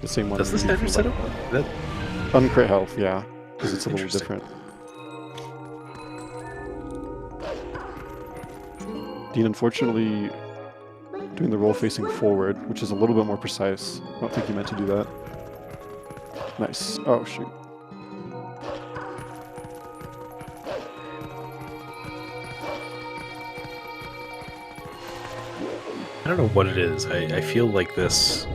The same one. Does the standard setup? On crit health, yeah. Because it's a little different. Dean, unfortunately, doing the roll facing forward, which is a little bit more precise. I don't think you meant to do that. Nice. Oh, shoot. I don't know what it is. I feel like this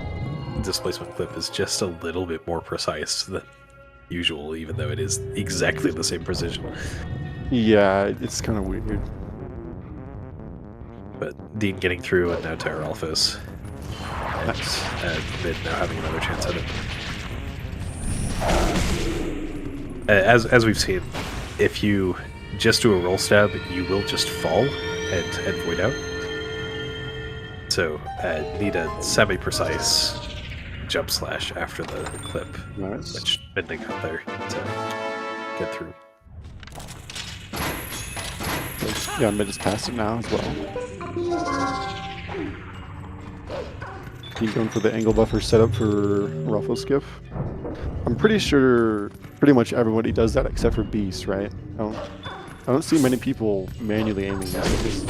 displacement clip is just a little bit more precise than usual, even though it is exactly the same precision. Yeah, it's kind of weird. But Dean getting through and now Tower Alphas. Nice. And Mid now having another chance at it. As we've seen, if you just do a roll stab, you will just fall and void out. So need a semi-precise jump slash after the clip, Nice. which Midna got there to get through. Yeah, Mid is past it now as well. Keep going for the angle buffer setup for Ruffle Skip. I'm pretty sure pretty much everybody does that except for Beast, right? I don't see many people manually aiming these.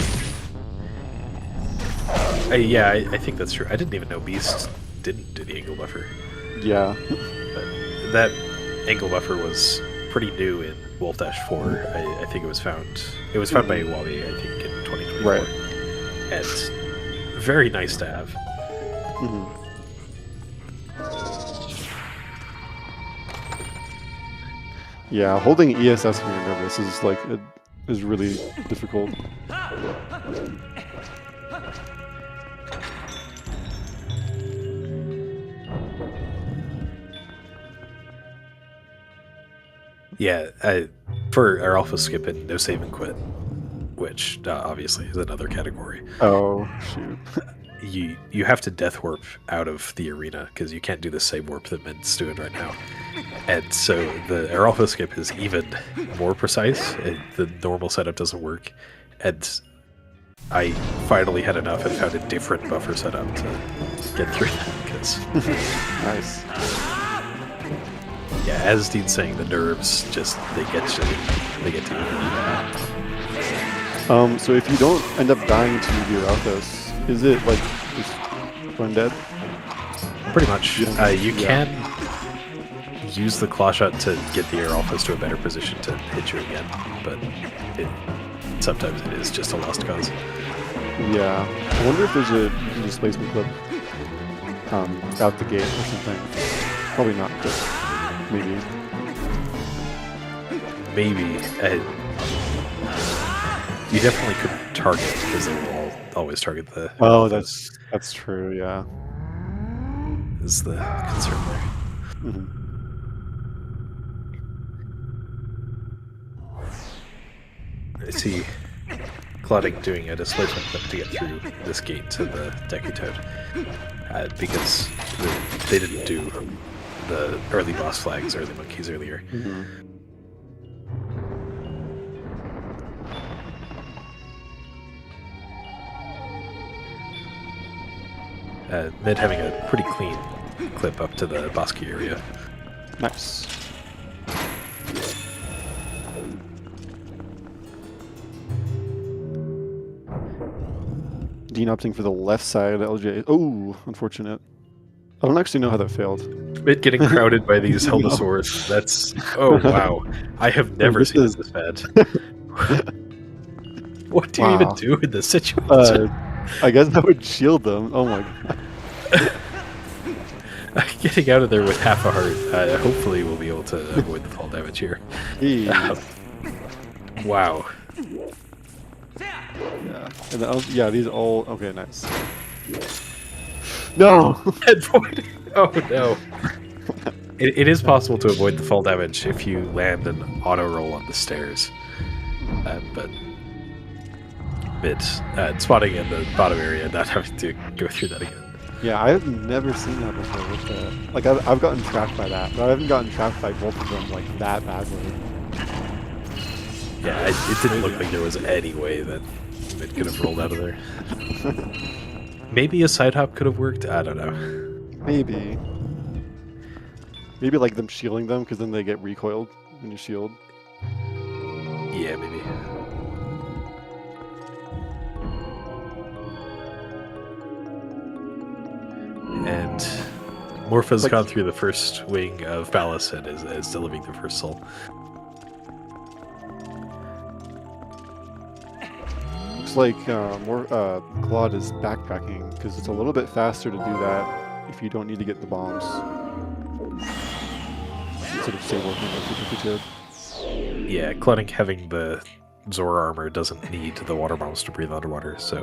Yeah, I think that's true. I didn't even know Beast didn't do the angle buffer. Yeah. But that angle buffer was pretty new in Wolfdash 4. I think it was found by Wabi, I think, in 2024. Right. And very nice to have. Yeah, holding ESS when you're nervous is really difficult. Yeah, for our alpha skip and no save and quit, which obviously is another category. Oh, shoot. You have to death warp out of the arena because you can't do the same warp that Mid's doing right now. And so the air alpha skip is even more precise. The normal setup doesn't work. And I finally had enough and found a different buffer setup to get through that. Because Nice. yeah, as Dean's saying, the nerves just they get to you. So if you don't end up dying to your Alphas, is it like just undead? Pretty much. You Yeah. can use the claw shot to get the air alphas to a better position to hit you again, but sometimes it is just a lost cause. Yeah. I wonder if there's a displacement clip out the gate or something. Probably not, but maybe. Maybe. You definitely could target because they will always target the. Oh, alphas, that's true. Yeah. is the concern there. Mhm. I see Clodding doing a displacement clip to get through this gate to the Deku Toad because they didn't do the early boss flags, early monkeys earlier. Mhm. Mid having a pretty clean clip up to the Bosky area. Nice. Dean opting for the left side, LJ. Oh, unfortunate. I don't actually know how that failed. Mid getting crowded by these Helmosaurs. That's oh wow! I have never this seen is- it this bad. What do you even Wow. do in this situation? I guess that would shield them. Oh my god. Getting out of there with half a heart. Hopefully, we'll be able to avoid the fall damage here. Jeez. Wow. Yeah. And yeah, these all okay. Nice. No. Head point. Oh no. It is possible to avoid the fall damage if you land an auto roll on the stairs, but Mid spotting in the bottom area, not having to go through that again. Yeah, I have never seen that before. With the, like, I've gotten trapped by that, but I haven't gotten trapped by both of them like that badly. Yeah, it didn't look like there was any way that Mid could have rolled out of there. Maybe a side hop could have worked. I don't know. Maybe. Maybe like them shielding them because then they get recoiled when you shield. Yeah, maybe. And Morpha's Like- gone through the first wing of Palace and is delivering the first soul. Looks like Claude is backtracking because it's a little bit faster to do that if you don't need to get the bombs. Instead of stay working like you did. Yeah, Clonic having the Zora armor doesn't need the water bombs to breathe underwater, so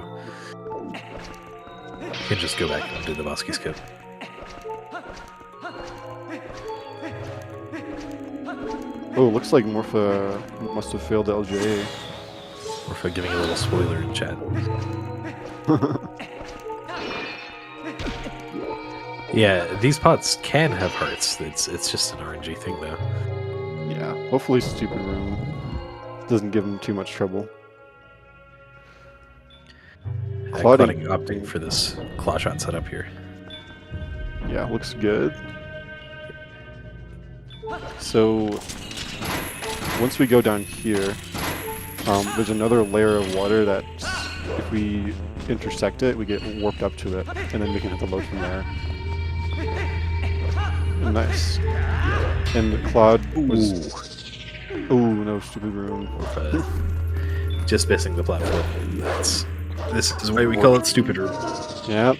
you can just go back and do the Bosky skip. Oh, looks like Morpha must have failed the LJA. Morpha giving a little spoiler in chat. Yeah, these pots can have hearts. It's just an RNG thing, though. Yeah, hopefully Stupid Room doesn't give him too much trouble. Clotting opting for this claw shot setup here. Yeah, looks good. So once we go down here, there's another layer of water that if we intersect it, we get warped up to it, and then we can hit the load from there. Nice. And Claude was... Ooh, no, Stupid Room. Just missing the platform. This is why we call it Stupid Room. Yep.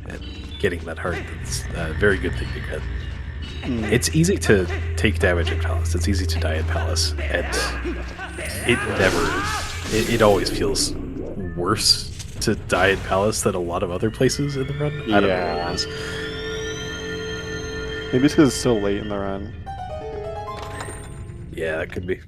And getting that heart, that's a very good thing to get. It's easy to take take damage in Palace. It's easy to die in Palace, and it always feels worse to die in Palace than a lot of other places in the run. I don't know what it is. Maybe it's because it's so late in the run. Yeah, that could be.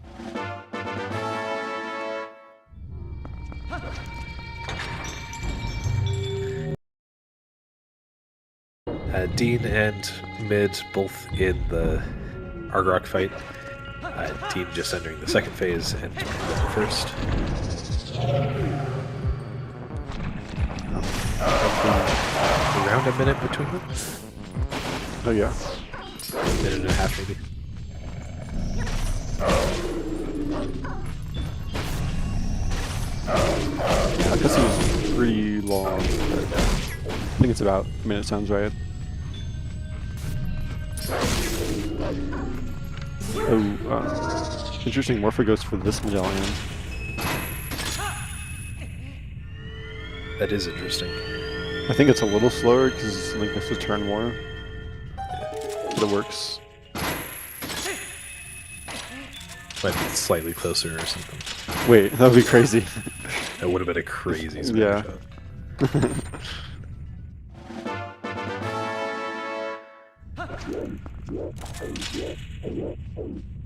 Dean and Mid both in the Argrok fight. Dean just entering the second phase and Mid the first. Around a minute between them. Oh yeah. A minute and a half maybe. Yeah, this is pretty long. I think it's about a minute, sounds right. Oh, interesting Morphoghost for this medallion. That is interesting. I think it's a little slower because Link has to turn more. But it works. Might be slightly closer or something. Wait, that would be crazy. That would have been a crazy spin Yeah. shot.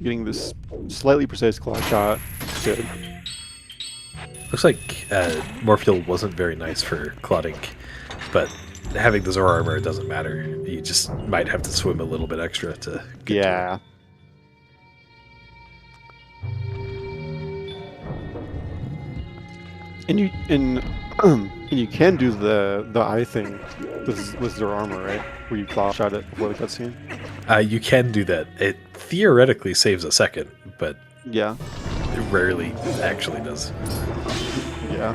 Getting this slightly precise claw shot. Good. Looks like Morpheal wasn't very nice for Cloddink, but having the Zora armor doesn't matter. You just might have to swim a little bit extra to get Yeah. And you can do the eye thing with their armor, right? Where you claw shot it before the cutscene. You can do that. It theoretically saves a second, but Yeah. it rarely actually does. Yeah.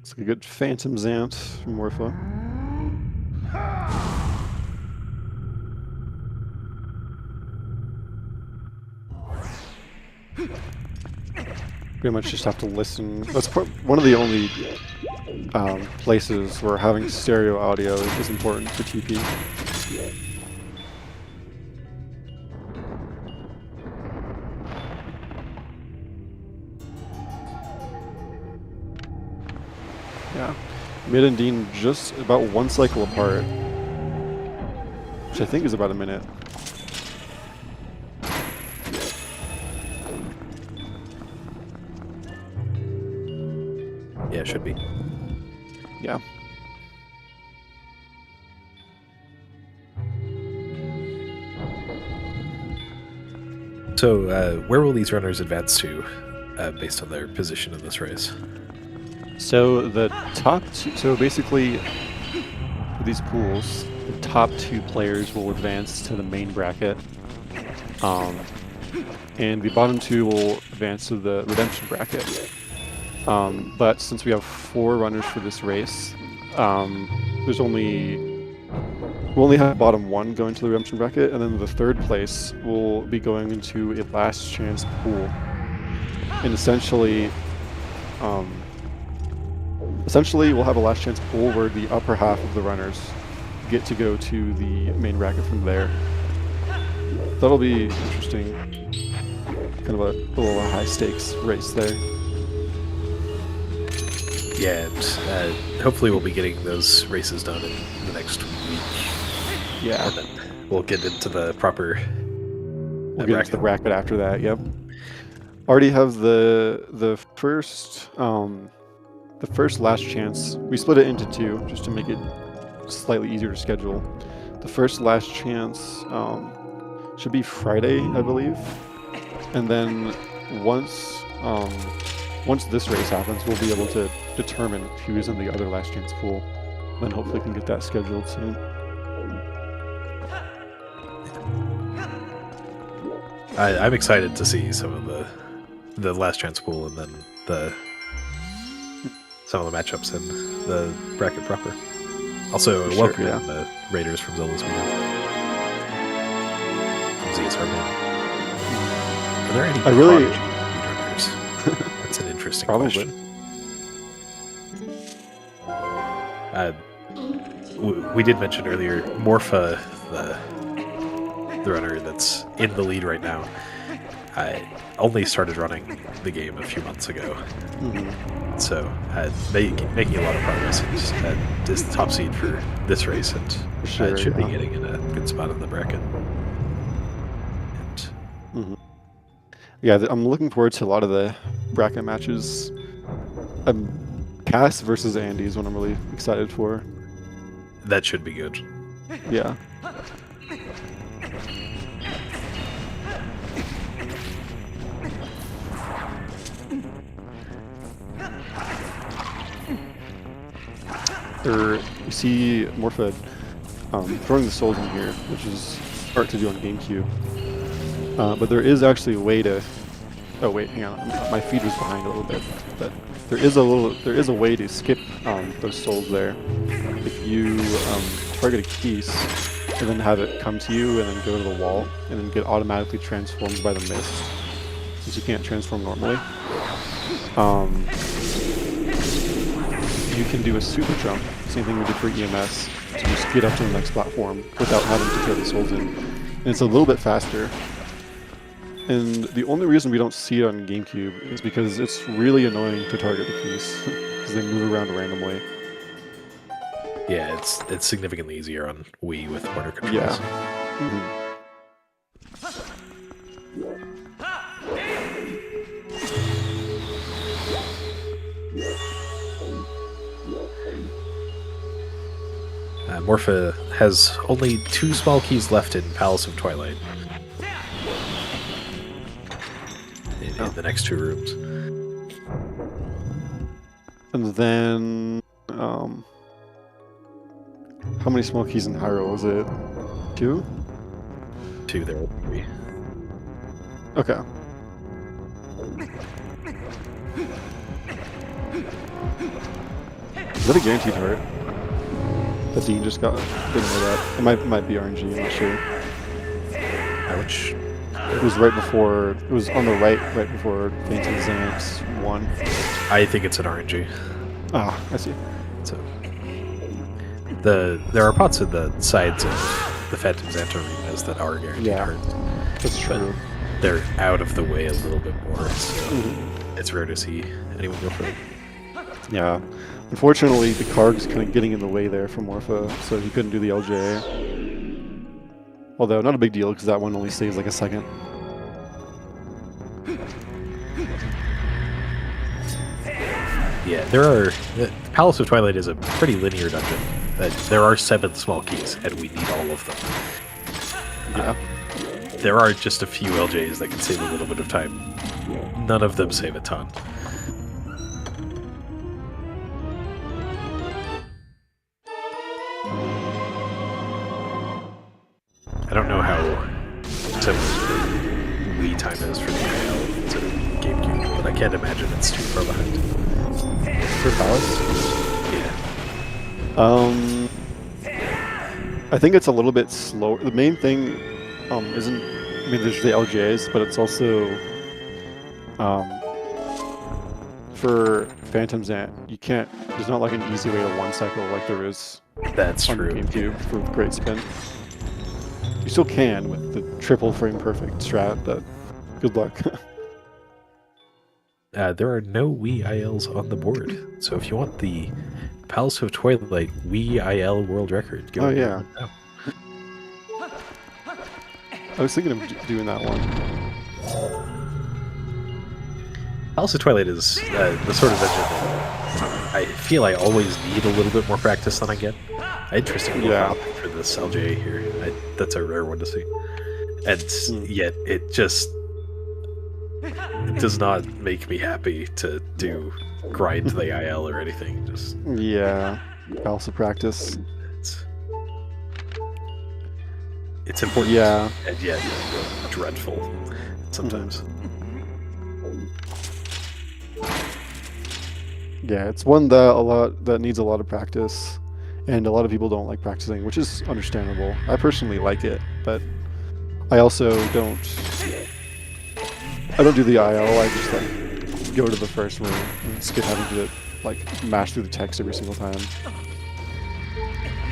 It's like a good Phantom Zant from Morpho. Pretty much just have to listen. That's one of the only places where having stereo audio is important for TP. Yeah. Mid and Dean just about one cycle apart, which I think is about a minute. Yeah, it should be. Yeah. So, where will these runners advance to, based on their position in this race? So the top two, so basically for these pools, the top two players will advance to the main bracket, and the bottom two will advance to the redemption bracket. But since we have 4 runners for this race, we'll only have bottom 1 going to the redemption bracket, and then the third place will be going into a last chance pool. And essentially, we'll have a last chance pool where the upper half of the runners get to go to the main bracket from there. That'll be interesting. Kind of a little high stakes race there. Yeah, and hopefully we'll be getting those races done in the next week. Yeah. And then we'll get into the proper We'll get into the bracket after that, yep. Already have the first last chance. We split it into 2 just to make it slightly easier to schedule. The first last chance should be Friday, I believe. And then once this race happens, we'll be able to determine who is in the other last chance pool. Then hopefully we can get that scheduled soon. I'm excited to see some of the last chance pool and then some of the matchups in the bracket proper. Also, welcome the Raiders from ZeldaSpeedRuns. as our main. Are there any I really- prodigy speedrunners? That's an interesting Probably. question. We did mention earlier, Morpha, the runner that's in the lead right now, I only started running the game a few months ago. So making a lot of progress, and is the top seed for this race, and Sure, should be yeah. getting in a good spot in the bracket. And Yeah, I'm looking forward to a lot of the bracket matches. Cass versus Andy is what I'm really excited for. that should be good. Yeah. You see Morpha throwing the souls in here, which is hard to do on GameCube. But there is actually a way to. Oh wait, hang on. My feed was behind a little bit, but there is a way to skip those souls there. If you target a piece and then have it come to you and then go to the wall and then get automatically transformed by the mist, since you can't transform normally. You can do a super jump, same thing we did for EMS, to just get up to the next platform without having to throw the souls in. And it's a little bit faster. And the only reason we don't see it on GameCube is because it's really annoying to target the piece, because they move around randomly. Yeah, it's significantly easier on Wii with corner controls. Yeah. Morpha has only 2 small keys left in Palace of Twilight. In the next 2 rooms. And then, how many small keys in Hyrule was it? 2? 2, there are 3. Okay. Is that a guaranteed heart? That Dean just got? Didn't know that. It might be RNG, I'm not sure. Which It was right before, it was on the right before Phantom Xanax 1. I think it's an RNG. Ah, I see. So there are pots in the sides of the Phantom Xanta arenas that are guaranteed Yeah. hearts. That's true. They're out of the way a little bit more, so it's rare to see anyone go for it. Yeah. Unfortunately, the Karg's kind of getting in the way there for Morpha, so he couldn't do the LJ. Although, not a big deal, because that one only stays like a second. Yeah, Palace of Twilight is a pretty linear dungeon. There are 7 small keys, and we need all of them. Yeah. There are just a few LJs that can save a little bit of time. None of them save a ton. I don't know how similar the Wii time is for the IL to GameCube, but I can't imagine it's too far behind. For Palace? Yeah. I think it's a little bit slower. The main thing isn't, I mean, there's the LJs, but it's also for Phantom Xant, there's not like an easy way to one cycle like there is That's on true. the GameCube for Great Spin. You still can with the triple frame perfect strat, but good luck. There are no Wii ILs on the board, so if you want the Palace of Twilight Wii IL world record, go Oh, and get yeah. one now. I was thinking of doing that one. Palace of Twilight is the sort of dungeon that I feel I always need a little bit more practice than I get. Interesting Yeah. for this LJ here. That's a rare one to see. And yet it just does not make me happy to do grind the IL or anything. Just Yeah, also practice. it's important, Yeah. and yet dreadful sometimes. Yeah, it's one that needs a lot of practice, and a lot of people don't like practicing, which is understandable. I personally like it, but I also don't do the IL. I just like go to the first room and skip having to like mash through the text every single time.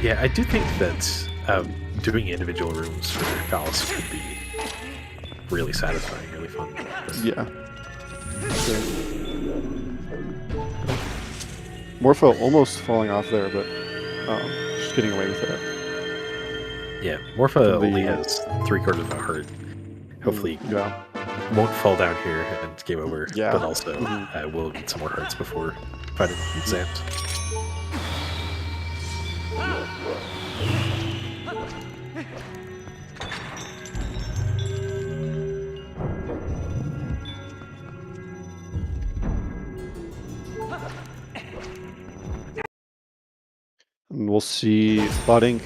Yeah, I do think that doing individual rooms for Palace could be really satisfying, really fun. Yeah. So, Morpho almost falling off there, but just getting away with it. Yeah, Morpha only has 3/4 of a heart. Hopefully, won't fall down here and it's game over. Yeah. But also, we'll need some more hearts before fighting Zamped. And we'll see Botting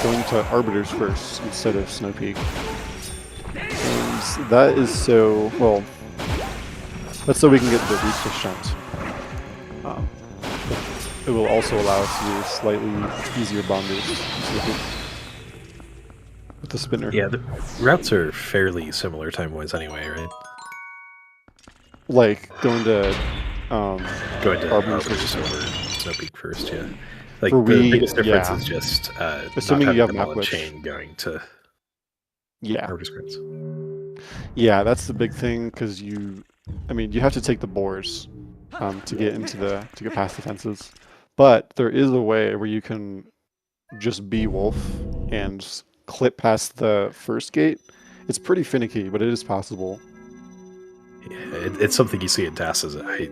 going to Arbiters first instead of Snow Peak. And that is so, well, that's so we can get the booster shunt. It will also allow us to do slightly easier bomb boosts with the spinner. Yeah, the routes are fairly similar time-wise anyway, right? Like going to Arbiters over Snow Peak first, yeah. Like For the Wii, biggest difference yeah. is just Assuming not you having have them all in map chain going to Arbiters grids. Yeah, that's the big thing because you have to take the boars to get to get past the fences. But there is a way where you can just be Wolf and clip past the first gate. It's pretty finicky, but it is possible. Yeah, it's something you see in TASs. I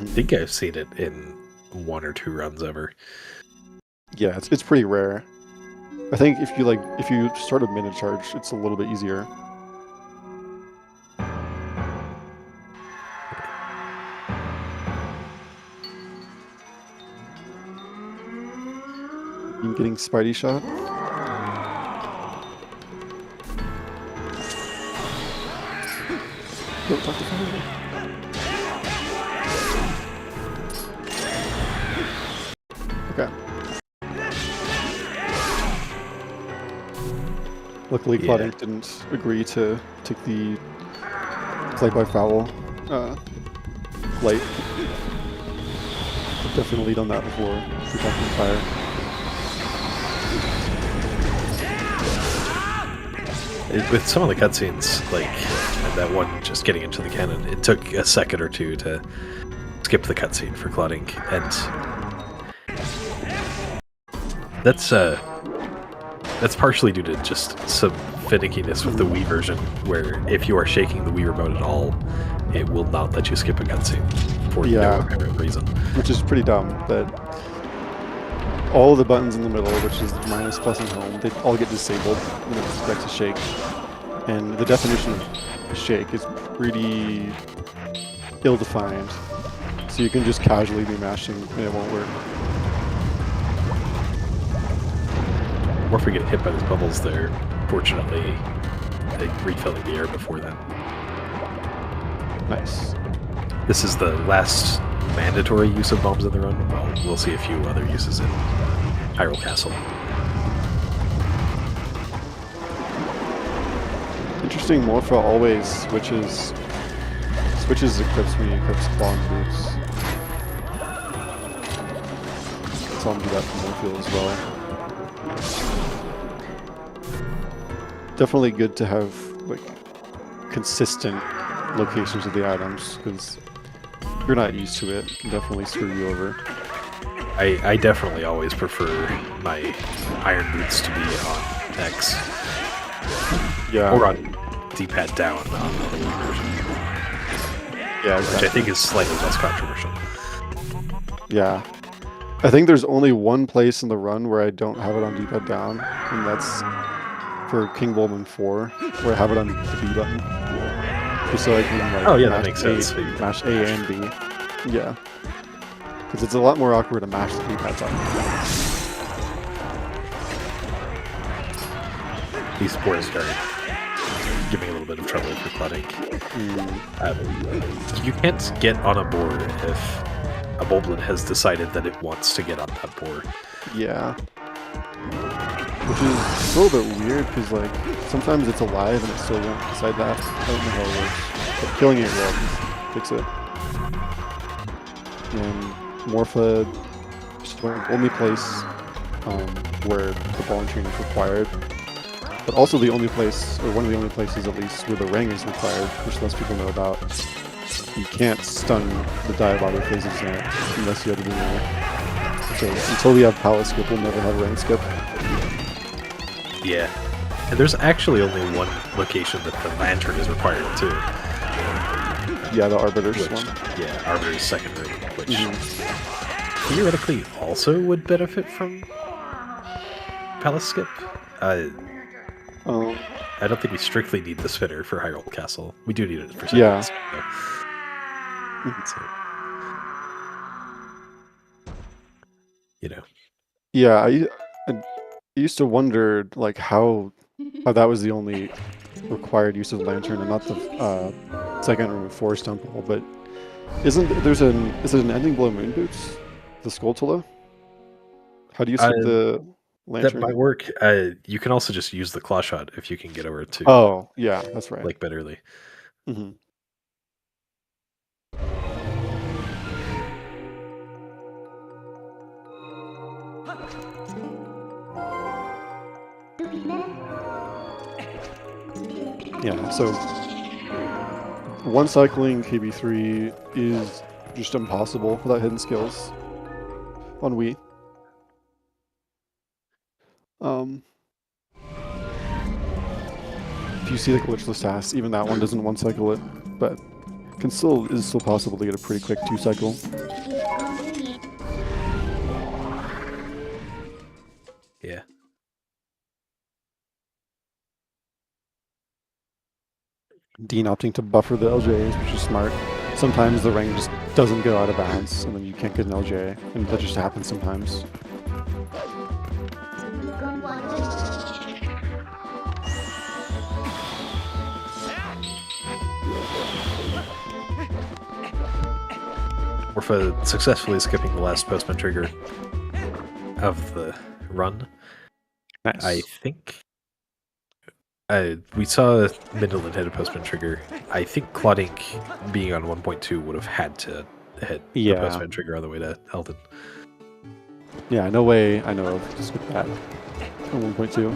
think I've seen it in 1 or 2 runs ever. Yeah, it's pretty rare. I think if you start a minute charge, it's a little bit easier. You getting Spidey shot? Don't talk to Spidey. Okay. Luckily, Claudine didn't agree to take the play by foul light. Definitely done that before. Protecting fire. With some of the cutscenes, like that one just getting into the cannon, it took a second or two to skip the cutscene for Clodding, and that's partially due to just some finickiness with the Wii version, where if you are shaking the Wii remote at all, it will not let you skip a cutscene for no apparent reason. Which is pretty dumb. That all of the buttons in the middle, which is minus, plus, and home, they all get disabled when it's back to shake. And the definition of shake is pretty ill-defined. So you can just casually be mashing and it won't work. Morpher get hit by those bubbles there. Fortunately, they refilling the air before that. Nice. This is the last mandatory use of bombs in the run. Well, we'll see a few other uses in Hyrule Castle. Interesting, Morpha always switches equips when he equips Claw and Boots. Saw him do that from Morphield as well. Definitely good to have like consistent locations of the items, because if you're not used to it, it can definitely screw you over. I definitely always prefer my iron boots to be on X. Yeah. Or on D-pad down on the Wii version. Yeah, exactly. Which I think is slightly less controversial. Yeah. I think there's only one place in the run where I don't have it on D-pad down, and that's for King Bulman 4, where I have it on the B button. Just so I can like that makes sense. Mash A and B. Yeah. Because it's a lot more awkward to mash the D-pad button. These spores are giving a little bit of trouble for Clodding. You can't get on a board if a Bulblin has decided that it wants to get on that board. Yeah. which is a little bit weird because like sometimes it's alive and it still won't decide that. I don't know how it works, but killing it will fix it. And Morpha is the only place where the ball and chain is required, but also the only place, or one of the only places at least, where the ring is required, which less people know about. You can't stun the dive phases in it unless you have to do more. So until we have Palace Skip, we'll never have Ring Skip. Yeah. And there's actually only one location that the lantern is required too. Yeah, the Arbiter's one. Yeah, Arbiter's second room, which theoretically also would benefit from Palace Skip. I don't think we strictly need the spinner for Hyrule Castle. We do need it for second Yeah. Skip, though. So, you know. Yeah, I used to wonder like how that was the only required use of Lantern and not the second room of Forest Temple, but is it an Ending Blow Moon Boots? The Skulltula? How do you skip the Lantern? That might work. You can also just use the Claw Shot if you can get over to Oh, yeah, that's right. like Bitterly. Mm-hmm. Yeah, so one cycling KB3 is just impossible without hidden skills on Wii. If you see the glitchless tasks, even that one doesn't one cycle it, but is still possible to get a pretty quick 2-cycle. Yeah. Dean opting to buffer the LJs, which is smart. Sometimes the ring just doesn't go out of bounds, and then you can't get an LJ, and that just happens sometimes. Or for successfully skipping the last postman trigger of the run. Nice. I think we saw Midland hit a postman trigger. I think Claudink being on 1.2 would have had to hit the postman trigger on the way to Eldon. Yeah, no way I know of to skip that on 1.2.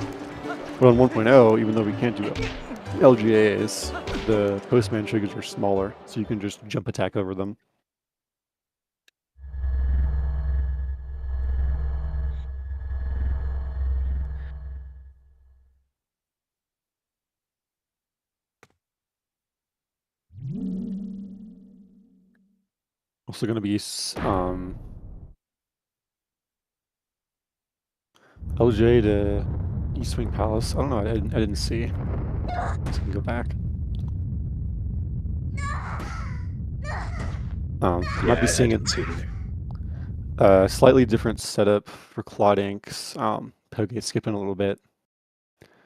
But on 1.0, even though we can't do LGAs, the postman triggers are smaller, so you can just jump attack over them. Also going to be LJ to East Wing Palace. I don't know. I didn't see. Let's go back. You might be seeing a slightly different setup for Claudink's Pogate skipping a little bit,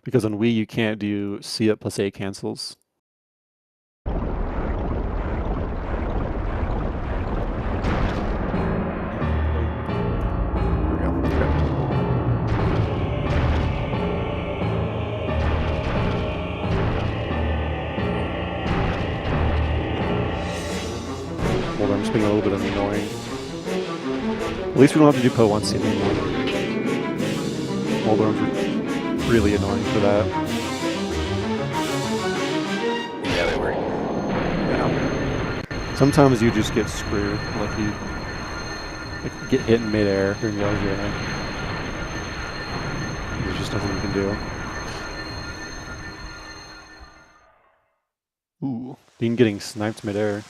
because on Wii you can't do C up plus A cancels. I'm just being a little bit annoying. At least we don't have to do Po 1C anymore. Although I'm really annoying for that. Yeah, they were. Yeah. Sometimes you just get screwed. Like you get hit in midair during the LGA. There's just nothing you can do. Ooh, Dean getting sniped midair.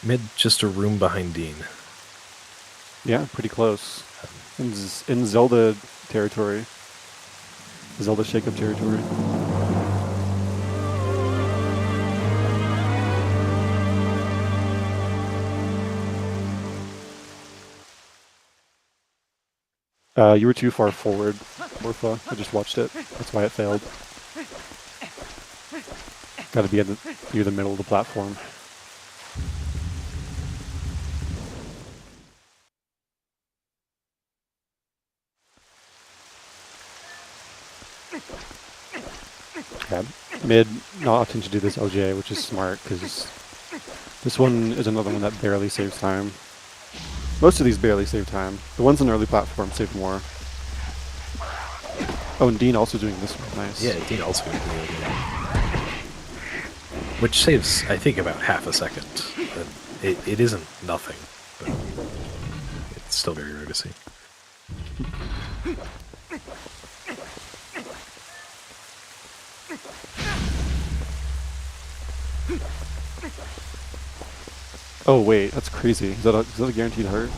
Mid, just a room behind Dean. Yeah, pretty close. In Zelda territory. Zelda shake-up territory. You were too far forward, Morpha. I just watched it. That's why it failed. Gotta be near the middle of the platform. Yeah, mid not opting to do this LJ, which is smart because this one is another one that barely saves time. Most of these barely save time. The ones on early platform save more. Oh, and Dean also doing this one. Nice. Yeah, Dean also doing the other one. Which saves, I think, about half a second. It isn't nothing, but it's still very rare to see. Oh wait, that's crazy. Is that a guaranteed hurt?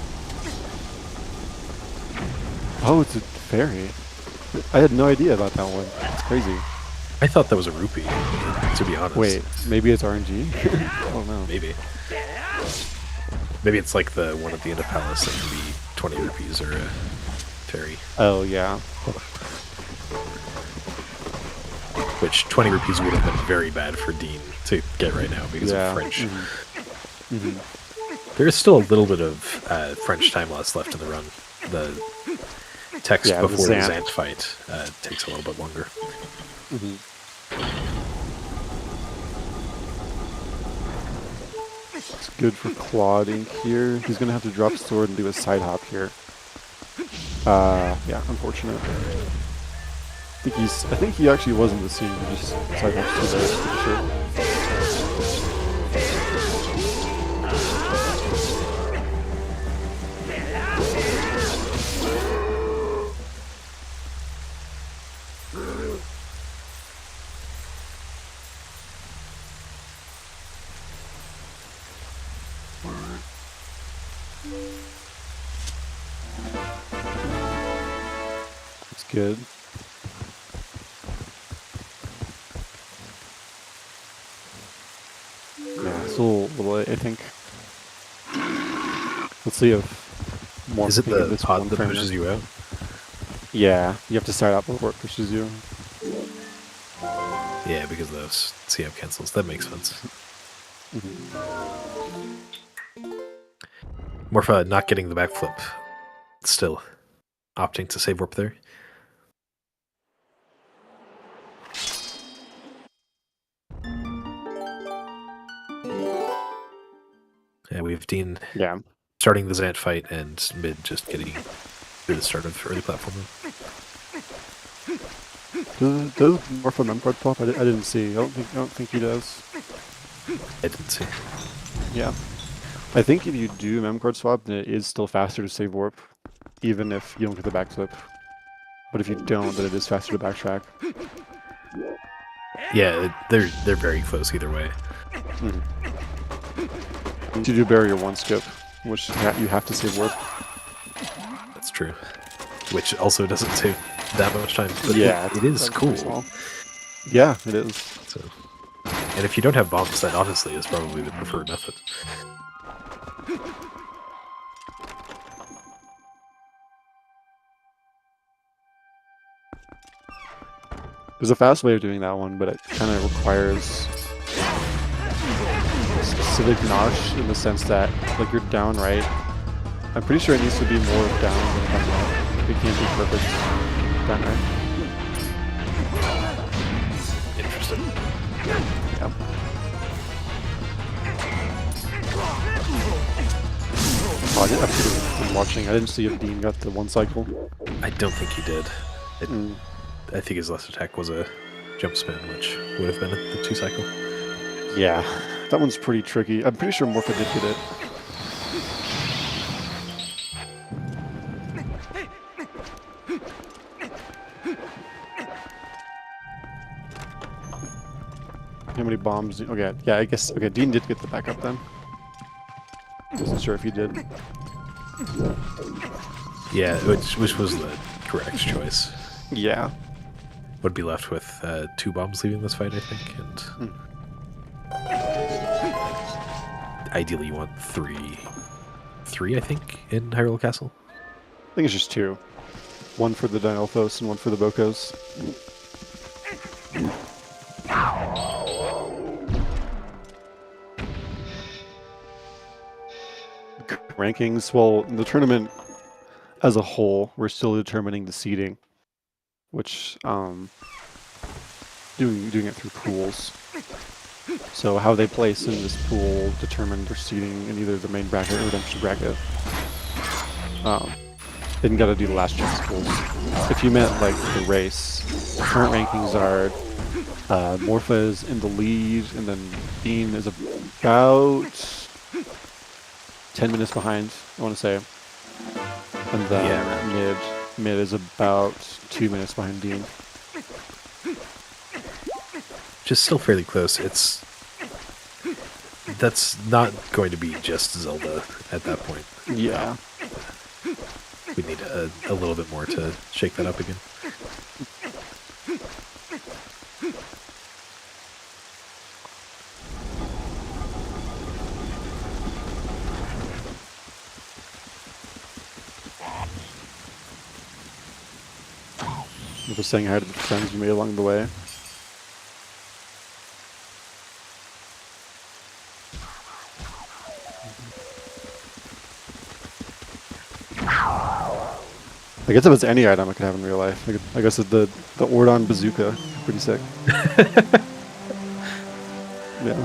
Oh, it's a fairy. I had no idea about that one. It's crazy. I thought that was a rupee, to be honest. Wait, maybe it's RNG? I don't know. Maybe. Maybe it's like the one at the end of Palace that can be 20 rupees or a fairy. Oh, yeah. Which 20 rupees would have been very bad for Dean to get right now because of French. Mm-hmm. Mm-hmm. There is still a little bit of French time loss left in the run. The text before the Zant fight takes a little bit longer. Mm-hmm. It's good for Clauding here. He's gonna have to drop sword and do a side hop here. Yeah, unfortunate. I think he actually was in the scene. He just side hopped to the sure. It's good. Yeah, it's a little I think. Let's see if more. Is it the pod that pushes you out? Yeah, you have to start out before it pushes you. Yeah, because of those CF cancels. That makes sense. Morpha not getting the backflip. Still opting to save warp there. Yeah, we have Dean starting the Zant fight and mid just getting through the start of early platforming. Does Morpha memcard pop? I didn't see. I don't think he does. I didn't see. Yeah, I think if you do memcard swap, then it is still faster to save warp, even if you don't get the backflip. But if you don't, then it is faster to backtrack. Yeah, they're very close either way. To do barrier 1 skip, which you have to save warp. That's true. Which also doesn't save that much time. But yeah, it is cool. Yeah, it is. So, and if you don't have bombs, that honestly is probably the preferred method. There's a fast way of doing that one, but it kind of requires a specific nosh in the sense that, like, you're down right. I'm pretty sure it needs to be more down than down right. It can't be perfect down right. Interesting. Yeah. Oh, I've been watching. I didn't see if Dean got the 1 cycle. I don't think he did. I think his last attack was a jump spin, which would have been the 2 cycle. Yeah, that one's pretty tricky. I'm pretty sure Morpha did get it. How many bombs? Okay, yeah, I guess. Okay, Dean did get the backup then. Wasn't sure if he did. Yeah, which was the correct choice. Yeah. Would be left with 2 bombs leaving this fight, I think, and ideally you want 3, I think, in Hyrule Castle. I think it's just 2. 1 for the Dynelphos and 1 for the Bokos. Rankings, well, in the tournament as a whole, we're still determining the seeding. which doing it through pools. So how they place in this pool determined their seating in either the main bracket or redemption bracket. Then you got to do the last chance pools. If you meant like the race, current rankings are Morpha is in the lead, and then Dean is about 10 minutes behind, I want to say. And then mid is about 2 minutes behind Dean. Just still fairly close. That's not going to be just Zelda at that point. Yeah. We need a little bit more to shake that up again. I'm just saying hi to the friends you made along the way. I guess if it's any item I could have in real life. I guess the Ordon bazooka, pretty sick. Yeah.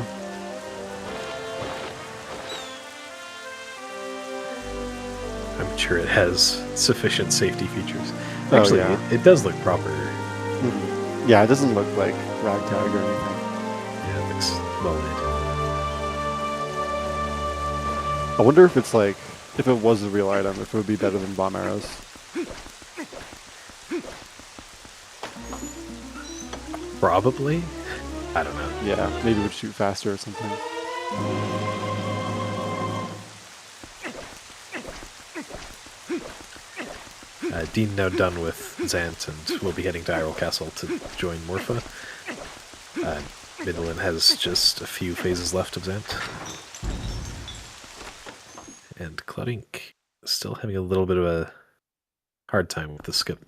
I'm sure it has sufficient safety features. Actually, it does look proper. Mm-hmm. Yeah, it doesn't look like ragtag or anything. Yeah, it looks well made. I wonder if it's like, if it was a real item, if it would be better than bomb arrows. Probably. I don't know. Yeah, maybe it would shoot faster or something. Dean now done with Zant, and we'll be heading to Iroh Castle to join Morpha. Midland has just a few phases left of Zant. And Cloudink still having a little bit of a hard time with the skip.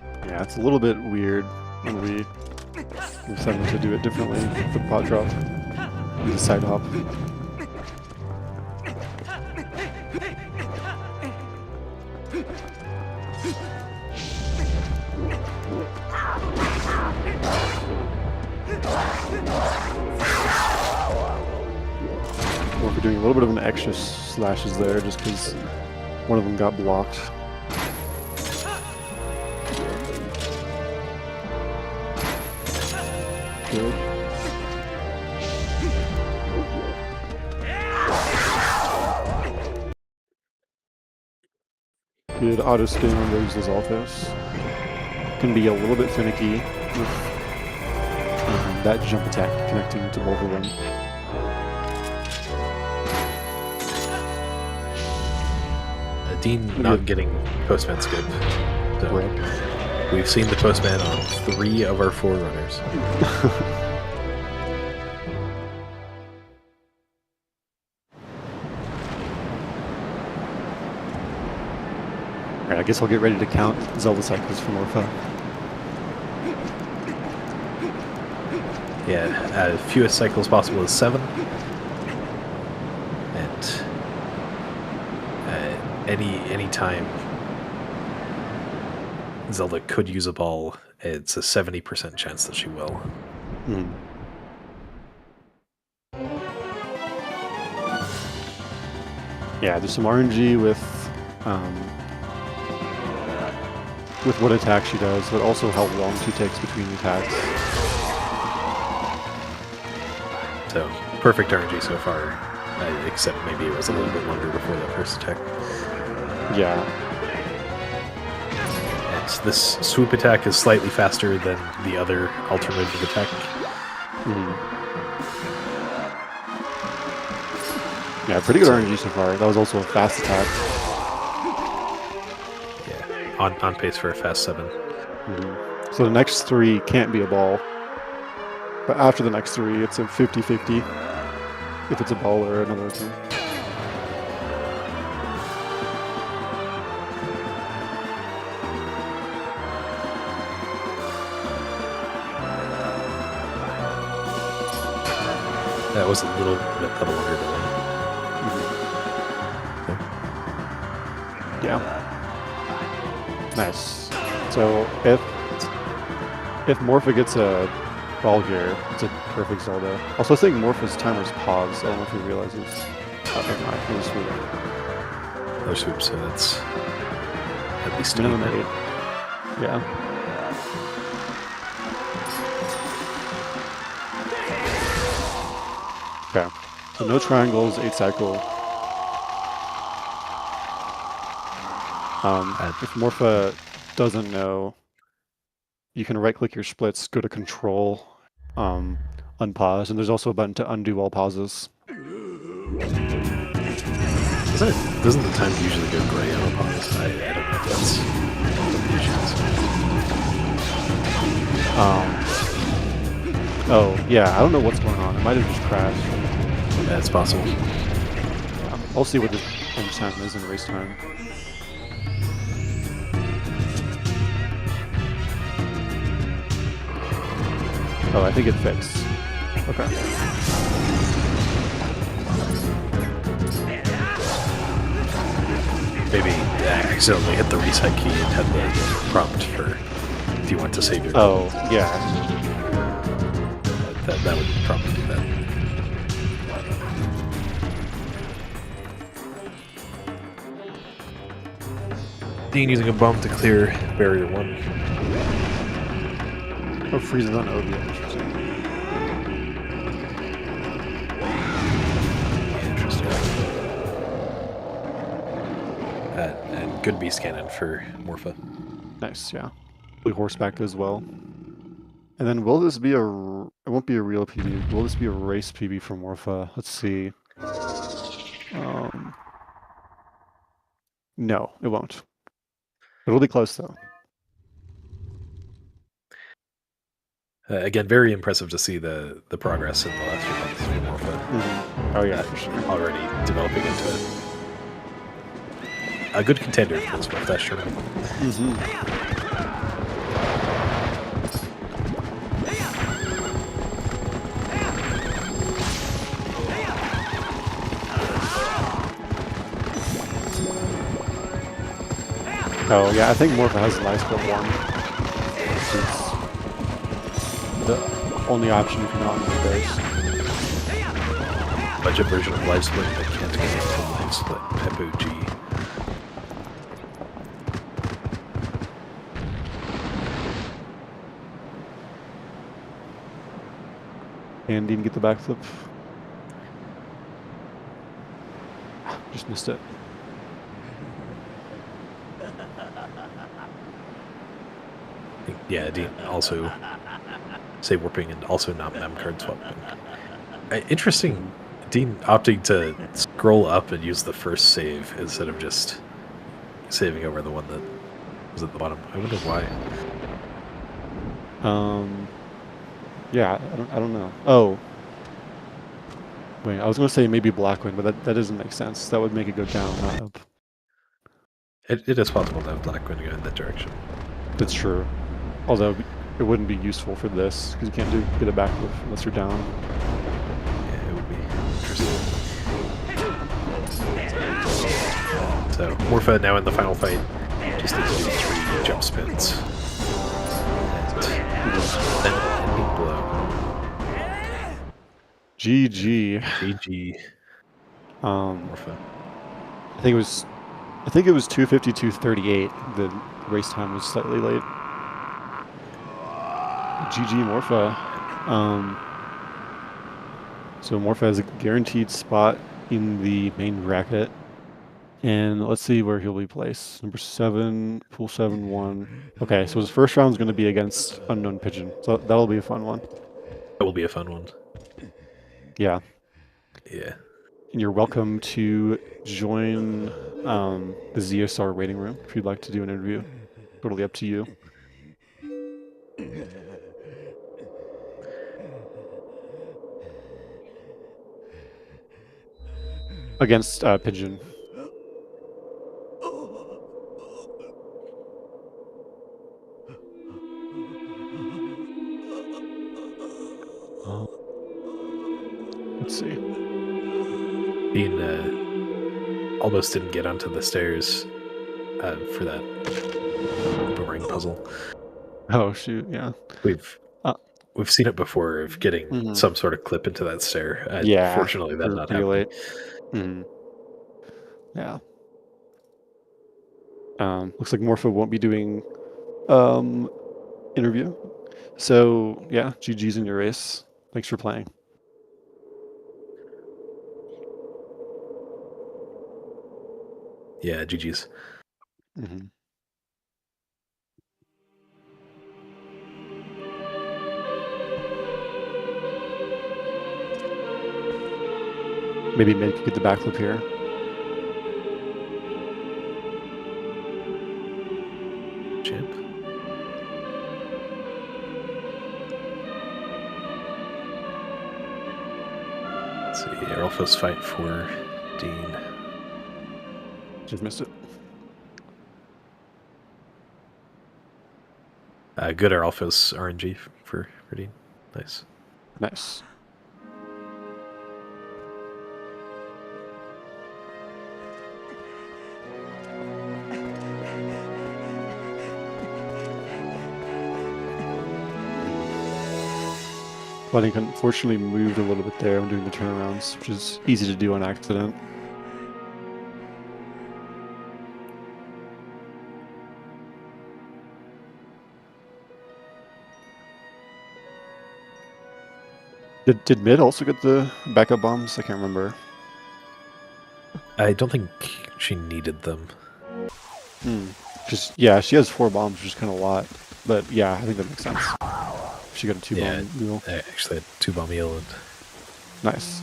Yeah, it's a little bit weird when we decided to do it differently for the pot drop. Do the side hop. We're doing a little bit of an extra slashes there just because one of them got blocked. Good. Good auto spin on those Altos. Can be a little bit finicky with that jump attack connecting to both of them. Dean not getting Postman skip. So Right. we've seen the Postman on 3 of our 4 runners. Alright, I guess I'll get ready to count Zelda cycles for Morpha. Yeah, fewest cycles possible is 7. And any time Zelda could use a ball, it's a 70% chance that she will. Yeah, there's some RNG with what attack she does, but also how long she takes between attacks. So, perfect RNG so far, except maybe it was a little bit longer before that first attack. Yeah. And this swoop attack is slightly faster than the other alternative attack. Yeah, pretty good RNG so far. That was also a fast attack. Yeah, on pace for a fast 7. So the next 3 can't be a ball. But after the next 3, it's a 50-50 if it's a ball or another attack. That was a little bit of a longer delay. Yeah. Nice. So if If Morpha gets a ball here, it's a perfect Zelda. Also, I think Morpha's timer's paused. I don't know if he realizes. Oh, never mind. He was swooping. Another swoop, so that's at least Minimum 8. 8. Yeah. Okay. So no triangles, 8 cycle. If Morpha doesn't know, you can right-click your splits, go to Control, unpause, and there's also a button to undo all pauses. Doesn't the time usually go gray on a pause? I don't know if that's oh, yeah, I don't know what's going on. It might have just crashed. Yeah, it's possible. I'll see what the end time is in race time. Oh, I think it fixed. Okay. Maybe accidentally hit the reset key and had the prompt for if you want to save your. Oh, yeah. That would probably do that. Dean using a bomb to clear barrier 1. Oh, freezes on Obia. Interesting. And good beast cannon for Morpha. Nice, yeah. Blue horseback as well. And then will this be a... It won't be a real PB. Will this be a race PB for Morpha? Let's see. No, it won't. It'll be close, though. Again, very impressive to see the progress in the last few months for Morpha. Mm-hmm. Oh, yeah, for sure. Already developing into a good contender for this Wolfdash tournament. Mm-hmm. Oh, yeah, I think Morpha has a life split 1. It's the only option if you're not in the base. Budget version of life split that can't get into life split. Pepo G. And didn't get the backflip. Just missed it. Yeah, Dean also save warping and also not mem card swapping. Interesting, Dean opting to scroll up and use the first save instead of just saving over the one that was at the bottom. I wonder why. Yeah, I don't know. Oh. Wait, I was going to say maybe Blackwind, but that doesn't make sense. That would make it go down, not up. It is possible to have Blackwind go in that direction. That's true. Although it wouldn't be useful for this, because you can't get a backflip unless you're down. Yeah, it would be interesting. So, Morpha now in the final fight. Just needs to do 3 jump spins. And then ending blow. GG. GG. Morpha. I think it was 2:52:38. The race time was slightly late. GG Morpha. So Morpha has a guaranteed spot in the main bracket. And let's see where he'll be placed. Number 7, pool 7-1. Okay, so his first round is going to be against Unknown Pigeon. So that'll be a fun one. That will be a fun one. Yeah. Yeah. And you're welcome to join the ZSR waiting room if you'd like to do an interview. Totally up to you. Against Pigeon. Let's see. Dean almost didn't get onto the stairs for that boomerang puzzle. Oh shoot, yeah. We've Uh, we've seen it before of getting Mhm. some sort of clip into that stair. Yeah, Fortunately, that not pretty happening. late. Mhm. Yeah. Looks like Morpho won't be doing interview. So yeah, GG's in your race. Thanks for playing. Yeah, GG's. Mm-hmm. Maybe Mid could get the backflip here. Champ. Let's see. Aralphos fight for Dean. Just missed it. Good Aralphos RNG for Dean. Nice. Nice. Flooding unfortunately moved a little bit there when doing the turnarounds, which is easy to do on accident. Did Mid also get the backup bombs? I can't remember. I don't think she needed them. Just yeah, she has 4 bombs, which is kind of a lot. But yeah, I think that makes sense. She got a 2-bomb wheel. I actually had 2-bomb eel and Nice.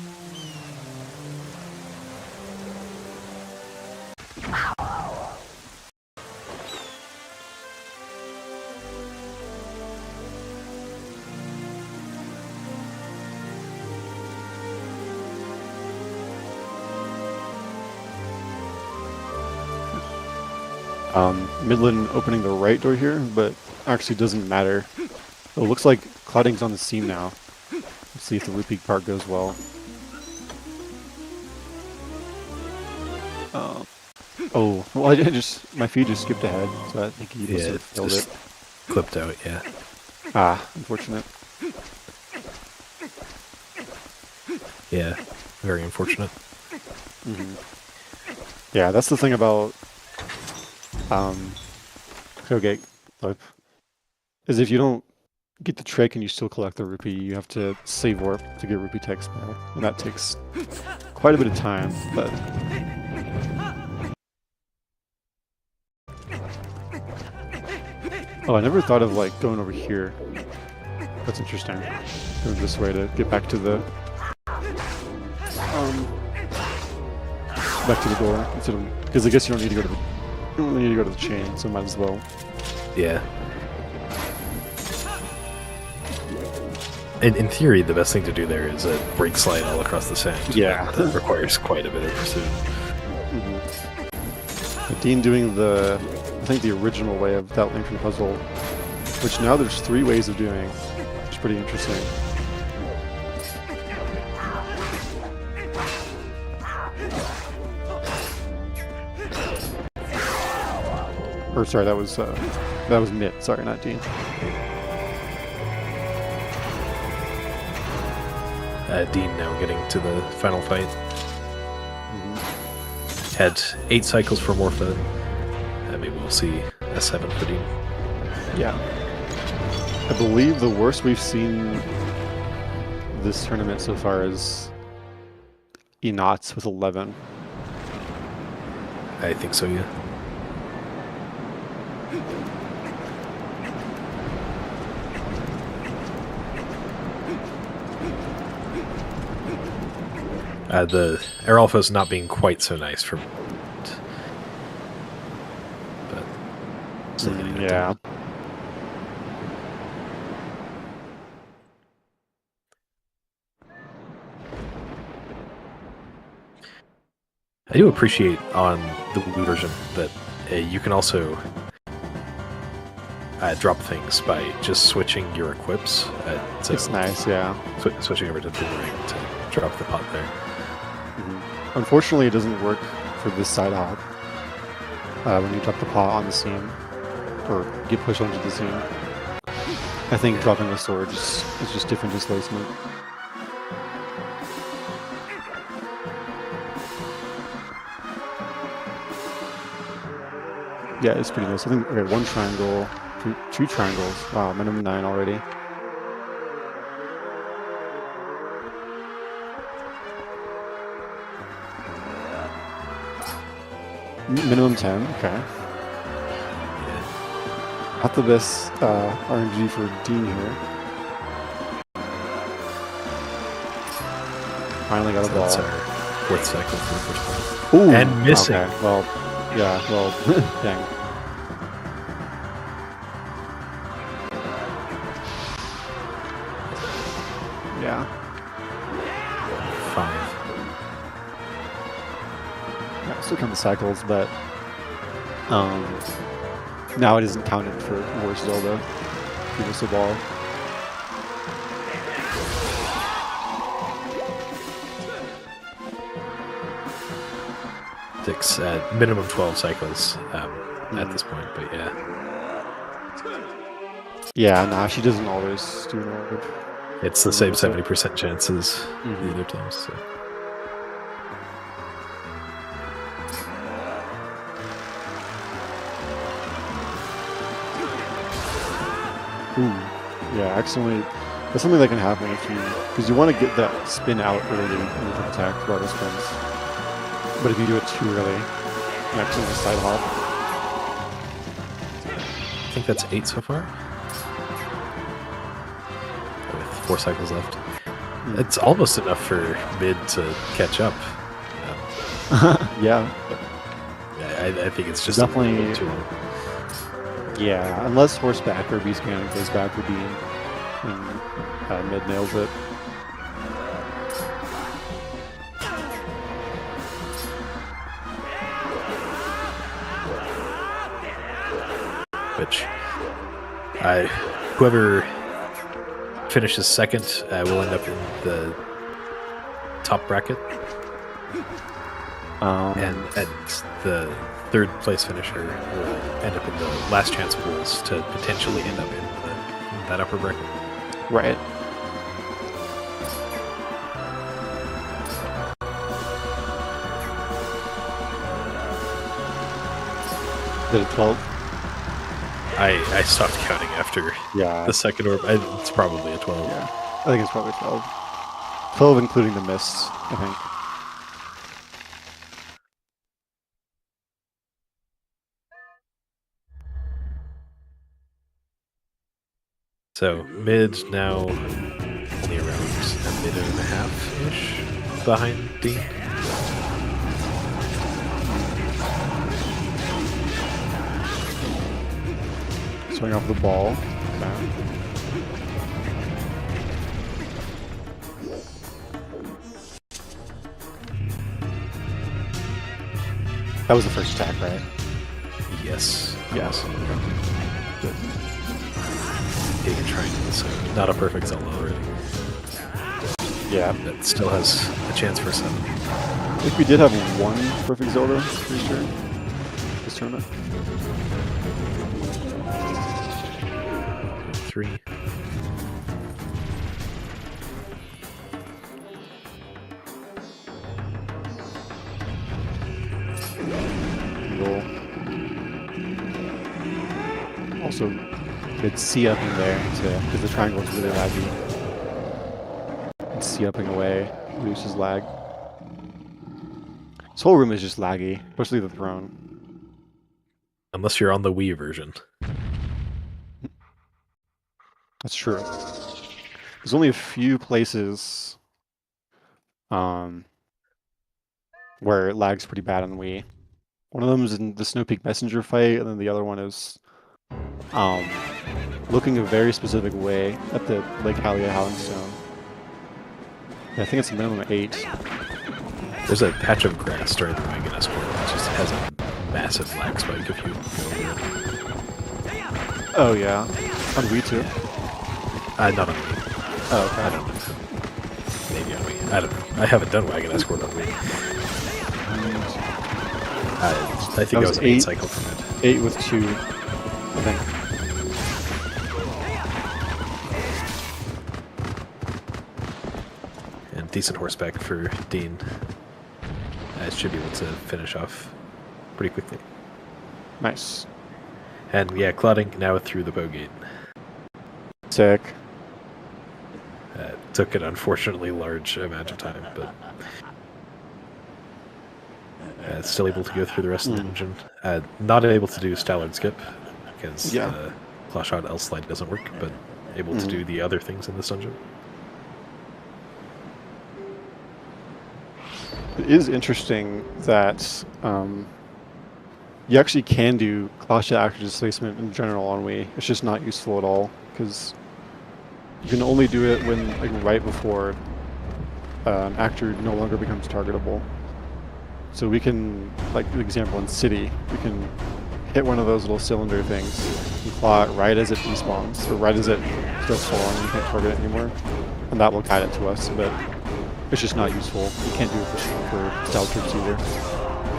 Midland opening the right door here, but actually doesn't matter. So it looks like Clouding's on the scene now. Let's see if the Rupee part goes well. Oh, well, my feed just skipped ahead, so I think he must have failed it. Clipped out, yeah. Ah, unfortunate. Yeah, very unfortunate. Yeah, that's the thing about Kogate Flip, is if you don't get the trick and you still collect the rupee, you have to save warp to get rupee text back, and that takes quite a bit of time, but oh, I never thought of like going over here. That's interesting. Going this way to get back to the door instead of, because I guess you don't need to go to the chain, so might as well. Yeah. In theory, the best thing to do there is a brake slide all across the sand. Yeah. That requires quite a bit of pursuit. Dean doing I think the original way of that lantern puzzle, which now there's 3 ways of doing, which is pretty interesting. Or sorry, that was Mitt. Sorry, not Dean. Dean now getting to the final fight. Had 8 cycles for Morpha. Maybe we'll see a 7 for Dean. Yeah. I believe the worst we've seen this tournament so far is Enots with 11. I think so, yeah. The Aralpha's not being quite so nice for, but yeah. I do appreciate on the Wii version that you can also drop things by just switching your equips. So it's nice, yeah. Switching over to Boomerang to drop the pot there. Unfortunately, it doesn't work for this side hop when you drop the pot on the scene or get pushed onto the scene. I think dropping the sword is just different displacement. Yeah, it's pretty nice. I think, okay, 1 triangle, two triangles. Wow, minimum 9 already. Minimum 10, okay. Not the best RNG for Dean here. Finally got a ball. That's our 4th cycle for the first one. Ooh, And missing. Okay, well, yeah, well, dang. Yeah. 5. Yeah, still count the cycles, but now it isn't counted for worse Zelda. Give us a ball. Six at minimum 12 cycles at this point, but yeah. Yeah, nah, she doesn't always do an order. It's the same 70% chances the other times. So. Ooh, yeah, accidentally. That's something that can happen if you, because you want to get that spin out early when you can attack throughout the spins. But if you do it too early, you accidentally side hop. I think that's 8 so far. With 4 cycles left. It's almost enough for mid to catch up. Yeah. I think it's just Definitely a little too long. Yeah, unless horseback or beast cannon goes back for Dean and mid nails it. Which whoever finishes second will end up in the top bracket, and the third place finisher will end up in the last chance pools to potentially end up in that upper bracket. Right. Did it 12? I stopped counting after the second orb. It's probably a 12. Yeah, I think it's probably 12. 12 including the mists, I think. So mid now only around a minute and a half-ish behind Dean. Swing off the ball. Okay. That was the first attack, right? Yes. Yes. Good. Getting a triangle, so not a perfect Zelda already. Yeah. That still has a chance for 7. I think we did have one perfect Zelda, pretty sure. This tournament. 3. Roll. Also, good C up in there because the triangle is really laggy. C upping away reduces lag. This whole room is just laggy, especially the throne. Unless you're on the Wii version. That's true. There's only a few places where it lags pretty bad on Wii. One of them is in the Snow Peak Messenger fight, and then the other one is looking a very specific way at the Lake Hylia Howling Stone. I think it's a minimum of 8. There's a patch of grass during the Wagon Escort that just has a massive lag spike if you go over it. Oh yeah, on Wii too. Not on Wii. Oh, okay. I don't know. Maybe on Wii. I don't know. I haven't done Wagon Escort on Wii. I think that was 8 cycle from it. 8 with 2, I think. decent horseback for Dean. I should be able to finish off pretty quickly. Nice. And yeah, clodding now through the bow gate. Sick. Took an unfortunately large amount of time, but still able to go through the rest of the dungeon. Not able to do Stallard Skip because the claw shot L slide doesn't work, but able to do the other things in this dungeon. It is interesting that you actually can do claw shot actor displacement in general on Wii. It's just not useful at all because you can only do it when right before an actor no longer becomes targetable. So we can, like the example in City, we can hit one of those little cylinder things and claw it right as it despawns, or right as it starts falling and you can't target it anymore. And that will guide it to us, but it's just not useful. You can't do it for style trips either.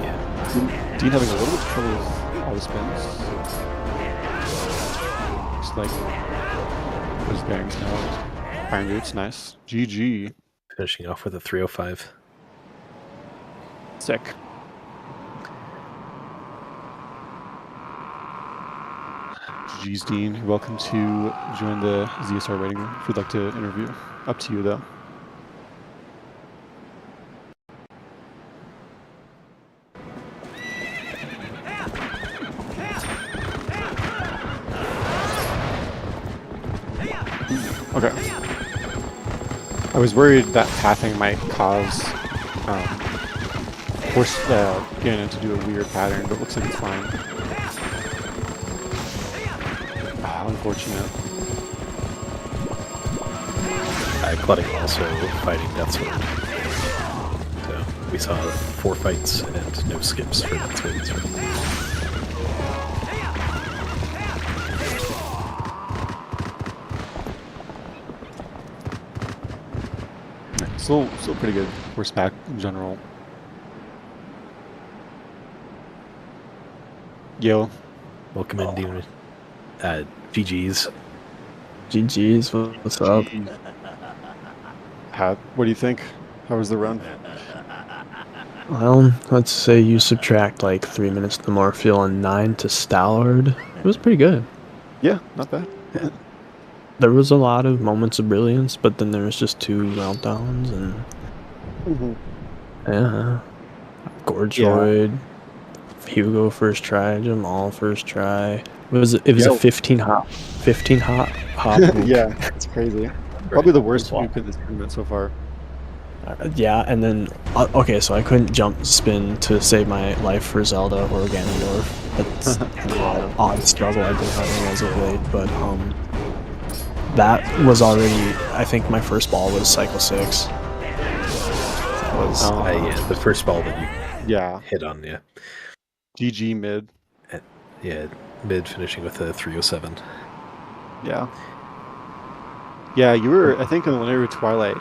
Yeah. Dean having a little bit of trouble with all the spins. Just like those bearings now. Iron Boots, nice. GG. Finishing off with a 305. Sick. GG's Dean. You're welcome to join the ZSR waiting room if you'd like to interview. Up to you though. Okay. I was worried that pathing might cause Ganon to do a weird pattern, but it looks like it's fine. Unfortunate. Clodding also fighting Deathsword. So we saw 4 fights and no skips for Deathsword. Still pretty good horseback in general. Yo. Welcome in, Dean. GG's. GG's, what's up? What do you think? How was the run? Well, let's say you subtract like 3 minutes to Morpheal and 9 to Stallard. It was pretty good. Yeah, not bad. There was a lot of moments of brilliance, but then there was just 2 meltdowns and yeah, Gorgeroid, Hugo first try, Jamal first try. It was a 15 hop. Yeah, it's crazy. Probably the worst sweep in this tournament so far. Yeah, and then okay, so I couldn't jump spin to save my life for Zelda or Ganondorf. That's an odd struggle I've been having as of late, but that was already, I think my first ball was Cycle 6. Yeah, the first ball that you hit on, yeah. GG mid. Yeah, mid finishing with a 307. Yeah. Yeah, you were, I think in the Linear Twilight,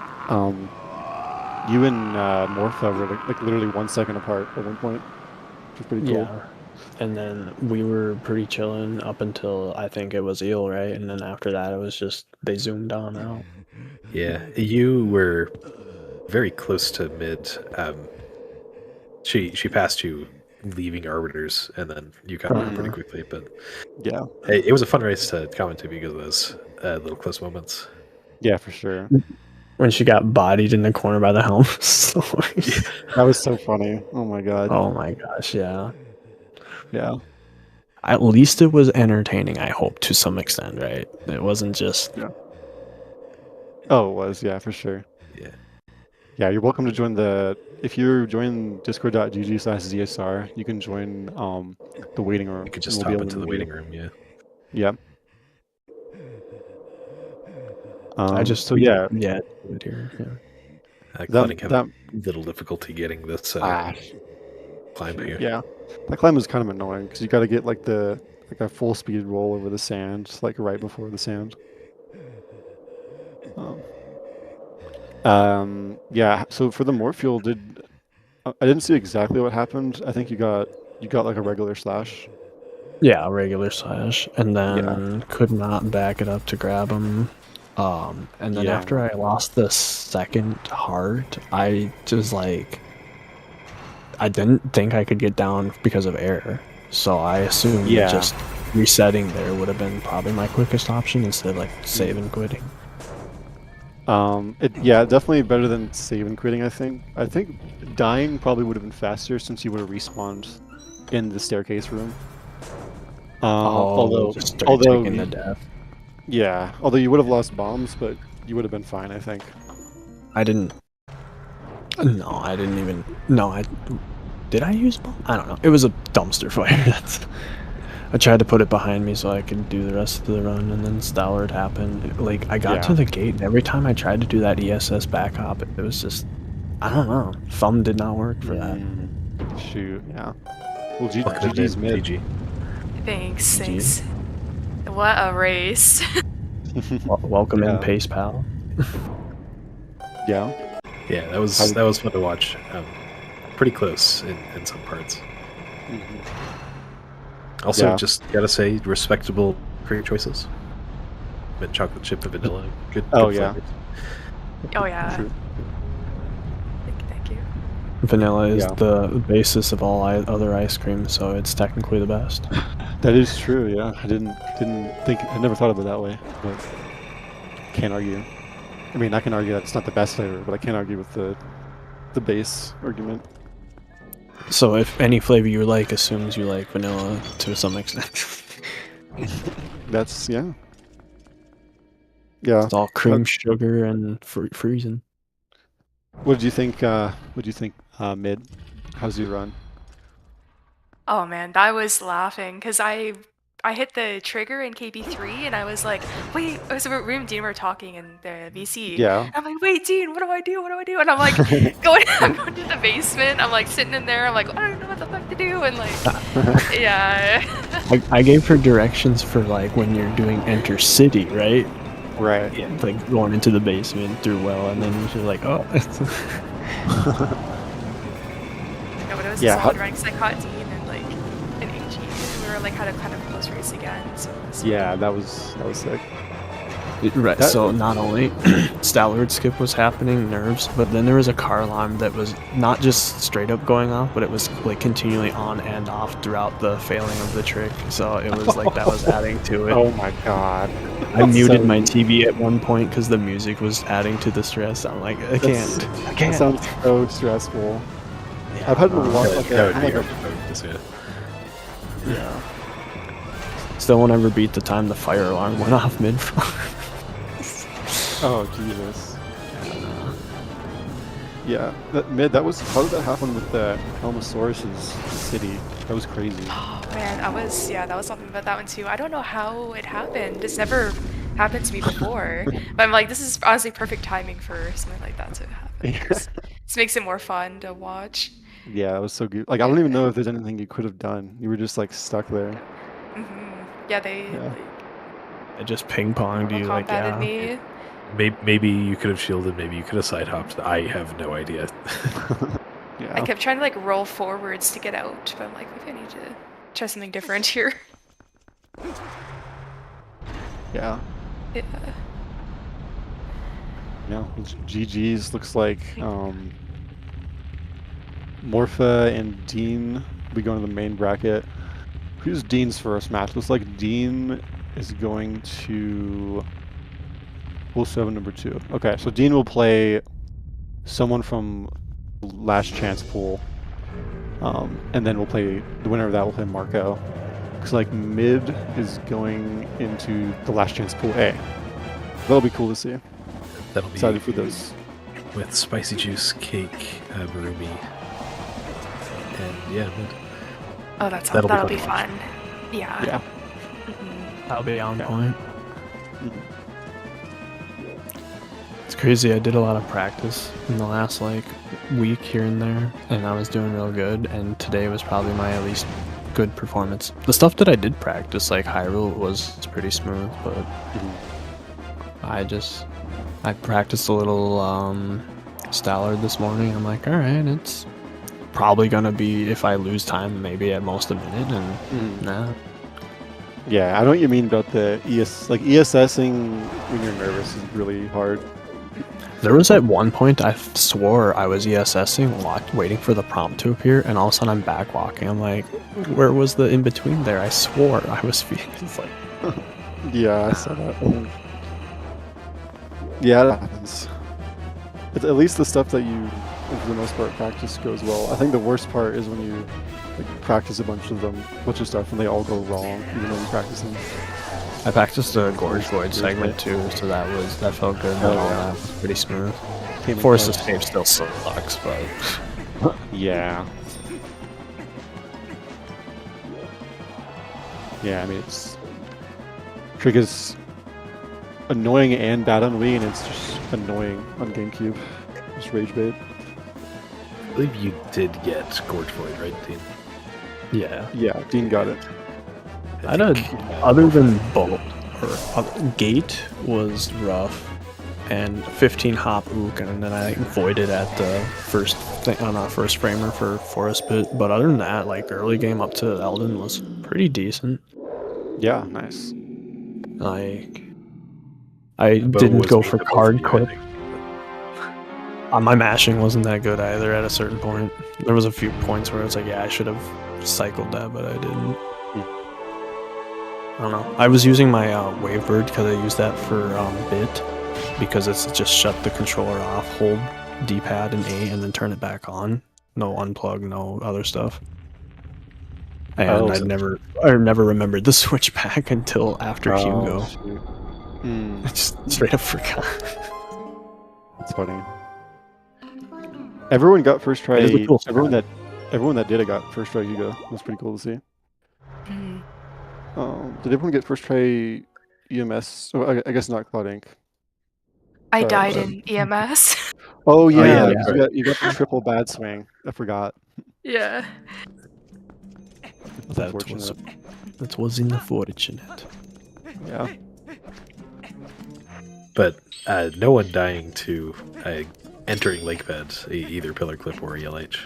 you and Morpha were like literally 1 second apart at one point, which was pretty cool. Yeah. And then we were pretty chilling up until I think it was Eel, right? And then after that, it was just they zoomed on out. Yeah, you were very close to mid. She passed you leaving Arbiters, and then you caught her pretty quickly. But yeah, it was a fun race to comment to because of those little close moments. Yeah, for sure. When she got bodied in the corner by the helm. That was so funny. Oh my god. Oh my gosh, yeah. Yeah. At least it was entertaining, I hope, to some extent, right? It wasn't just... Yeah. Oh, it was, yeah, for sure. Yeah. Yeah, you're welcome to join the... If you join discord.gg/ZSR, you can join the waiting room. You could just hop into the waiting room, yeah. Yeah. I just... So, yeah. Yeah. Clodding have little difficulty getting this climb here. Yeah. That climb is kind of annoying because you got to get like a full speed roll over the sand, like right before the sand. Yeah. So for the Morpheal, I didn't see exactly what happened. I think you got like a regular slash. Yeah, a regular slash, and then could not back it up to grab him. And then Yeah. after I lost the second heart, I just like I didn't think I could get down because of error. So I assumed Yeah. just resetting there would have been probably my quickest option instead of like save and quitting. Yeah, definitely better than save and quitting, I think. I think dying probably would have been faster since you would have respawned in the staircase room. Just start taking the death. Yeah, although you would have lost bombs, but you would have been fine, I think. I didn't. No, I didn't even. No, did I use bomb? I don't know. It was a dumpster fire. I tried to put it behind me so I could do the rest of the run, and then Stallard happened. Like, I got to the gate, and every time I tried to do that ESS back hop, it was just, I don't know. Thumb did not work for that. Shoot, yeah. Well, GG's mid. GG. Thanks. What a race. Welcome in, Pace Pal. Yeah. Yeah, that was fun to watch. Pretty close in some parts. Also, just gotta say, respectable creature choices. Mint chocolate chip and vanilla. Good flavors. Oh yeah. Thank you. Vanilla is the basis of all other ice cream, so it's technically the best. That is true. Yeah, I didn't think. I never thought of it that way, but can't argue. I mean, I can argue that it's not the best flavor, but I can't argue with the base argument. So if any flavor you like assumes you like vanilla to some extent. That's yeah. Yeah. It's all cream, sugar, and freezing. What did you think? Mid? How's your run? Oh man, I was laughing because I hit the trigger in KB3 and I was like, wait, so me and Dean were talking in the VC. Yeah. I'm like, wait, Dean, what do I do? And I'm like, I'm going to the basement. I'm like sitting in there. I'm like, I don't know what the fuck to do. And like, yeah. I gave her directions for like when you're doing enter city, right? Right. Yeah. Like going into the basement through well, and then she's like, oh. No, but it was a solid run because I caught Dean and like an AG. We were like had a kind of close race again. So that was sick. Right. So not only Stallard skip was happening, nerves, but then there was a car alarm that was not just straight up going off, but it was like continually on and off throughout the failing of the trick. So it was like that was adding to it. Oh my god! I muted my TV at one point because the music was adding to the stress. I'm like, I can't. That sounds so stressful. Yeah, I've had to watch Yeah. Still won't ever beat the time the fire alarm went off mid. Oh Jesus. Yeah, that was how did that happen with the Helmosaurus's city? That was crazy. Oh man, that was something about that one too. I don't know how it happened. This never happened to me before. But I'm like, this is honestly perfect timing for something like that to happen. This makes it more fun to watch. Yeah, it was so good. Like I don't even know if there's anything you could have done. You were just like stuck there. Yeah, they just ping ponged you like me. Maybe you could have shielded, maybe you could have side hopped. I have no idea. I kept trying to like roll forwards to get out, but I'm like, maybe I need to try something different here. Yeah. Yeah. Yeah. GG's looks like Morpha and Dean will be going to the main bracket. Who's Dean's first match? Looks like Dean is going to Pool 7 number 2. Okay, so Dean will play someone from Last Chance Pool. And then we'll play, the winner of that will play Marco. Looks like Mid is going into the Last Chance Pool A. That'll be cool to see. That'll be excited for those. With spicy juice, cake, Barumi, and Mid. Oh, that'll be fun. Yeah. Yeah. That'll be on point. It's crazy. I did a lot of practice in the last like week here and there, and I was doing real good. And today was probably my at least good performance. The stuff that I did practice, like Hyrule, was pretty smooth, but I practiced a little Stallard this morning. I'm like, all right, it's probably gonna be, if I lose time, maybe at most a minute, and nah. Yeah, I know what you mean about the ESSing when you're nervous is really hard. There was at one point I swore I was ESSing, waiting for the prompt to appear, and all of a sudden I'm back walking. I'm like, where was the in between there? I swore I was. It's like, Yeah, I saw that. Yeah, that happens. But at least the stuff that you, for the most part, practice goes well. I think the worst part is when you practice a bunch of stuff, and they all go wrong, even though you practice them. I practiced the Gorge Void segment too, so that felt good. Oh, All yeah. that was pretty smooth. Came in Force clutch. Escape still sucks, but Yeah. Yeah, I mean, it's Trick is annoying and bad on Wii, and it's just annoying on GameCube. Just rage bait. I believe you did get Gorge Void, right, Dean? yeah. Yeah, Dean got it. I don't. Other than Bolt or Gate was rough, and 15 hop ook, and then I voided at the first thing on our first framer for Forest Pit. But other than that, like early game up to Elden was pretty decent. Yeah, nice. Like I Bo didn't was go for beat the card both of you, I clip. think. My mashing wasn't that good either at a certain point. There was a few points where I was like, yeah, I should have cycled that, but I didn't. I don't know. I was using my Wavebird because I used that for bit, because it's just shut the controller off, hold D-pad and A, and then turn it back on. No unplug, no other stuff. And Oh. I never remembered the switch back until after Hugo. Shoot. I just straight up forgot. That's funny. Everyone got first try. It is a cool Everyone strat. that did it got first try Hugo. It was pretty cool to see. Mhm. Did everyone get first try EMS? Oh, I guess not Cloud Inc. I died in EMS. Oh yeah, yeah. 'cause you got the triple bad swing. I forgot. Yeah. That's That was unfortunate. Yeah. But no one dying to entering lake beds, either pillar clip or ELH.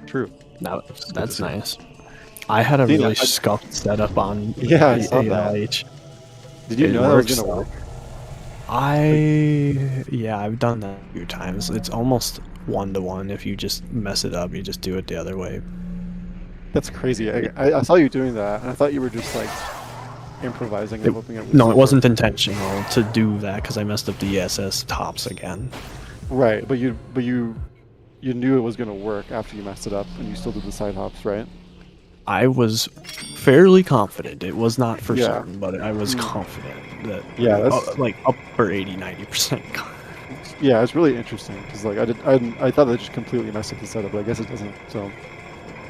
True. That's nice. I had a Dude, really I- scuffed setup on Yeah, I saw that. ALH. Did you It know that was works, gonna work? I've done that a few times. It's almost 1-to-1. If you just mess it up, you just do it the other way. That's crazy. I saw you doing that, and I thought you were just like improvising and hoping it would No, it work. wasn't intentional to do that because I messed up the ESS tops again. Right, but you knew it was gonna work after you messed it up, and you still did the side hops, right? I was fairly confident. It was not for Yeah. certain, but I was confident that Yeah, that's- like upper 80-90%. Yeah, it's really interesting because like I thought that just completely messed up the setup, but I guess it doesn't. So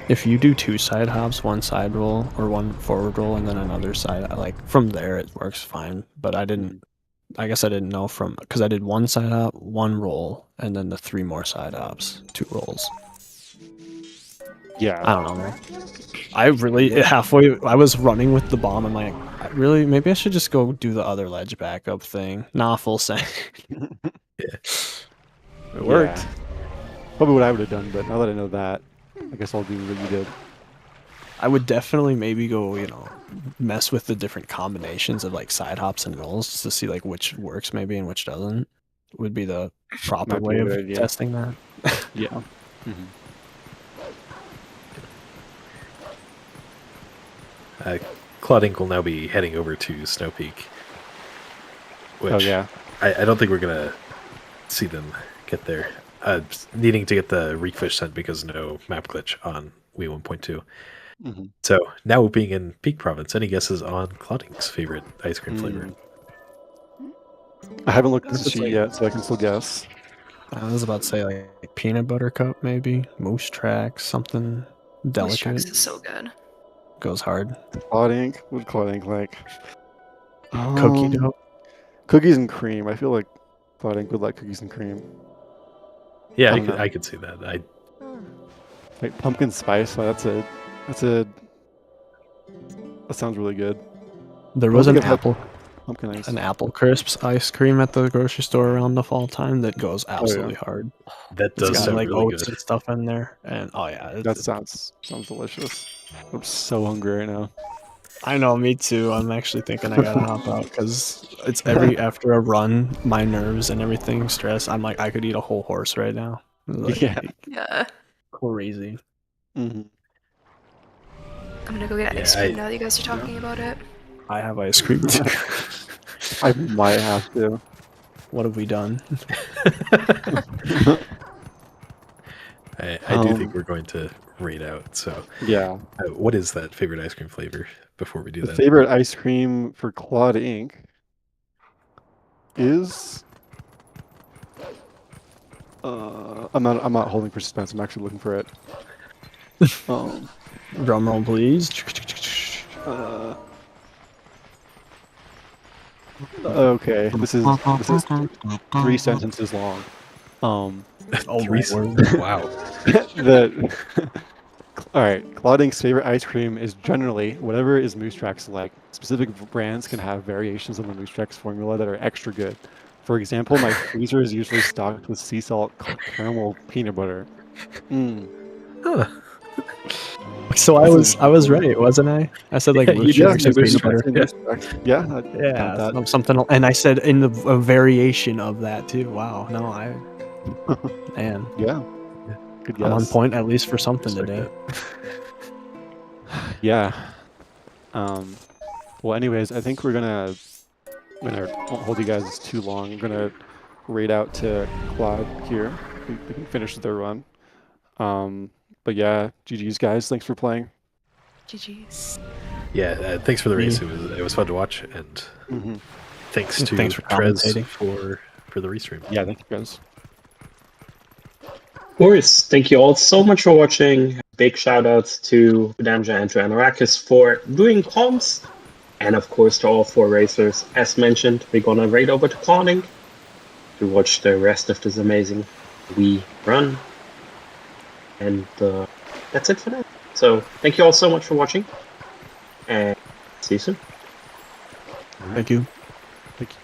If you do 2 side hops, 1 side roll or 1 forward roll, and then another side, like from there it works fine. But I didn't. I guess I didn't know because I did 1 side hop, 1 roll, and then the 3 more side hops, 2 rolls. yeah, I don't know, man. I really halfway. I was running with the bomb. I'm like, maybe I should just go do the other ledge backup thing. Nah, full send. It worked. Yeah. Probably what I would have done, but now that I know that, I guess I'll do what you did. I would definitely maybe go, mess with the different combinations of like side hops and rolls just to see like which works maybe and which doesn't. Would be the proper Might be way a of good idea. testing that. Yeah. Claude Inc. will now be heading over to Snow Peak. Which Oh yeah. I don't think we're going to see them get there. Needing to get the Reekfish sent because no map glitch on Wii 1.2. Mhm. So now being in Peak Province, any guesses on Claude Inc.'s favorite ice cream flavor? I haven't looked at the It's sheet like- yet, so I can still guess. I was about to say like peanut butter cup maybe, moose tracks, something Moose Tracks delicate. is so good. Goes hard. Cloud Ink? What Cloud Ink like? Cookie Um, dough. Cookies and cream. I feel like Cloud Ink would like cookies and cream. Yeah, I don't know. I could see that. Like pumpkin spice. That sounds really good. There I was don't an think I've had apple Pumpkin ice. an apple crisps ice cream at the grocery store around the fall time that goes absolutely hard. That It's does got sound like really oats good. and stuff in there, and oh yeah, That sounds delicious. I'm so hungry right now. I know, me too. I'm actually thinking I gotta hop out because it's after a run, my nerves and everything, stress. I'm like, I could eat a whole horse right now. Like, Yeah. Yeah. crazy. Hmm. I'm gonna go get ice cream now that you guys are talking about it. I have ice cream too. I might have to. What have we done? I do think we're going to rate out. So, Yeah. what is that favorite ice cream flavor before we do The that? favorite ice cream for Claude Inc. is. I'm not holding for suspense. I'm actually looking for it. Drum roll, please. Okay, this is 3 sentences long. Oh, Wow. All right, Claude Inc.'s favorite ice cream is generally whatever is Moose Tracks like. Specific brands can have variations on the Moose Tracks formula that are extra good. For example, my freezer is usually stocked with sea salt caramel peanut butter. Huh. So I was right, wasn't I? I said like Moose Tracks and peanut butter. Yeah, Yeah, that. something, and I said in a variation of that too. Wow, no, man, Yeah, good guess. I'm on point at least for something Just like today. Yeah. Well, anyways, I think we're gonna won't hold you guys too long. I'm gonna raid out to Claude here. We can finish their run. But yeah, GG's guys. Thanks for playing. GG's. Yeah, thanks for the race. It was fun to watch, and thanks to Thanks for Trez commentating. for the restream. Yeah, thank you guys. Of course, thank you all so much for watching. Big shout outs to Damja and to Anorakis for doing comms. And of course to all 4 racers. As mentioned, we're gonna raid over to Cloning to watch the rest of this amazing Wii run. And that's it for now. So thank you all so much for watching. And see you soon. Thank you. Thank you.